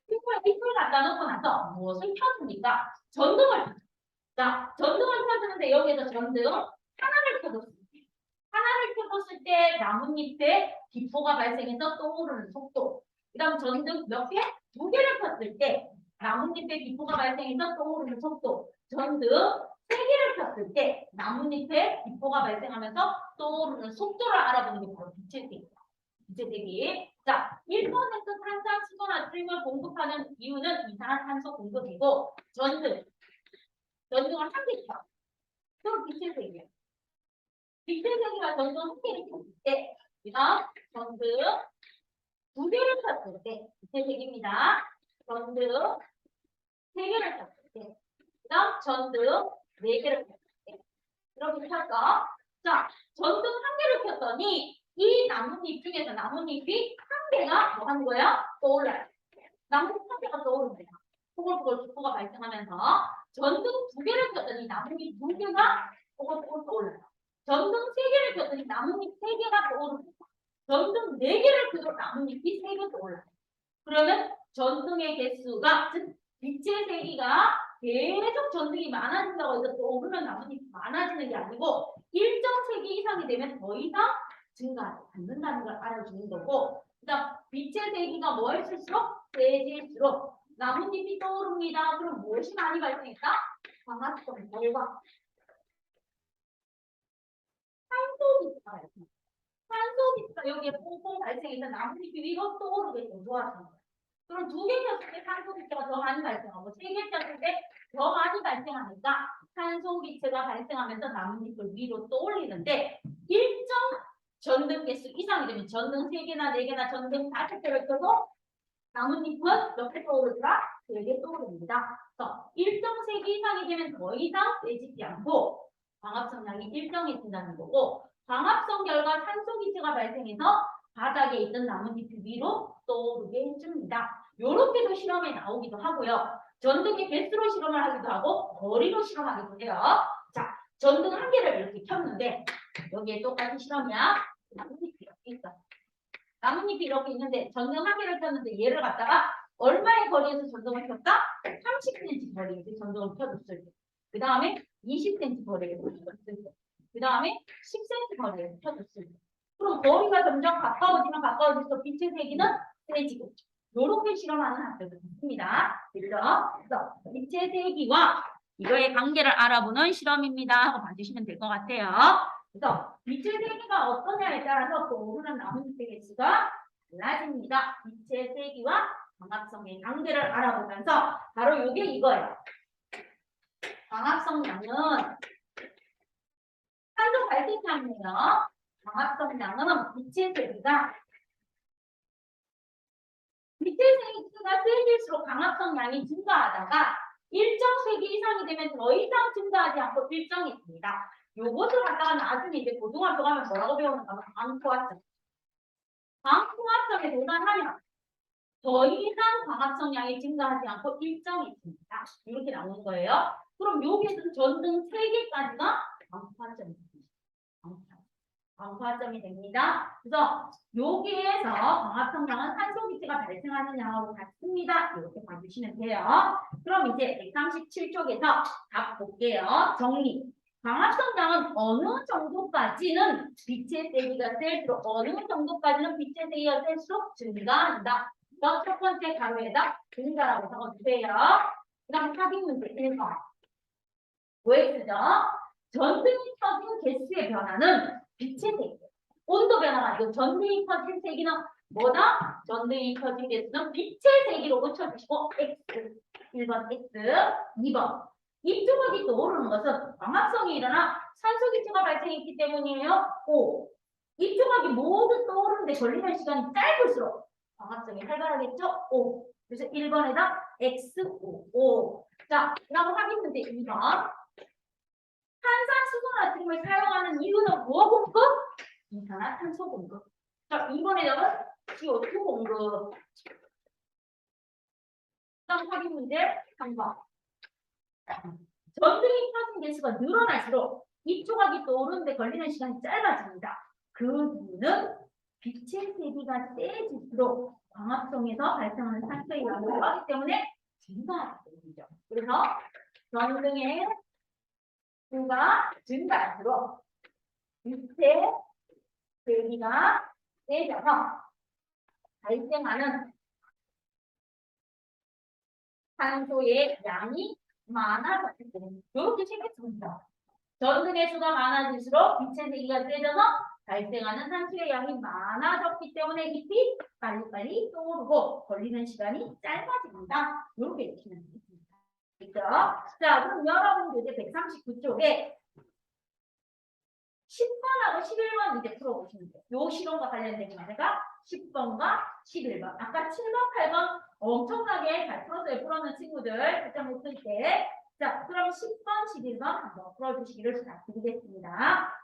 식물의 잎을 갖다 놓고 나서 무엇을 펴줍니까? 전등을 펴줍니다. 자, 전등을 펴주는데 여기에서 전등 하나를 펴줬을 때 하나를 펴줬을 때 나뭇잎에 기포가 발생해서 떠오르는 속도. 그 다음 전등 몇 개? 두 개를 폈을 때 나뭇잎에 기포가 발생해서 떠오르는 속도. 전등 세 개를 폈을 때 나뭇잎에 기포가 발생하면서 떠오르는 속도를 알아보는 게 바로 빛의 세기입니다. 빛의 세기. 자, 1% 탄산수소 나트륨을 공급하는 이유는 이산화탄소 공급이고 전등을 한 개 펴. 그럼 빛의 세기예요. 빛의 세기가 전등 한 개를 폈을 때, 그다음 전등 두 개를 폈을 때 빛의 세기입니다. 전등 세 개를 폈을 때, 그다음 전등 네 개를 폈을 때, 이렇게 폈어. 자, 전등 한 개를 폈더니 이 나뭇잎 중에서 나뭇잎이 한 개가 뭐 하는 거야? 떠올라요. 나뭇잎 한 개가 떠오르는 거야. 포글포글 기포가 발생하면서 전등 두 개를 폈더니 나뭇잎 두 개가 포글포글 떠올라요. 전등 세 개를 폈더니 나뭇잎 세 개가 떠오르는 거야. 전등 네 개를 펴도 나뭇잎이 세 개 떠올라요. 그러면 전등의 개수가 즉 빛의 세기가 계속 전등이 많아진다고 해서 떠오르는 나뭇잎이 많아지는 게 아니고 일정 세기 이상이 되면 더 이상 증가하지 않는다는 걸 알아주는 거고, 그다음 빛의 세기가 뭐일수록 세질수록 나뭇잎이 떠오릅니다. 그럼 무엇이 많이 발생했다? 광합성 결과. 산소기가 발생. 산소기가 여기에 뽕뽕 발생해서 나뭇잎이 위로 떠오르게끔 도와주는 거예요. 그럼 두 개 폈을 때 산소기체가 더 많이 발생하고 세 개 폈을 때 더 많이 발생하니까 산소기체가 발생하면서 나뭇잎을 위로 떠올리는데 일정 전등 개수 이상이 되면 전등 3개나 4개나 전등 5개를 펴도 나뭇잎은 몇 개 떠오르더라? 3개 떠오릅니다. 그래서 일정 세기 이상이 되면 더 이상 세지지 않고 광합성량이 일정해진다는 거고, 광합성 결과 산소기체가 발생해서 바닥에 있던 나뭇잎이 위로 떠오르게 해줍니다. 요렇게도 실험에 나오기도 하고요. 전등의 개수로 실험을 하기도 하고 거리로 실험하기도 해요. 자, 전등 한 개를 이렇게 켰는데 여기에 똑같은 실험이야. 나뭇잎이 이렇게 있어. 나뭇잎이 이렇게 있는데 전등 한 개를 켰는데 얘를 갖다가 얼마의 거리에서 전등을 켰다? 30cm 거리에서 전등을 켜줬을 때. 그 다음에 20cm 거리에서 켜줬을 때. 그 다음에 10cm 거리에서 켜줬을 때. 그럼 거리가 점점 가까워지면 가까워질수록 빛의 세기는 세지겠죠. 요렇게 실험하는 학교도 있습니다. 그래서 빛의 세기와 이거의 관계를 알아보는 실험입니다 하고 봐주시면 될 것 같아요. 그래서 빛의 세기가 어떠냐에 따라서 떠오르는 나뭇잎의 개수가 달라집니다. 빛의 세기와 광합성의 관계를 알아보면서 바로 이게 이거예요. 광합성량은 산소 발생량이에요. 광합성량은 빛의 세기가 빛의 세기가 세질수록 광합성량이 증가하다가 일정 세기 이상이 되면 더 이상 증가하지 않고 일정해집니다. 요것을 갖다가 나중에 이제 고등학교 가면 뭐라고 배우는가 하면 광포화점. 광포화점에 도달하면 더 이상 광합성량이 증가하지 않고 일정해집니다. 이렇게 나오는 거예요. 그럼 여기에서 전등 3개까지가 광포화점이 됩니다. 광포화점이 됩니다. 그래서 여기에서 광합성량은 산소기체가 발생하는 양하고 같습니다. 이렇게 봐주시면 돼요. 그럼 이제 137쪽에서 답 볼게요. 정리. 광합성량은 어느 정도까지는 빛의 세기가 셀수록 어느 정도까지는 빛의 세기가 셀수록 증가한다. 그래서 첫 번째 가로에다 증가라고 적어주세요. 그 다음 확인 문제 1번. OX죠. 전등이 켜진 개수의 변화는 빛의 세기. 온도 변화가 아니고 전등이 켜진 세기는 뭐다? 전등이 켜진 개수는 빛의 세기로 고쳐주시고 X. 1번 X. 2번. 입조각이 떠오르는 것은 광합성이 일어나 산소기체가 발생했기 때문이에요. O. 입조각이 모두 떠오르는데 걸리는 시간이 짧을수록 광합성이 활발하겠죠? O. 그래서 1번에다 XO. O. 자, 그다음 확인 문제 2번. 탄산수소나트륨을 사용하는 이유는 뭐 공급? 이산화탄소 공급. 자, 2번에다가 CO2 공급. 그다음 확인 문제 3번. 전등이 켜진 개수가 늘어날수록 입조각이 떠오르는데 걸리는 시간이 짧아집니다. 그 이유는 빛의 세기가 세질수록 광합성에서 발생하는 산소의 양이 늘어나기 때문에 증가하죠. 그래서 전등의 수가 증가할수록 빛의 세기가 세져서 발생하는 산소의 양이 많아졌기 때문에 이렇게 생겼습니다. 전등의 수가 많아질수록 빛의 세기가 세져서 발생하는 산소의 양이 많아졌기 때문에 잎이 빨리빨리 떠오르고 걸리는 시간이 짧아집니다. 이렇게 읽히면 되겠습니다. 그렇죠? 자, 그럼 여러분 이제 139쪽에 10번하고 11번 이제 풀어보시면 돼요. 요 실험과 관련된 문제가 10번과 11번. 아까 7번, 8번 엄청나게 잘 풀었어요. 풀었는 친구들 채점을 쓸 때. 자, 그럼 10번, 11번 한번 풀어주시기를 부탁드리겠습니다.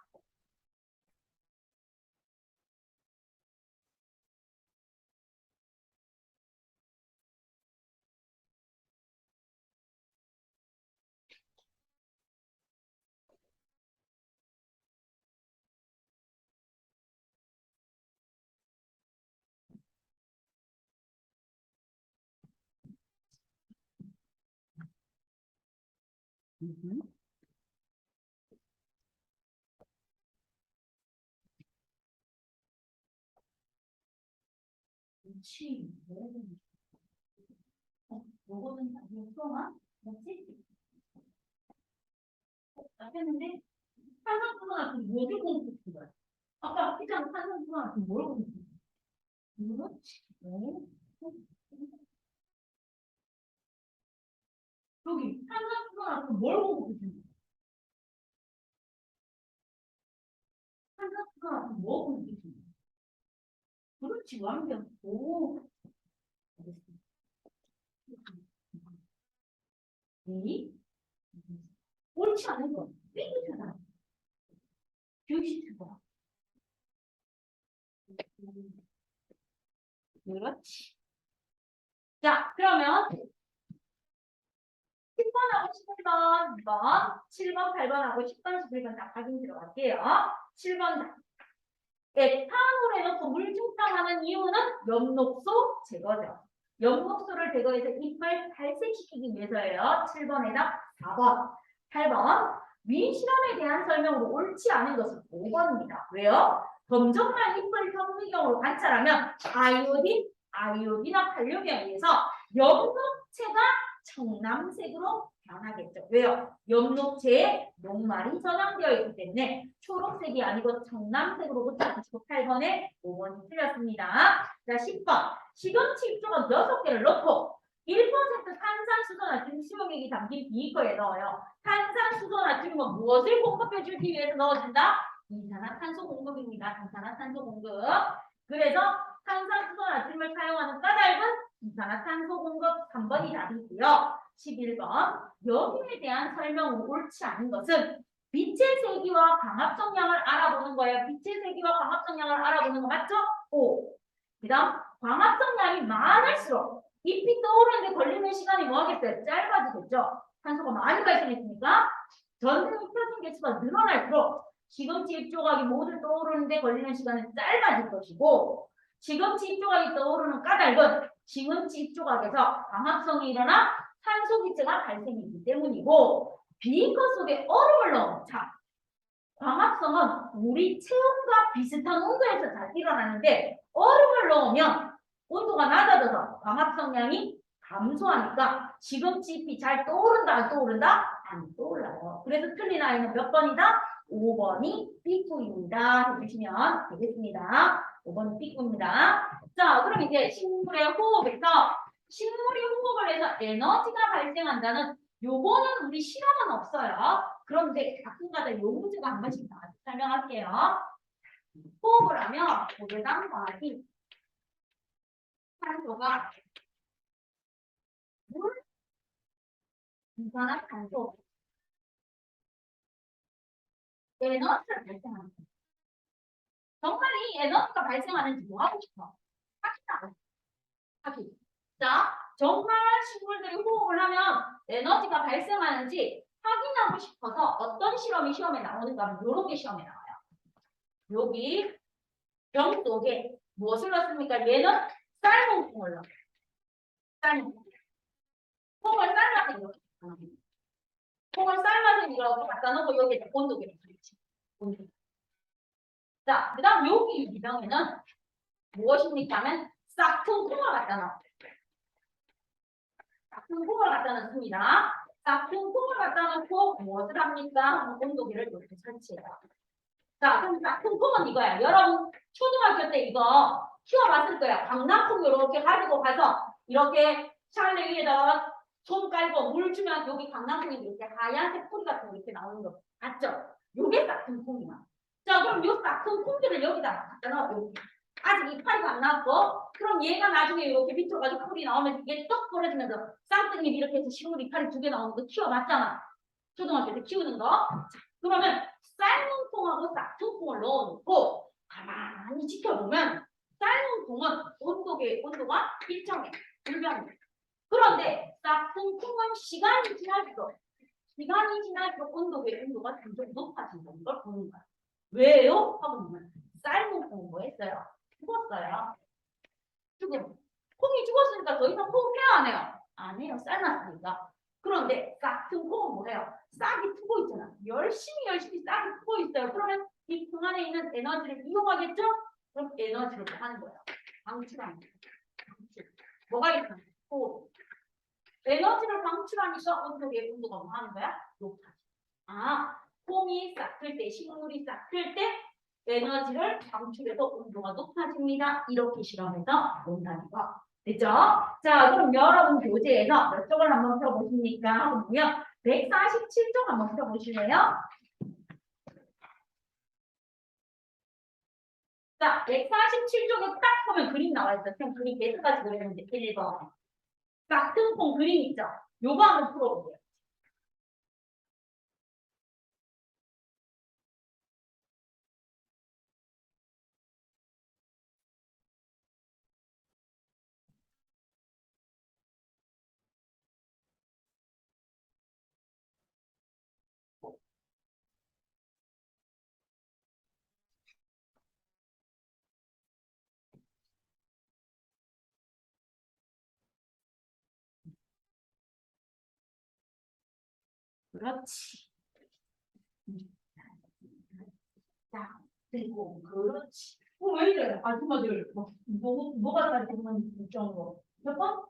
그렇지. 요거는 나중에 풀어놔? 맞지? 했는데 탄산수소나 뭐를 공급한 거야? 아까 피자는 탄산수소나 뭘 공급한 거야? 그렇지. 여기 탄산수소나 뭘 공급한 거야? 탄산수소나 뭐 공급한 거야? 그렇지. 완벽. 오. 알겠습니다. 이 옳지 않은 거. 삐끗하다. 교시트가. 그렇지. 자, 그러면 10번하고 11번, 2번, 7번, 8번하고 10번, 11번 다 확인 들어갈게요. 7번. 에탄올에 넣고 물 중탕하는 이유는 엽록소 제거죠. 엽록소를 제거해서 잎을 탈색시키기 위해서예요. 7번에다 4번. 8번. 위 실험에 대한 설명으로 옳지 않은 것은 5번입니다. 왜요? 검정만 잎을 현미경으로 관찰하면 아이오딘이나 칼륨에 의해서 엽록체가 청남색으로 변하겠죠. 왜요? 엽록체에 녹말이 저장되어 있기 때문에 초록색이 아니고 청남색으로 고쳐주시고 8번에 5번이 틀렸습니다. 자, 10번. 시금치 입조각 6개를 넣고 1% 탄산수소나트륨 수용액이 담긴 비커에 넣어요. 탄산수소나트륨은 무엇을 공급해주기 위해서 넣어준다? 이산화탄소 공급입니다. 이산화탄소 공급. 그래서 탄산수소나트륨을 사용하는 까닭은 이산화탄소 공급 3번이 답이고요. 11번 여기에 대한 설명은 옳지 않은 것은 빛의 세기와 광합성량을 알아보는 거예요. 빛의 세기와 광합성량을 알아보는 거 맞죠? 오. 그다음 광합성량이 많을수록 잎이 떠오르는데 걸리는 시간이 뭐 하겠어요? 짧아지겠죠? 탄소가 많이 발생했으니까 전등이 켜진 개수가 늘어날수록 시금치 잎 조각이 모두 떠오르는데 걸리는 시간은 짧아질 것이고 시금치 잎 조각이 떠오르는 까닭은 시금치 잎 조각에서 광합성이 일어나 산소기체가 발생했기 때문이고 비कर 속에 얼음을 넣어. 자, 광합성은 우리 체온과 비슷한 온도에서 잘 일어나는데 얼음을 넣으면 온도가 낮아져서 광합성량이 감소하니까 시금치 잎이 잘 떠오른다 안 떠오른다? 안 떠올라요. 그래서 틀린 아이는 몇 번이다? 5번이 B구입니다. 해주시면 되겠습니다. 5번이 B구입니다. 자, 그럼 이제 식물의 호흡에서 식물이 호흡을 해서 에너지가 발생한다는 요거는 우리 실험은 없어요. 그런데 가끔가다 요 문제가 한 번씩 나와서 설명할게요. 호흡을 하면 고대당 과학이 산소가 물, 이산화탄소, 에너지를 발생합니다. 정말 이 에너지가 발생하는지 뭐 하고 싶어? 확인하고 확인. 자, 정말 식물들이 호흡을 하면 에너지가 발생하는지 확인하고 싶어서 어떤 실험이 시험에 나오는가 하면 이런 게 시험에 나와요. 여기 병 속에 무엇을 넣습니까? 얘는 삶은 콩을 넣어요. 삶은 콩을 삶아서 이렇게 콩을 삶아서 이렇게 갖다 놓고 여기에 온도계를 설치. 자, 그 다음 여기 유기병에는 무엇입니까 하면 싹퉁 콩을 갖다 놔요. 싹퉁 콩을 갖다 놓습니다. 싹퉁 콩을 갖다 놓고 무엇을 합니까? 온도계를 이렇게 설치해요. 자, 그럼 싹퉁 콩은 이거야. 여러분 초등학교 때 이거 키워봤을 거야. 강낭콩 이렇게 가지고 가서 이렇게 샤넬 위에다가 손 깔고 물 주면 여기 강낭콩이 이렇게 하얀색 뿌리 같은 거 이렇게 나오는 거 맞죠? 요게 싹퉁 콩이야. 자, 그럼 요 싹퉁 콩들을 여기다 갖다 놔. 여기. 아직 이파리가 안 났고, 그럼 얘가 나중에 이렇게 비틀어가지고 풀이 나오면 이게 떡 벌어지면서 쌍둥이 이렇게 해서 식물 이파리 2개 나오는 거 키워봤잖아. 초등학교 때 키우는 거. 자, 그러면 삶은 콩하고 싹퉁 콩을 넣어놓고 가만히 지켜보면 삶은 콩은 온도가 일정해. 불변해. 그런데 싹퉁 콩은 시간이 지날수록 온도가 점점 높아진다는 걸 보는 거야. 왜요? 하고 보면 삶은 콩은 뭐 했어요? 죽었어요. 죽음. 콩이 죽었으니까 더 이상 호흡해야 안 해요? 안 해요. 삶았으니까. 그런데 싹퉁 콩은 뭐예요? 싹이 트고 있잖아. 열심히 싹이 트고 있어요. 그러면 이 콩 안에 있는 에너지를 이용하겠죠? 그럼 에너지를 뭐 하는 거예요? 방출하는 거예요. 방출. 뭐가 있어? 호흡. 에너지를 방출하니까 온도가 뭐 하는 거야? 높아져. 아, 콩이 싹틀 때, 식물이 싹틀 때 에너지를 방출해서 온도가 높아집니다. 이렇게 실험해서 논다는 거. 됐죠? 자, 그럼 여러분 교재에서 몇 쪽을 한번 펴보십니까? 하고 보면 147쪽 한번 펴보실래요? 자, 147쪽에 딱 보면 그림 나와 있어. 그럼 그림 몇 가지 그렸는데 1번. 싹튼 콩 그림 있죠? 요거 한번 풀어보세요. 그렇지. 자, 그리고 그렇지. 왜 이래? 아줌마들 뭐가 다르면 걱정인 거. 몇 번?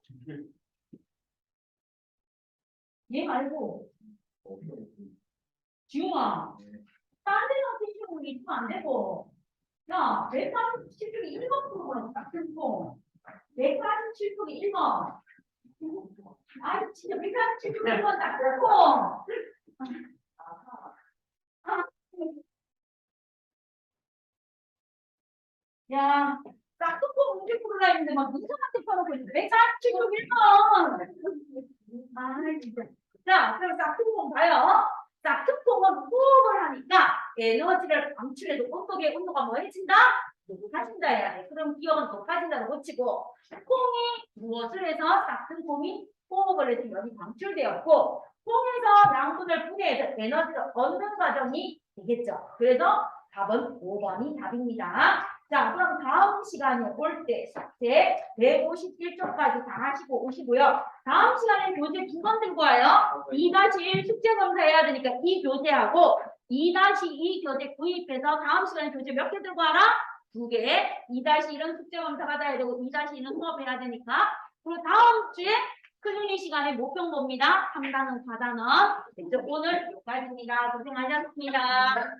얘 말고 지웅아. 딴 데서 티슈는 있으면 안 되고. 야, 147쪽이 1번 프로그램 딱 듣고 147쪽이 1번. 아, 진짜 147쪽이 1번 딱 듣고. 야, 싹둑콩 문제 풀으라 했는데 막 이상한테 펴놓고 있는데 왜 짝퉁 1번. 아 진짜. 자 그럼 짝퉁 봐요. 짝퉁은 호흡을 하니까 에너지를 방출해도 온도계 온도가 뭐 해진다? 높아진다 해야 돼. 그럼 기억은 높아진다고 고치고 콩이 무엇을 해서 짝퉁콩이 호흡을 해서 열이 방출되었고 콩에서 양분을 분해해서 에너지를 얻는 과정이 되겠죠. 그래서 답은 5번이 답입니다. 자, 그럼 다음 시간에 올 때 숙제 151쪽까지 다 하시고 오시고요. 다음 시간에 교재 2권 들고 와요. 2-1 숙제 검사해야 되니까 이 교재하고 2-2 교재 구입해서 다음 시간에 교재 몇 개 들고 와라? 2개. 2-1은 숙제 검사 받아야 되고 2-2는 수업해야 되니까. 그리고 다음 주에 클리닉 시간에 목표 봅니다. 3단원, 4단원. 오늘 여기까지입니다. 고생하셨습니다.